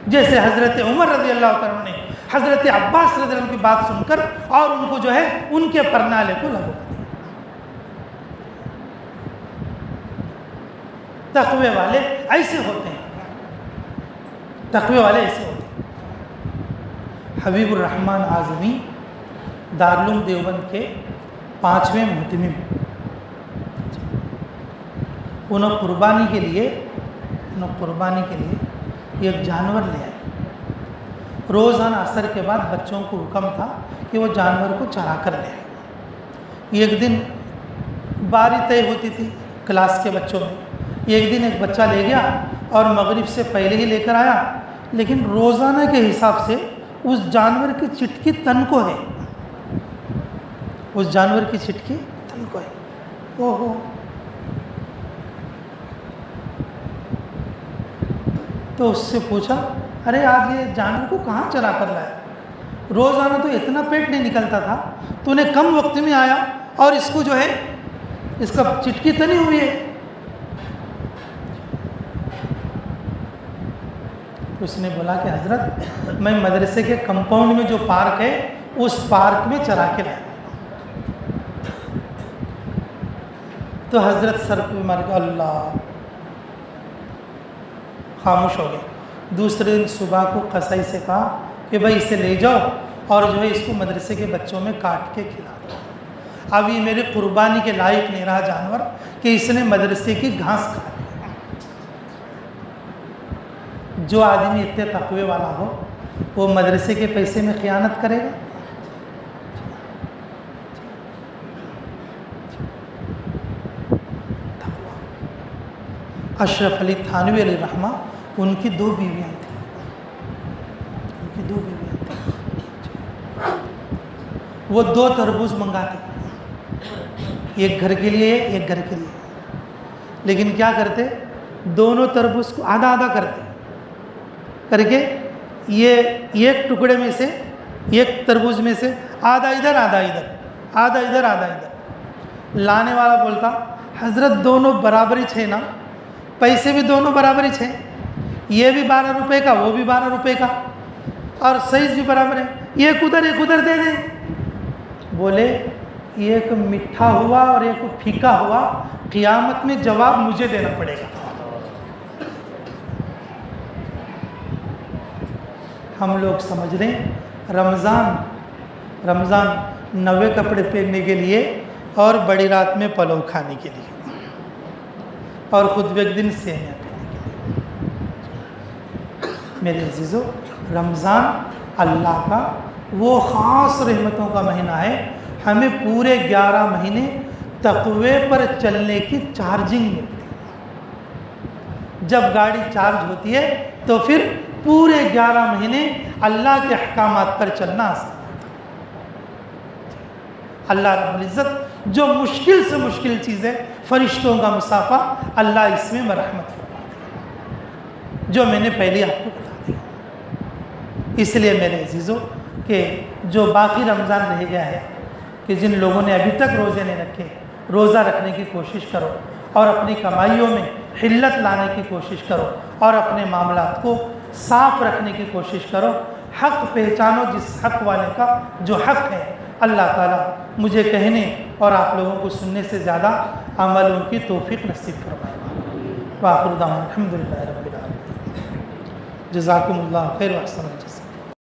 جیسے حضرت عمر رضی اللہ تعالیٰ نے حضرت عباس رضی اللہ عنہ کی بات سن کر اور ان کو جو ہے ان کے پرنالے کو لگو دیا۔ تقوی والے ایسے ہوتے ہیں، تقوی والے ایسے ہوتے ہیں۔ حبیب الرحمن اعظمی دارالعلوم دیوبند کے 5ویں محتمم، انہوں قربانی کے لیے ایک جانور لے آئے۔ روزانہ عصر کے بعد بچوں کو حکم تھا کہ وہ جانور کو چرا کر لے آئے۔ ایک دن باری طے ہوتی تھی کلاس کے بچوں میں، ایک دن ایک بچہ لے گیا اور مغرب سے پہلے ہی لے کر آیا، لیکن روزانہ کے حساب سے اس جانور کی چٹکی تن کو ہے، اس جانور کی چٹکی تن کو ہے۔ اوہو، تو اس سے پوچھا، ارے آج یہ جانور کو کہاں چرا کر لایا؟ روزانہ تو اتنا پیٹ نہیں نکلتا تھا، تو نے کم وقت میں آیا اور اس کو جو ہے اس کا چٹکی تنی ہوئی ہے۔ اس نے بولا کہ حضرت میں مدرسے کے کمپاؤنڈ میں جو پارک ہے اس پارک میں چرا کے لایا۔ تو حضرت سر پہ مار کے اللہ، خاموش ہو گئے۔ دوسرے دن صبح کو قصائی سے کہا کہ بھائی اسے لے جاؤ اور جو ہے اس کو مدرسے کے بچوں میں کاٹ کے کھلا دو۔ اب یہ میرے قربانی کے لائق نہیں رہا جانور کہ اس نے مدرسے کی گھاس کھا لی۔ جو آدمی اتنے تقوی والا ہو وہ مدرسے کے پیسے میں خیانت کرے گا؟ اشرف علی تھانوی علیہ رحمہ، ان کی 2 بیویاں تھیں، وہ 2 تربوز منگاتے، ایک گھر کے لیے ایک گھر کے لیے، لیکن کیا کرتے، دونوں تربوز کو آدھا آدھا کرتے کر کے یہ ایک ٹکڑے میں سے، ایک تربوز میں سے آدھا ادھر آدھا ادھر، آدھا ادھر آدھا ادھر۔ لانے والا بولتا حضرت دونوں برابر ہی تھے نا، پیسے بھی دونوں برابر ہی تھے، یہ بھی 12 روپے کا وہ بھی 12 روپے کا اور سائز بھی برابر ہے، ایک ادھر دے دیں۔ بولے ایک میٹھا ہوا اور ایک پھیکا ہوا، قیامت میں جواب مجھے دینا پڑے گا۔ ہم لوگ سمجھ رہے ہیں رمضان 90 کپڑے پہننے کے لیے اور بڑی رات میں پلو کھانے کے لیے اور خود ایک دن سیویاں پینے کے لیے۔ میرے عزیزو، رمضان اللہ کا وہ خاص رحمتوں کا مہینہ ہے، ہمیں پورے 11 مہینے تقوی پر چلنے کی چارجنگ ملتی ہے۔ جب گاڑی چارج ہوتی ہے تو پھر پورے 11 مہینے اللہ کے احکامات پر چلنا آسان ہوتا ہے۔ اللہ رب العزت جو مشکل سے مشکل چیز ہے، فرشتوں کا مصافحہ، اللہ اس میں مرحمت فرماتے ہیں، جو میں نے پہلے آپ کو بتا دیا۔ اس لیے میرے عزیزوں کہ جو باقی رمضان رہ گیا ہے، کہ جن لوگوں نے ابھی تک روزے نہیں رکھے، روزہ رکھنے کی کوشش کرو اور اپنی کمائیوں میں حلت لانے کی کوشش کرو اور اپنے معاملات کو صاف رکھنے کی کوشش کرو۔ حق پہچانو جس حق والے کا جو حق ہے۔ اللہ تعالیٰ مجھے کہنے اور آپ لوگوں کو سننے سے زیادہ عملوں کی توفیق نصیب فرمائے۔ وآخر دعوانا الحمدللہ رب العالمین۔ جزاکم اللہ خیر و احسن الجزا۔